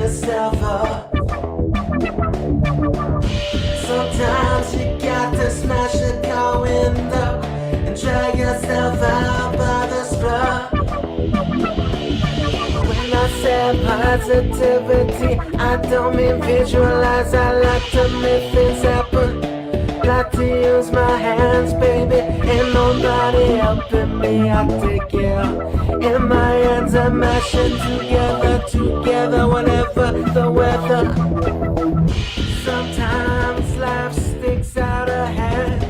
yourself up. Sometimes you got to smash the car window and drag yourself out by the scrub. When I say positivity, I don't mean visualize. I like to make things happen. Like to use my hands, baby. Ain't nobody helping me, I take care. And my hands are mashing together, whatever the weather. Sometimes life sticks out a hand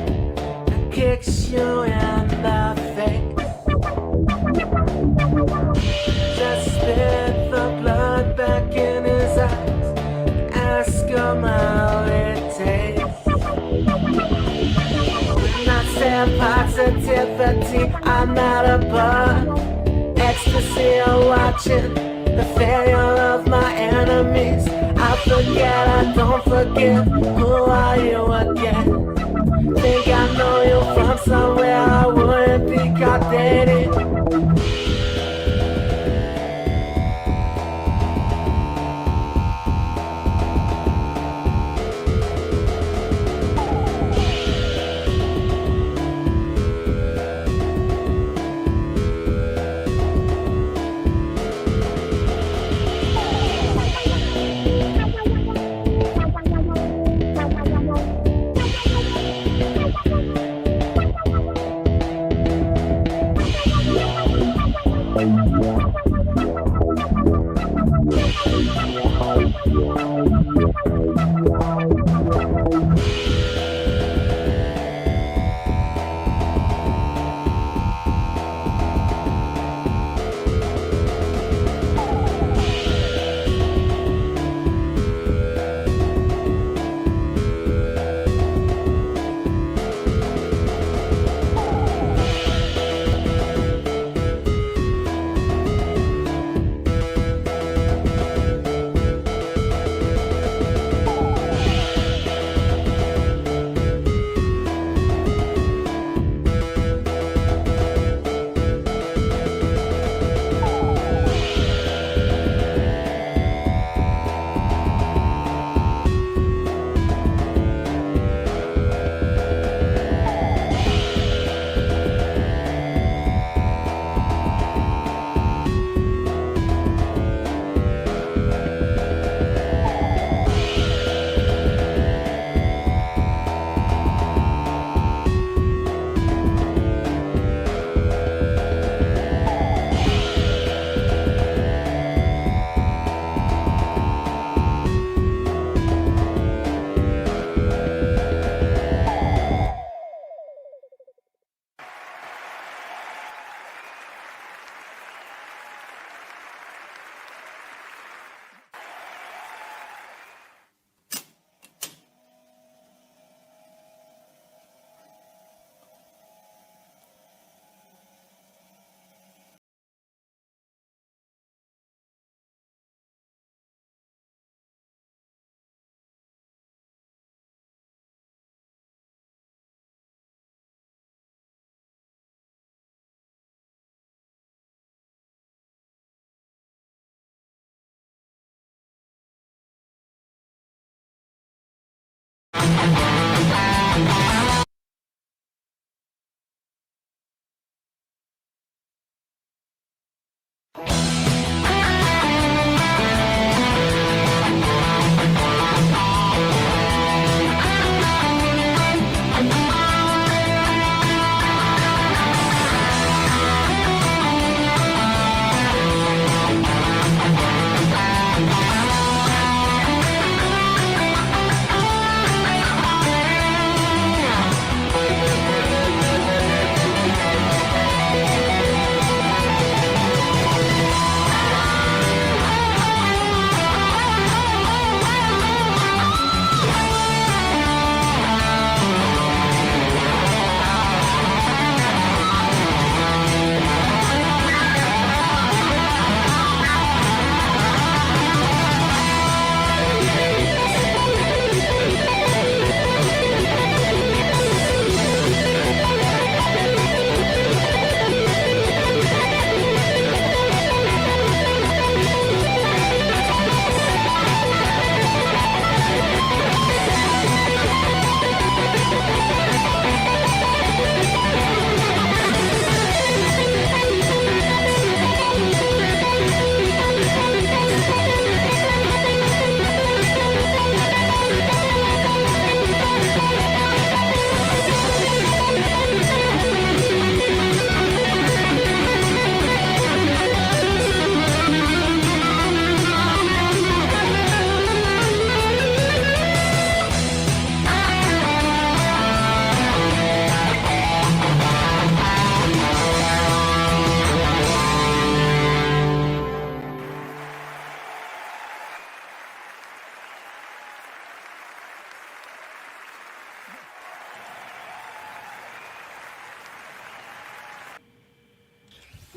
and kicks you in the face. Just spit the blood back in his eyes. Ask him how it tastes. When I say positivity, I'm not a bug. Ecstasy, I'm watching the failure of my enemies. I forget, I don't forget. Who are you again? Think I know you from somewhere. I wouldn't be caught dating.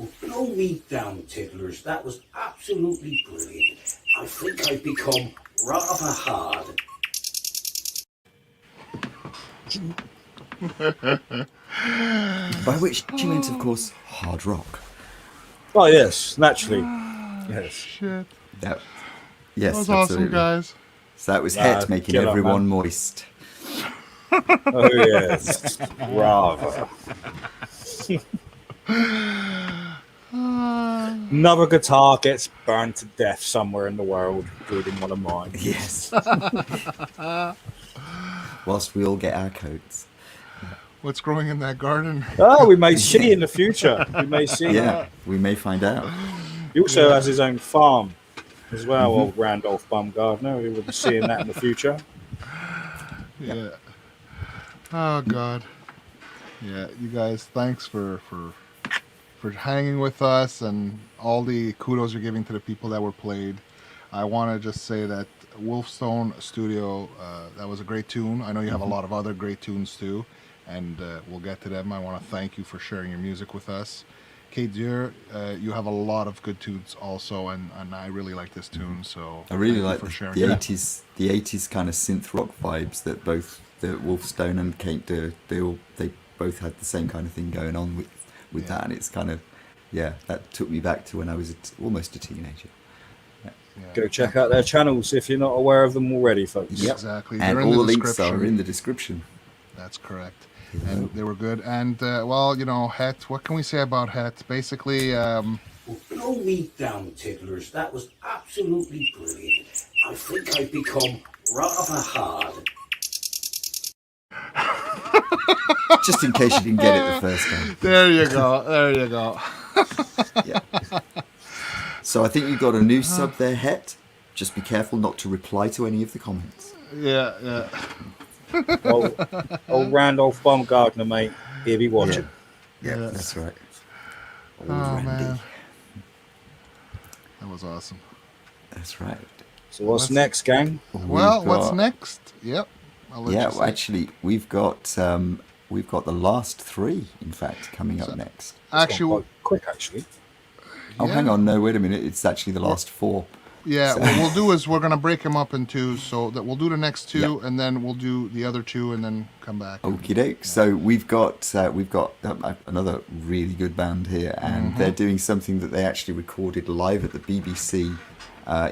Well, blow me down, Tiddlers. That was absolutely brilliant. I think I've become rather hard. By which she meant, of course, hard rock. Oh yes, naturally. Yes. Shit. That, That yes, was absolutely. awesome, guys. So that was Nah, Het making get up, everyone man. moist. Oh yes, rather. Another guitar gets burned to death somewhere in the world, including one of mine. Yes. Whilst we all get our coats. What's growing in that garden? Oh, we may see in the future. We may see. Yeah, we may find out. He also has his own farm as well, old Randolph Baumgartner. We will be seeing that in the future. Yeah. Oh God. Yeah, you guys, thanks for hanging with us and all the kudos you're giving to the people that were played. I want to just say that Wolfstone Studio, that was a great tune. I know you have a lot of other great tunes too, and we'll get to them. I want to thank you for sharing your music with us. Kate Deer, you have a lot of good tunes also, and I really like this tune. So I really thank you like for the sharing. 80s kind of synth rock vibes that both the Wolfstone and Kate Deer, they both had the same kind of thing going on with that, and it's kind of, yeah, that took me back to when I was almost a teenager. Go check out their channels if you're not aware of them already, folks. Yep. Exactly. And They're in all the the links description. are in the description. That's correct. And they were good. And, well, you know, Het, what can we say about Het? Basically, Well, blow me down, Tiddlers. That was absolutely brilliant. I think I've become rather hard. Just in case you didn't get it the first time. there you go. There you go. Yeah. So I think you got a new sub there, Het. Just be careful not to reply to any of the comments. Yeah, yeah. Old Randolph Baumgartner, mate. He'll be watching. Yeah, that's right. Old Oh, Randy. man. That was awesome. That's right. So what's next, gang? Well, what's next? Yep. I'll let Yeah, you well, say. actually, we've got the last three, in fact, coming up next. Actually, quick, actually. Oh, Yeah. hang on, no, wait a minute. It's actually the last four. yeah, So- what we'll do is we're going to break them up in two, so that we'll do the next two, and then we'll do the other two, and then come back. Okie doke. So we've got another really good band here, and they're doing something that they actually recorded live at the BBC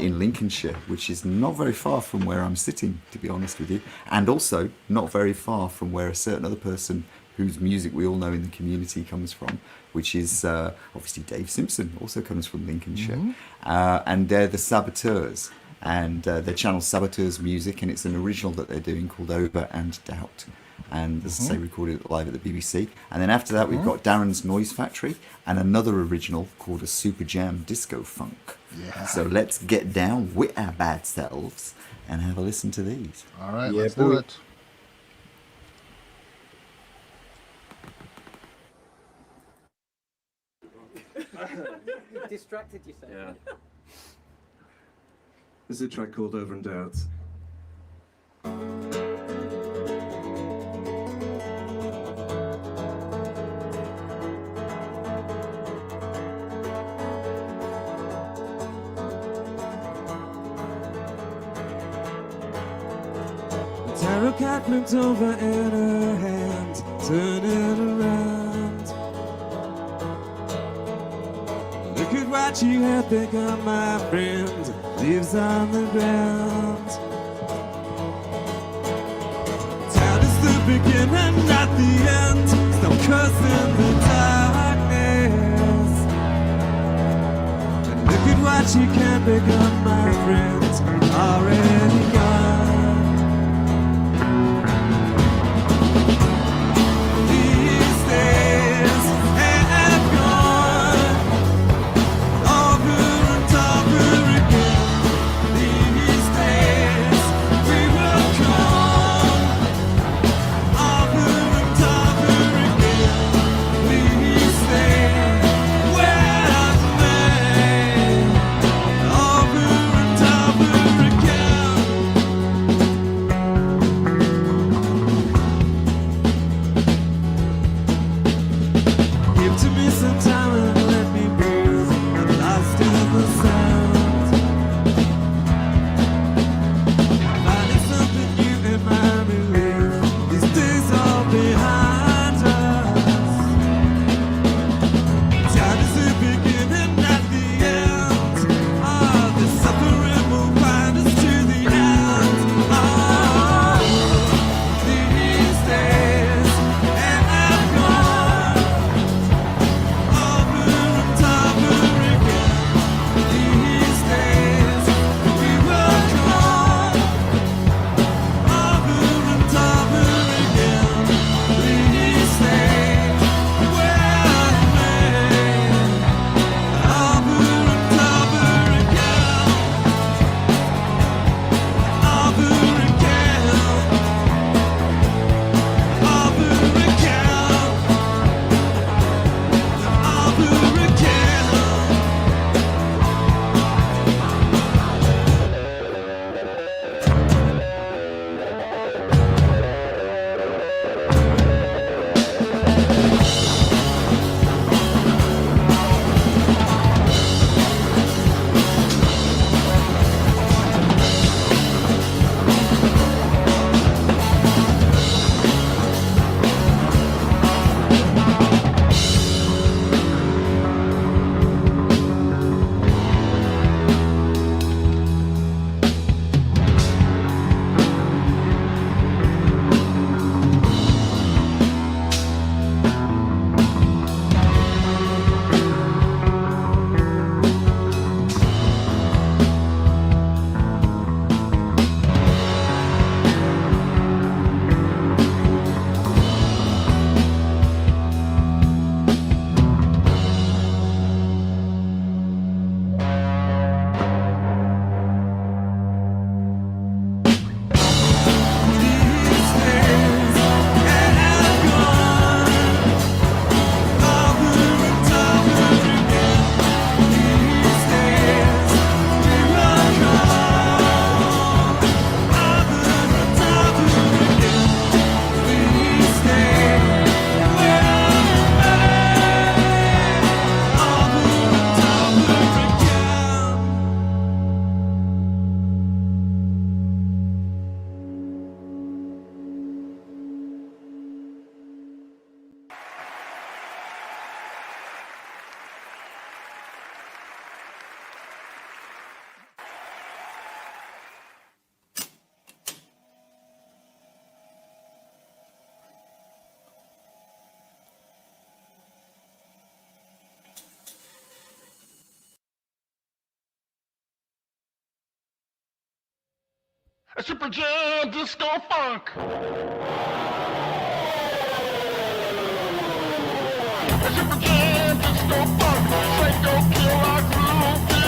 in Lincolnshire, which is not very far from where I'm sitting, to be honest with you, and also not very far from where a certain other person whose music we all know in the community comes from, which is obviously Dave Simpson, also comes from Lincolnshire, and they're the Saboteurs, and their channel Saboteurs Music, and it's an original that they're doing called Over and Doubt, and as I say, recorded live at the BBC. And then after that, we've got Darren's Noise Factory and another original called a Super Jam Disco Funk. Yeah. So let's get down with our bad selves and have a listen to these. All right, Yeah, let's do boy. it. Distracted yourself. Yeah. This is a track called Over and Out. Tarot card looked over in her hand, turn it around. Look at what she had become, my friend, leaves on the ground. Town is the beginning, not the end. Stop cursing the darkness. And look at what she can become, my friend, already gone. Over and over again. A Super Jam Disco Funk. A Super Jam Disco Funk. Psycho killer groovy.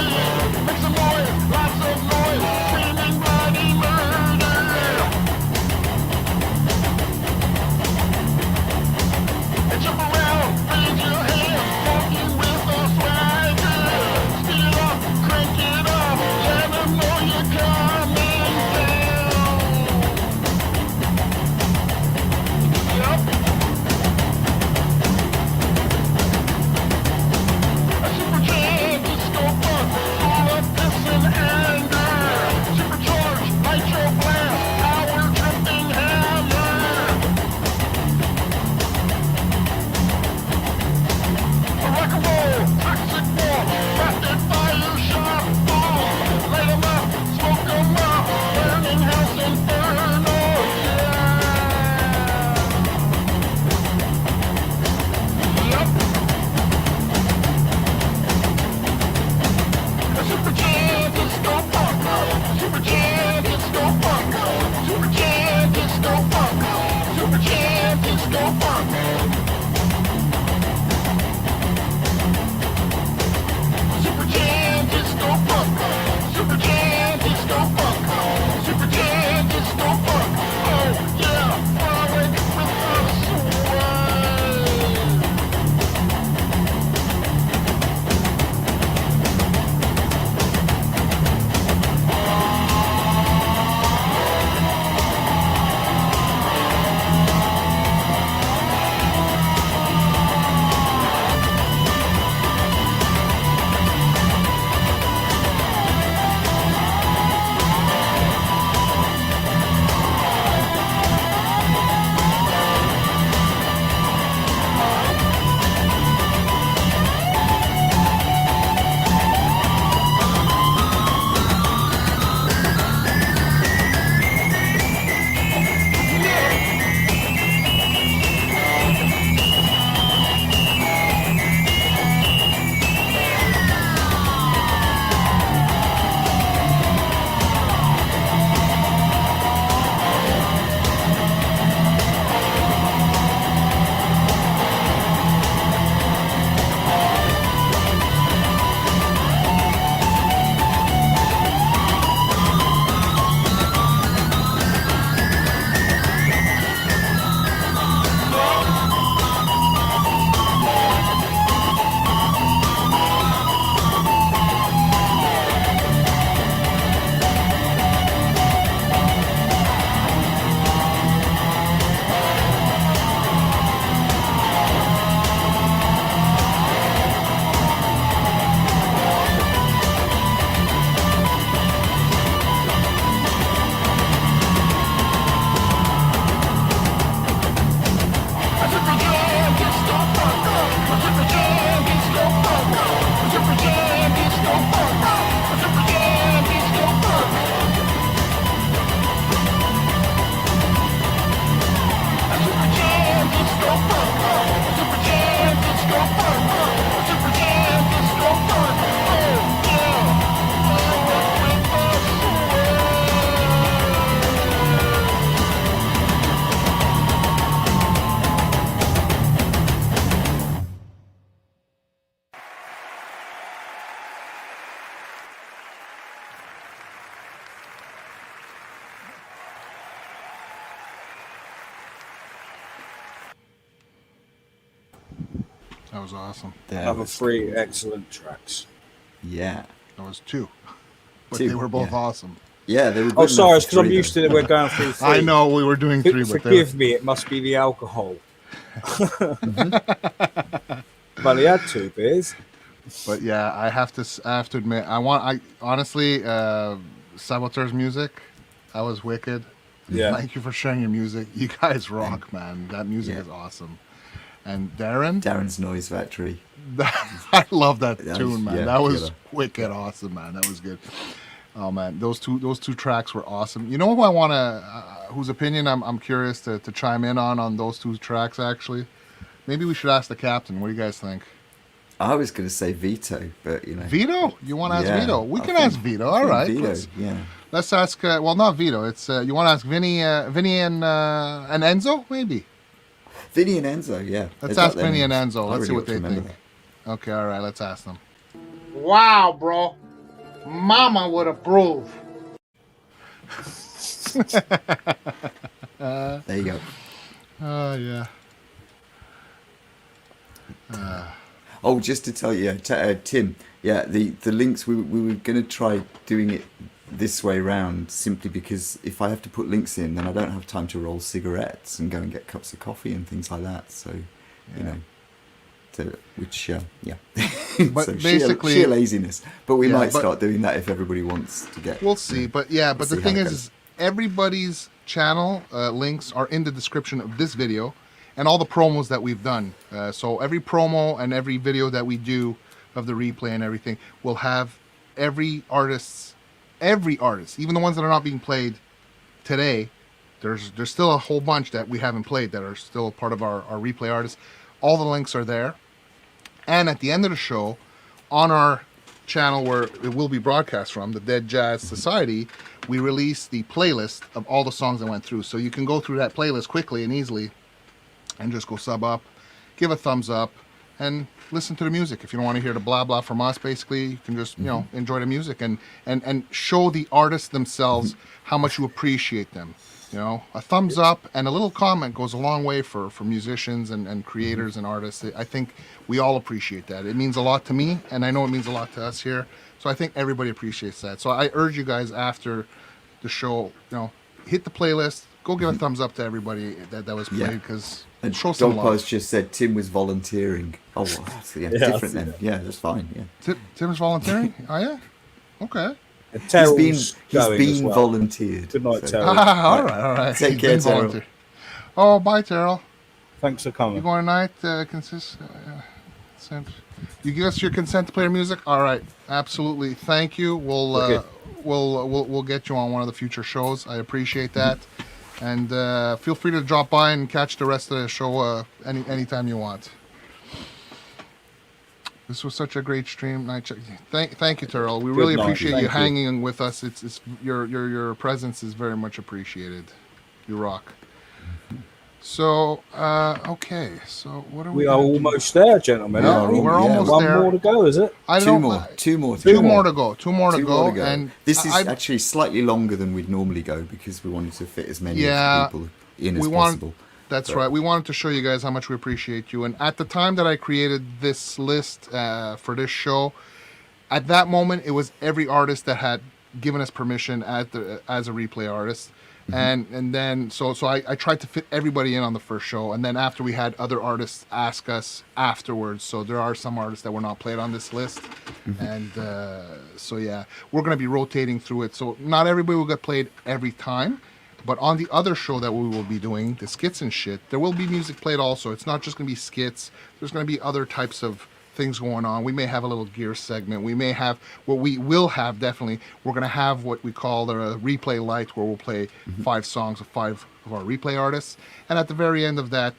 Make some noise, lots of noise. Screaming bloody murder. And jump around, raise your hands, walking with a swagger. Speed it up, crank it up, let them know you're coming down. Yep. A Super Jam Disco Funk, full of piss and anger. Supercharged, nitro blast, power dripping hammer. A rock and roll, toxic ball, rapid fire shot ball. Light 'em up, smoke 'em up, burning house inferno, yeah. Yep. A Super Jam Disco Funk, Super Jam Disco Funk, Super Jam Disco Funk, Super Jam Disco Funk. Super Jam Disco Funk, Super Jam Disco Funk, Super Jam Disco Funk. Oh yeah, forward with the sway. That was awesome. Another three excellent tracks. Yeah. That was two. But Two, they were both yeah. awesome. Yeah, they were good. Oh, sorry, enough it's because I'm for used to three, it. We're going through three. I know we were doing three, but Forgive me, it must be the alcohol. I've only had 2 beers. But yeah, I have to admit, I honestly, Saboteur's music, that was wicked. Yeah. Thank you for sharing your music. You guys rock, man. That music is awesome. And Darren's Noise Factory. I love that That tune, was- man. yeah, that was killer. wicked awesome, man. That was good. Oh man, those two tracks were awesome. You know who I want to, whose opinion I'm curious to chime in on those two tracks actually. Maybe we should ask the captain. What do you guys think? I was going to say Vito, but you know. Vito? You want to ask Yeah, Vito? We I can think- ask Vito. I All think right. Vito, Let's, yeah. Let's ask. Well, not Vito. It's you want to ask Vinny and Enzo, maybe. Vinny and Enzo, yeah. Let's ask Vinny and Enzo. Let's see what they think. That. Okay, all right. Let's ask them. Wow, bro. Mama would approve. There you go. Oh, yeah. Oh, just to tell you, Tim, yeah, the links, we were going to try doing it this way round simply because if I have to put links in, then I don't have time to roll cigarettes and go and get cups of coffee and things like that. So, you know, which, yeah. But so basically... sheer laziness. But we might start doing that if everybody wants to get... We'll see. But yeah, but the thing is everybody's channel links are in the description of this video and all the promos that we've done. So every promo and every video that we do of the replay and everything will have every artist, even the ones that are not being played today. There's still a whole bunch that we haven't played that are still part of our replay artists. All the links are there. And at the end of the show, on our channel where it will be broadcast from, the Dead Jazz Society, we release the playlist of all the songs that went through. So you can go through that playlist quickly and easily and just go sub up, give a thumbs up, and listen to the music. If you don't want to hear the blah blah from us, basically, you can just, you know, enjoy the music and show the artists themselves how much you appreciate them. You know, a thumbs up and a little comment goes a long way for musicians and creators and artists. I think we all appreciate that. It means a lot to me, and I know it means a lot to us here. So I think everybody appreciates that. So I urge you guys after the show, you know, hit the playlist, go give a thumbs up to everybody that was played, because and show some love. DogPa's just said Tim was volunteering. Oh, well, that's different then. Yeah, that's fine. Yeah. Tim's volunteering? Oh, yeah? Okay. He's been volunteered. Good night, so. Terrell. All right. Take care, Terrell. Oh, bye, Terrell. Thanks for coming. You going tonight? Consent. You give us your consent to play your music. All right, absolutely. Thank you. We'll get you on one of the future shows. I appreciate that, and feel free to drop by and catch the rest of the show anytime you want. This was such a great stream. Thank you, Terrell. We really appreciate you hanging with us. It's your presence is very much appreciated. You rock. So okay. So what are we? We are almost there, gentlemen. We're almost there. One more to go, is it? Two more to go. Two more to go. And this is actually slightly longer than we'd normally go because we wanted to fit as many people in as possible. That's right. We wanted to show you guys how much we appreciate you. And at the time that I created this list for this show, at that moment, it was every artist that had given us permission as a replay artist. And then so I tried to fit everybody in on the first show. And then after we had other artists ask us afterwards. So there are some artists that were not played on this list. And so, yeah, we're going to be rotating through it. So not everybody will get played every time. But on the other show that we will be doing, the skits and shit, there will be music played also. It's not just going to be skits. There's going to be other types of things going on. We may have a little gear segment. We may have, what we will have definitely, we're going to have what we call the replay light, where we'll play 5 songs of 5 of our replay artists. And at the very end of that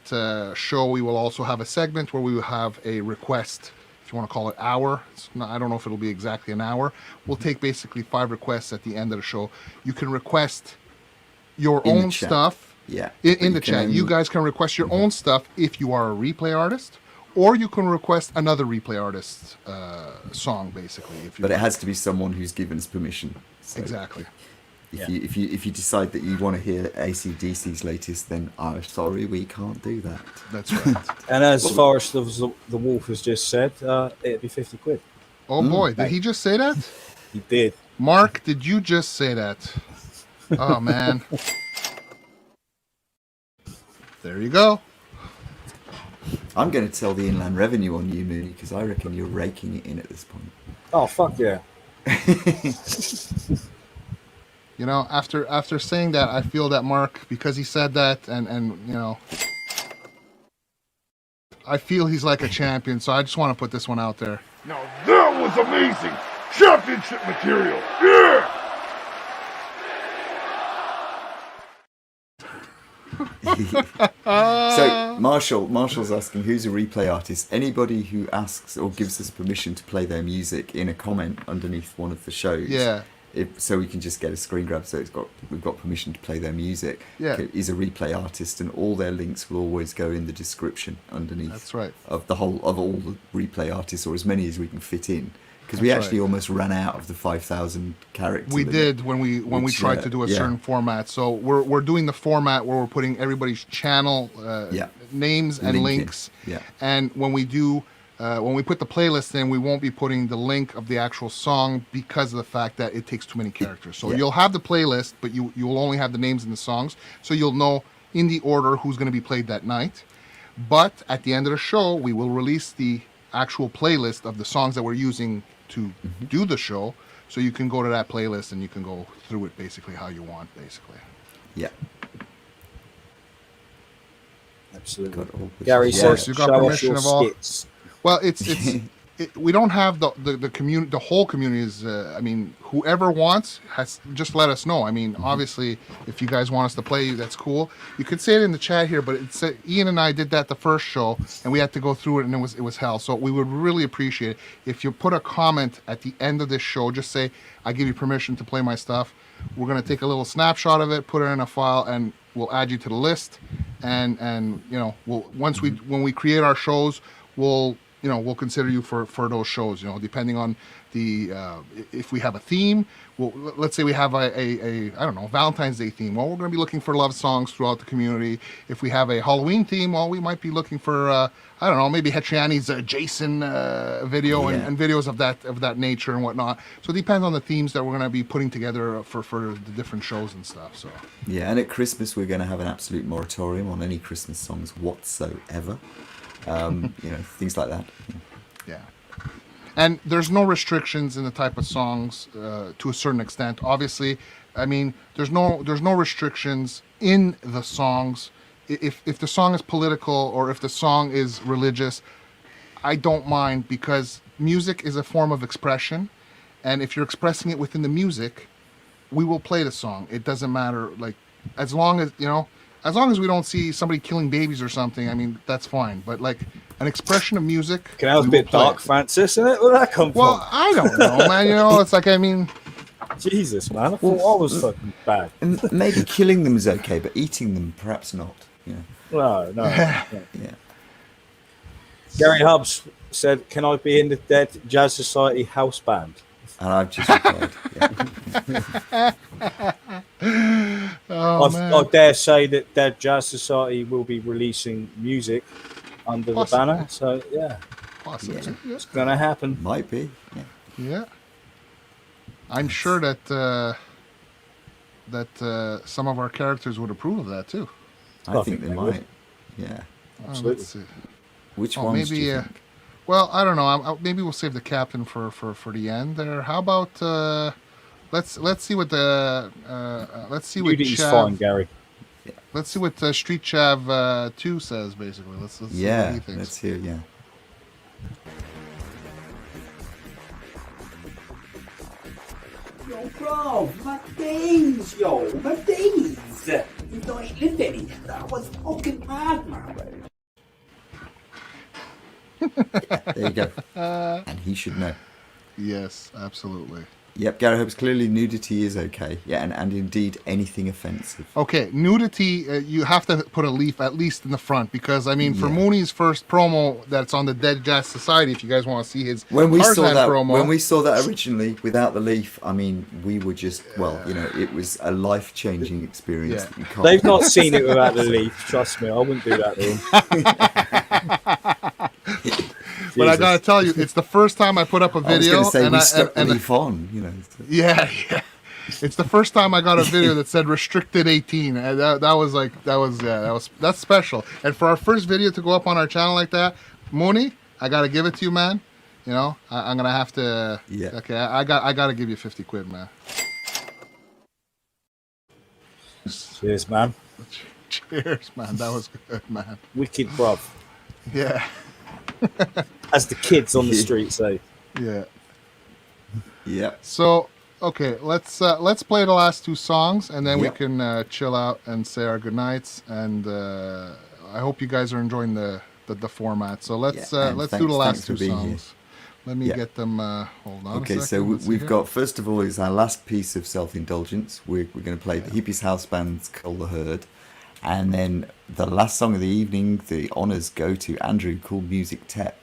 show, we will also have a segment where we will have a request, if you want to call it hour. I don't know if it'll be exactly an hour. We'll take basically 5 requests at the end of the show. You can request your own stuff in the chat. You guys can request your own stuff if you are a replay artist, or you can request another replay artist song, basically. But it has to be someone who's given us permission. So exactly. If you decide that you want to hear AC/DC's latest, then I'm sorry, we can't do that. That's right. And as Forrest of the Wolf has just said, it'd be 50 quid. Oh boy, did he just say that? He did. Mark, did you just say that? Oh man. There you go. I'm going to tell the Inland Revenue on you, Mooney, because I reckon you're raking it in at this point. Oh, fuck yeah. You know, after saying that, I feel that Mark, because he said that, and you know, I feel he's like a champion, so I just want to put this one out there. Now that was amazing! Championship material! Yeah! So Marshall's asking, who's a replay artist? Anybody who asks or gives us permission to play their music in a comment underneath one of the shows so we can just get a screen grab. So we've got permission to play their music. Yeah. Okay, is a replay artist, and all their links will always go in the description underneath. That's right. Of all the replay artists, or as many as we can fit in. Because we That's actually right. almost ran out of the 5,000 character We limit, did when we tried to do a certain format. So we're doing the format where we're putting everybody's channel names and Link in. links. Yeah. And when we put the playlist in, we won't be putting the link of the actual song because of the fact that it takes too many characters. So you'll have the playlist, but you'll only have the names and the songs. So you'll know in the order who's going to be played that night. But at the end of the show, we will release the actual playlist of the songs that we're using to do the show. So you can go to that playlist and you can go through it basically how you want, basically. Yeah. Absolutely. Got Gary says, you got show us permission your of all. skits. Well, we don't have the community. The whole community is. I mean, whoever wants has just let us know. I mean, obviously, if you guys want us to play, that's cool. You could say it in the chat here, but it's Ian and I did that the first show, and we had to go through it, and it was hell. So we would really appreciate it if you put a comment at the end of this show. Just say, "I give you permission to play my stuff." We're gonna take a little snapshot of it, put it in a file, and we'll add you to the list. And you know, when we create our shows, we'll consider you for those shows, depending on the if we have a theme. Well, let's say we have a I don't know, Valentine's Day theme. Well, we're going to be looking for love songs throughout the community. If we have a Halloween theme, well, we might be looking for I don't know, maybe Hetriani's Jason video and videos of that nature and whatnot. So it depends on the themes that we're going to be putting together for the different shows and stuff. So yeah, and at Christmas we're going to have an absolute moratorium on any Christmas songs whatsoever. Things like that. Yeah. And there's no restrictions in the type of songs to a certain extent. Obviously, I mean, there's no restrictions in the songs. If the song is political or if the song is religious, I don't mind, because music is a form of expression, and if you're expressing it within the music, we will play the song. It doesn't matter, like, as long as we don't see somebody killing babies or something, I mean, that's fine. But like an expression of music, That was a bit dark, Francis, isn't it? Where'd that come well, from? I don't know, man. It's like, I mean, Jesus, man. I thought I was fucking bad. Maybe killing them is okay, but eating them perhaps not. No. Yeah. Gary Hubbs said, "Can I be in the Dead Jazz Society house band?" And I've just replied. I dare say that Dead Jazz Society will be releasing music under the banner. So yeah, possibly. Yeah. It's gonna happen. Might be. Yeah. I'm sure that some of our characters would approve of that too. I think they might. Yeah. Absolutely. Let's see. Which ones do you think? Well, I don't know. Maybe we'll save the captain for the end there. How about let's see what Nudity's Chav, fine, Gary. Let's see what Street Chav 2 says. Basically, let's see what he thinks. Let's hear. Yeah. Yo, bro, my days, my days. You don't live any. That was fucking hard, man. There you go. And he should know. Yes, absolutely. Yep, Gary hopes clearly nudity is okay. Yeah, and indeed anything offensive. Okay, nudity, you have to put a leaf at least in the front, because, I mean, for Mooney's first promo that's on the Dead Jazz Society, if you guys want to see his when we saw that promo. When we saw that originally without the leaf, I mean, we were just, it was a life-changing experience. Yeah. That you can't They've not seen it without the leaf. Trust me, I wouldn't do that to them. But I gotta tell you, it's the first time I put up a video. I was going to say, and we stuck the leaf on, Yeah. It's the first time I got a video that said restricted 18. And that's special. And for our first video to go up on our channel like that, Mooney, I gotta give it to you, man. I'm gonna have to. Yeah. Okay, I gotta give you 50 quid, man. Cheers, man. Cheers, man. That was good, man. Wicked, bruv. Yeah. As the kids on the street say. Yeah. Yeah. So, okay, let's play the last two songs, and then we can chill out and say our goodnights. And I hope you guys are enjoying the format. So let's do the last two songs. Let me get them. Hold on. Okay, a so second. Let's see we've here. got, first of all, is our last piece of self-indulgence. We're going to play the Hippies House Band's Cull the Herd. And then the last song of the evening, the honours go to Andrew, called Music Tep,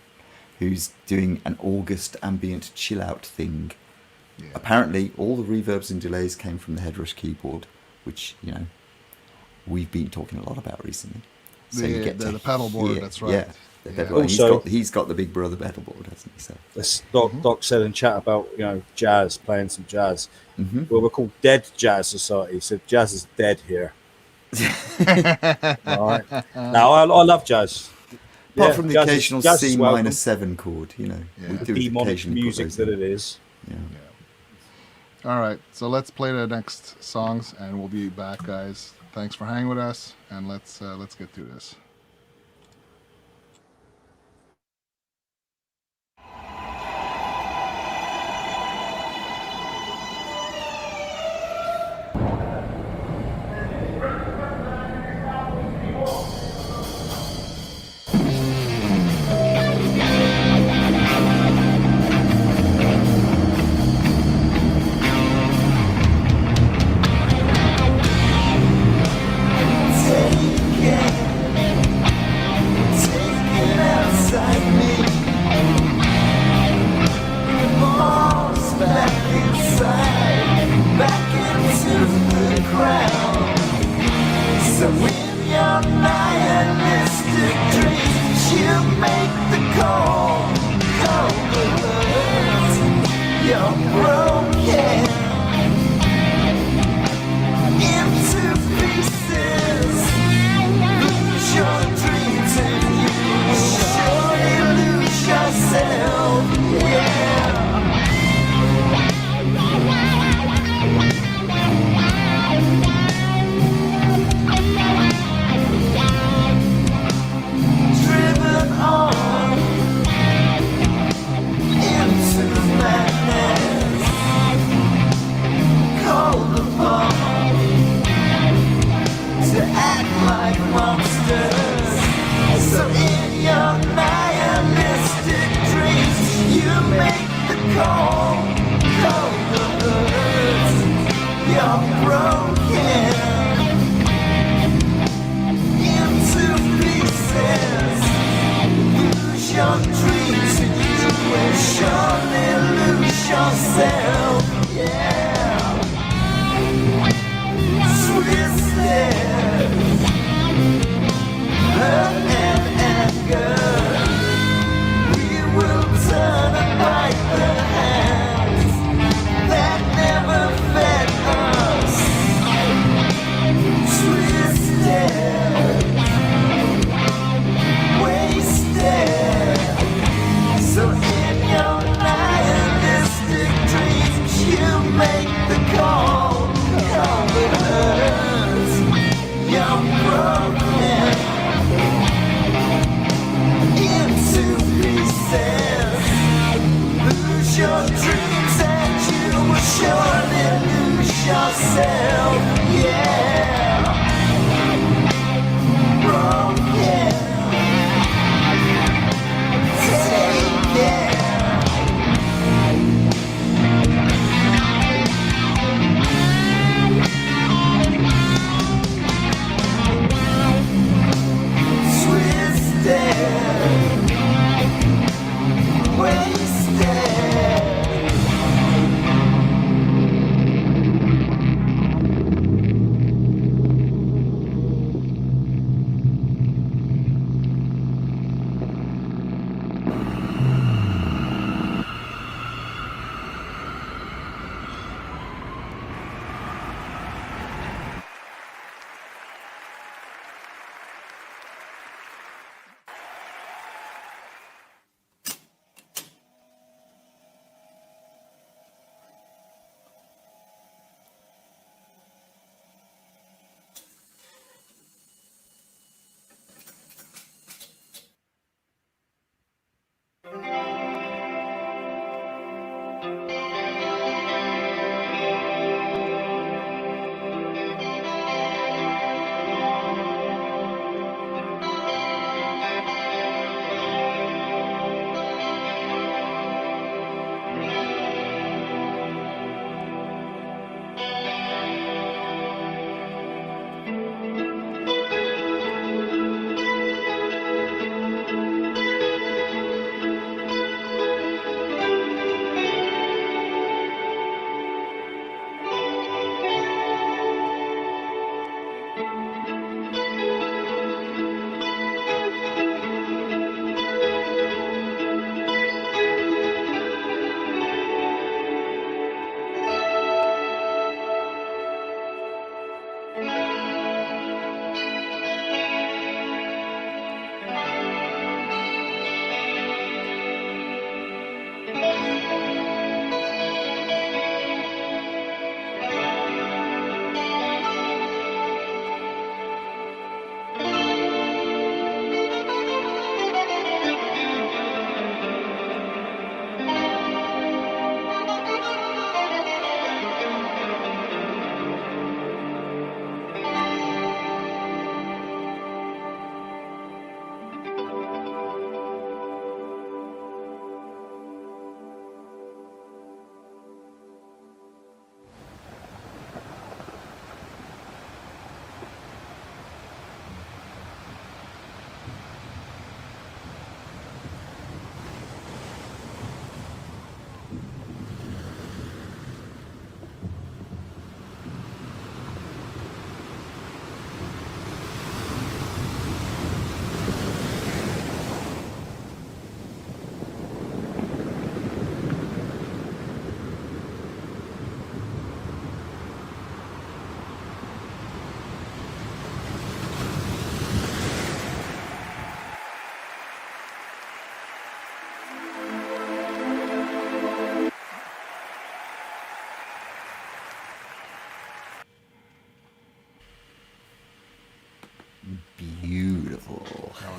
who's doing an August ambient chill-out thing. Yeah. Apparently, all the reverbs and delays came from the Headrush keyboard, which, you know, we've been talking a lot about recently. So you get the pedal board, that's right. Yeah, the pedal board. Also- he's got the Big Brother pedal board, hasn't he? So. This Doc said in chat about, you know, jazz, playing some jazz. Mm-hmm. Well, we're called Dead Jazz Society, so jazz is dead here. All right. Now, I love jazz. Apart from the jazz occasional jazz C welcome. minor 7 chord, you know. Yeah. We The do demonic occasionally put music those that in. it is. Yeah. All right, so let's play the next songs, and we'll be back, guys. Thanks for hanging with us, and let's get through this. Take it.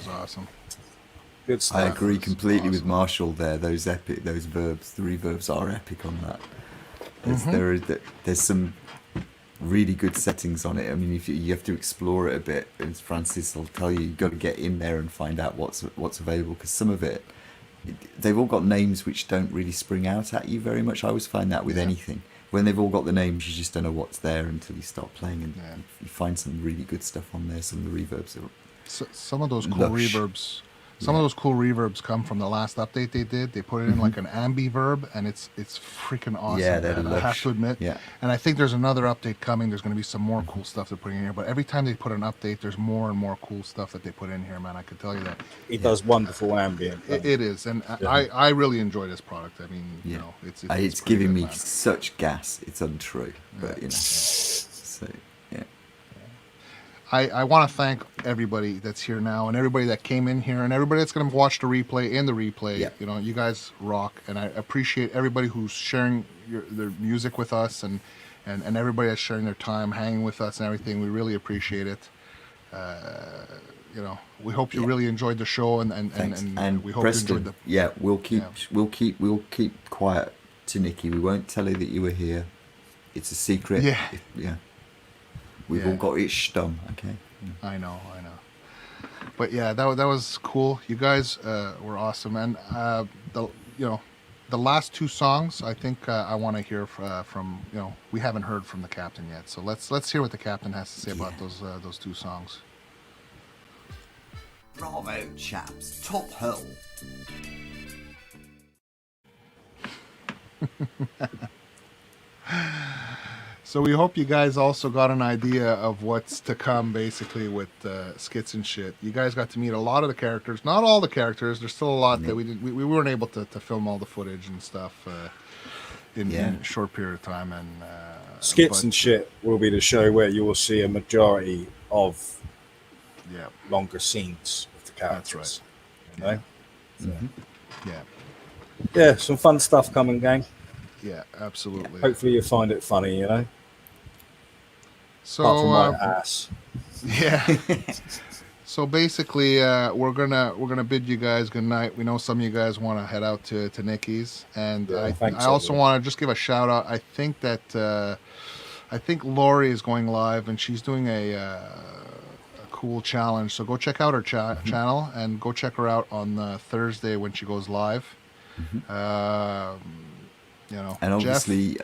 was awesome. Good stuff. I agree completely with awesome. Marshall there. Those verbs, the reverbs are epic on that. There's some really good settings on it. I mean, if you have to explore it a bit, as Francis will tell you, you've got to get in there and find out what's available, because some of it, they've all got names which don't really spring out at you very much. I always find that with anything. When they've all got the names, you just don't know what's there until you start playing, and you find some really good stuff on there. Some of the reverbs are some of those cool lush. reverbs. Some of those cool reverbs come from the last update they did. They put it in like an ambi-verb, and it's freaking awesome. Yeah, they're man. I have lush. to admit. Yeah. And I think there's another update coming. There's going to be some more cool stuff they're putting in here. But every time they put an update, there's more and more cool stuff that they put in here, man. I can tell you that. He does wonderful ambient. It is, and I really enjoy this product. I mean, you know, it's it's pretty giving good, me man. such gas. It's untrue, but you know. So yeah. I want to thank everybody that's here now, and everybody that came in here, and everybody that's going to watch the replay and the replay. Yeah. You know, you guys rock, and I appreciate everybody who's sharing their music with us, and everybody that's sharing their time, hanging with us, and everything. We really appreciate it. You know, we hope you really enjoyed the show, and we hope Preston, you enjoyed the. yeah, we'll keep quiet to Nikki. We won't tell her that you were here. It's a secret. Yeah. We've all got it stum, okay? I know. But yeah, that was cool. You guys were awesome, and the last two songs, I think I want to hear from. You know, we haven't heard from the captain yet, so let's hear what the captain has to say about those two songs. Bravo, chaps. Top hell. So we hope you guys also got an idea of what's to come, basically, with skits and shit. You guys got to meet a lot of the characters, not all the characters. There's still a lot that we weren't able to film all the footage and stuff in a short period of time. And skits and shit will be the show where you will see a majority of longer scenes with the characters. That's right. You know? Yeah. Some fun stuff coming, gang. Yeah, absolutely. Hopefully you find it funny, you know. So apart from my ass. Yeah. So basically, we're gonna bid you guys good night. We know some of you guys want to head out to Nikki's, and I also want to just give a shout out. I think that Lori is going live, and she's doing a cool challenge. So go check out her channel, and go check her out on Thursday when she goes live. You know, and obviously,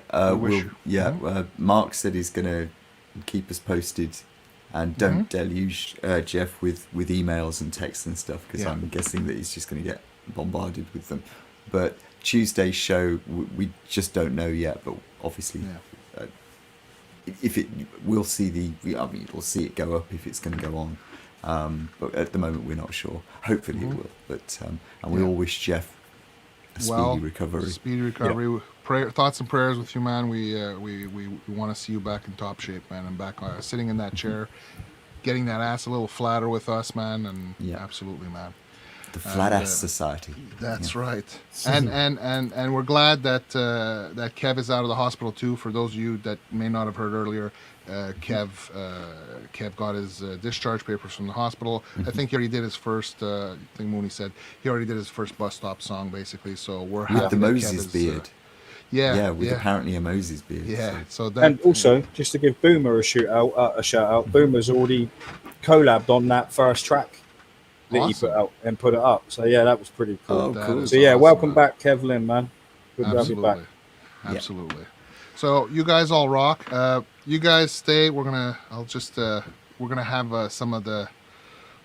Mark said he's going to keep us posted, and don't deluge Jeff with emails and texts and stuff, because I'm guessing that he's just going to get bombarded with them. But Tuesday's show, we just don't know yet. But obviously, we'll see we'll see it go up if it's going to go on. But at the moment, we're not sure. Hopefully, it will. But and we all wish Jeff a speedy recovery. Speedy recovery. Yeah. Thoughts and prayers with you, man. We want to see you back in top shape, man, and back sitting in that chair, getting that ass a little flatter with us, man. And absolutely, man. The Flat Ass Society. That's right. And we're glad that that Kev is out of the hospital too. For those of you that may not have heard earlier, Kev got his discharge papers from the hospital. I think he already did his first. I think Mooney said he already did his first bus stop song, basically. So we're happy. With the Moses beard. Apparently a Moses beard. Yeah. So and also, just to give Boomer a shout out, Boomer's already collabed on that first track that he put out and put it up. So yeah, that was pretty cool. Oh, cool. So awesome, welcome man. back, Kevlin, man. Good to have you back. Absolutely. So you guys all rock. You guys stay. We're gonna have some of the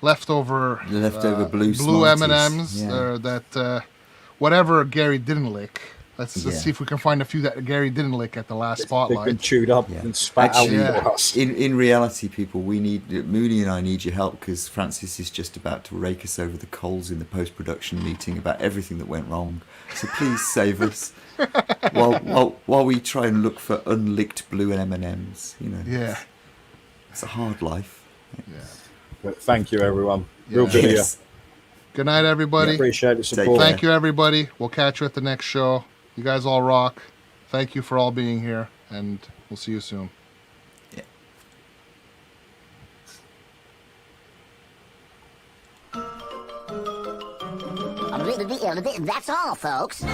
leftover blue M&Ms that whatever Gary didn't lick. Let's see if we can find a few that Gary didn't lick at the last spotlight. They've been chewed up and spat out for us. In reality, people, Mooney and I need your help, because Francis is just about to rake us over the coals in the post-production meeting about everything that went wrong. So please save us while we try and look for unlicked blue M&Ms. You know, it's a hard life. Yeah. But thank you, everyone. Real good here. Good night, everybody. Appreciate the support. Thank you, everybody. We'll catch you at the next show. You guys all rock. Thank you for all being here, and we'll see you soon. Yeah. That's all, folks.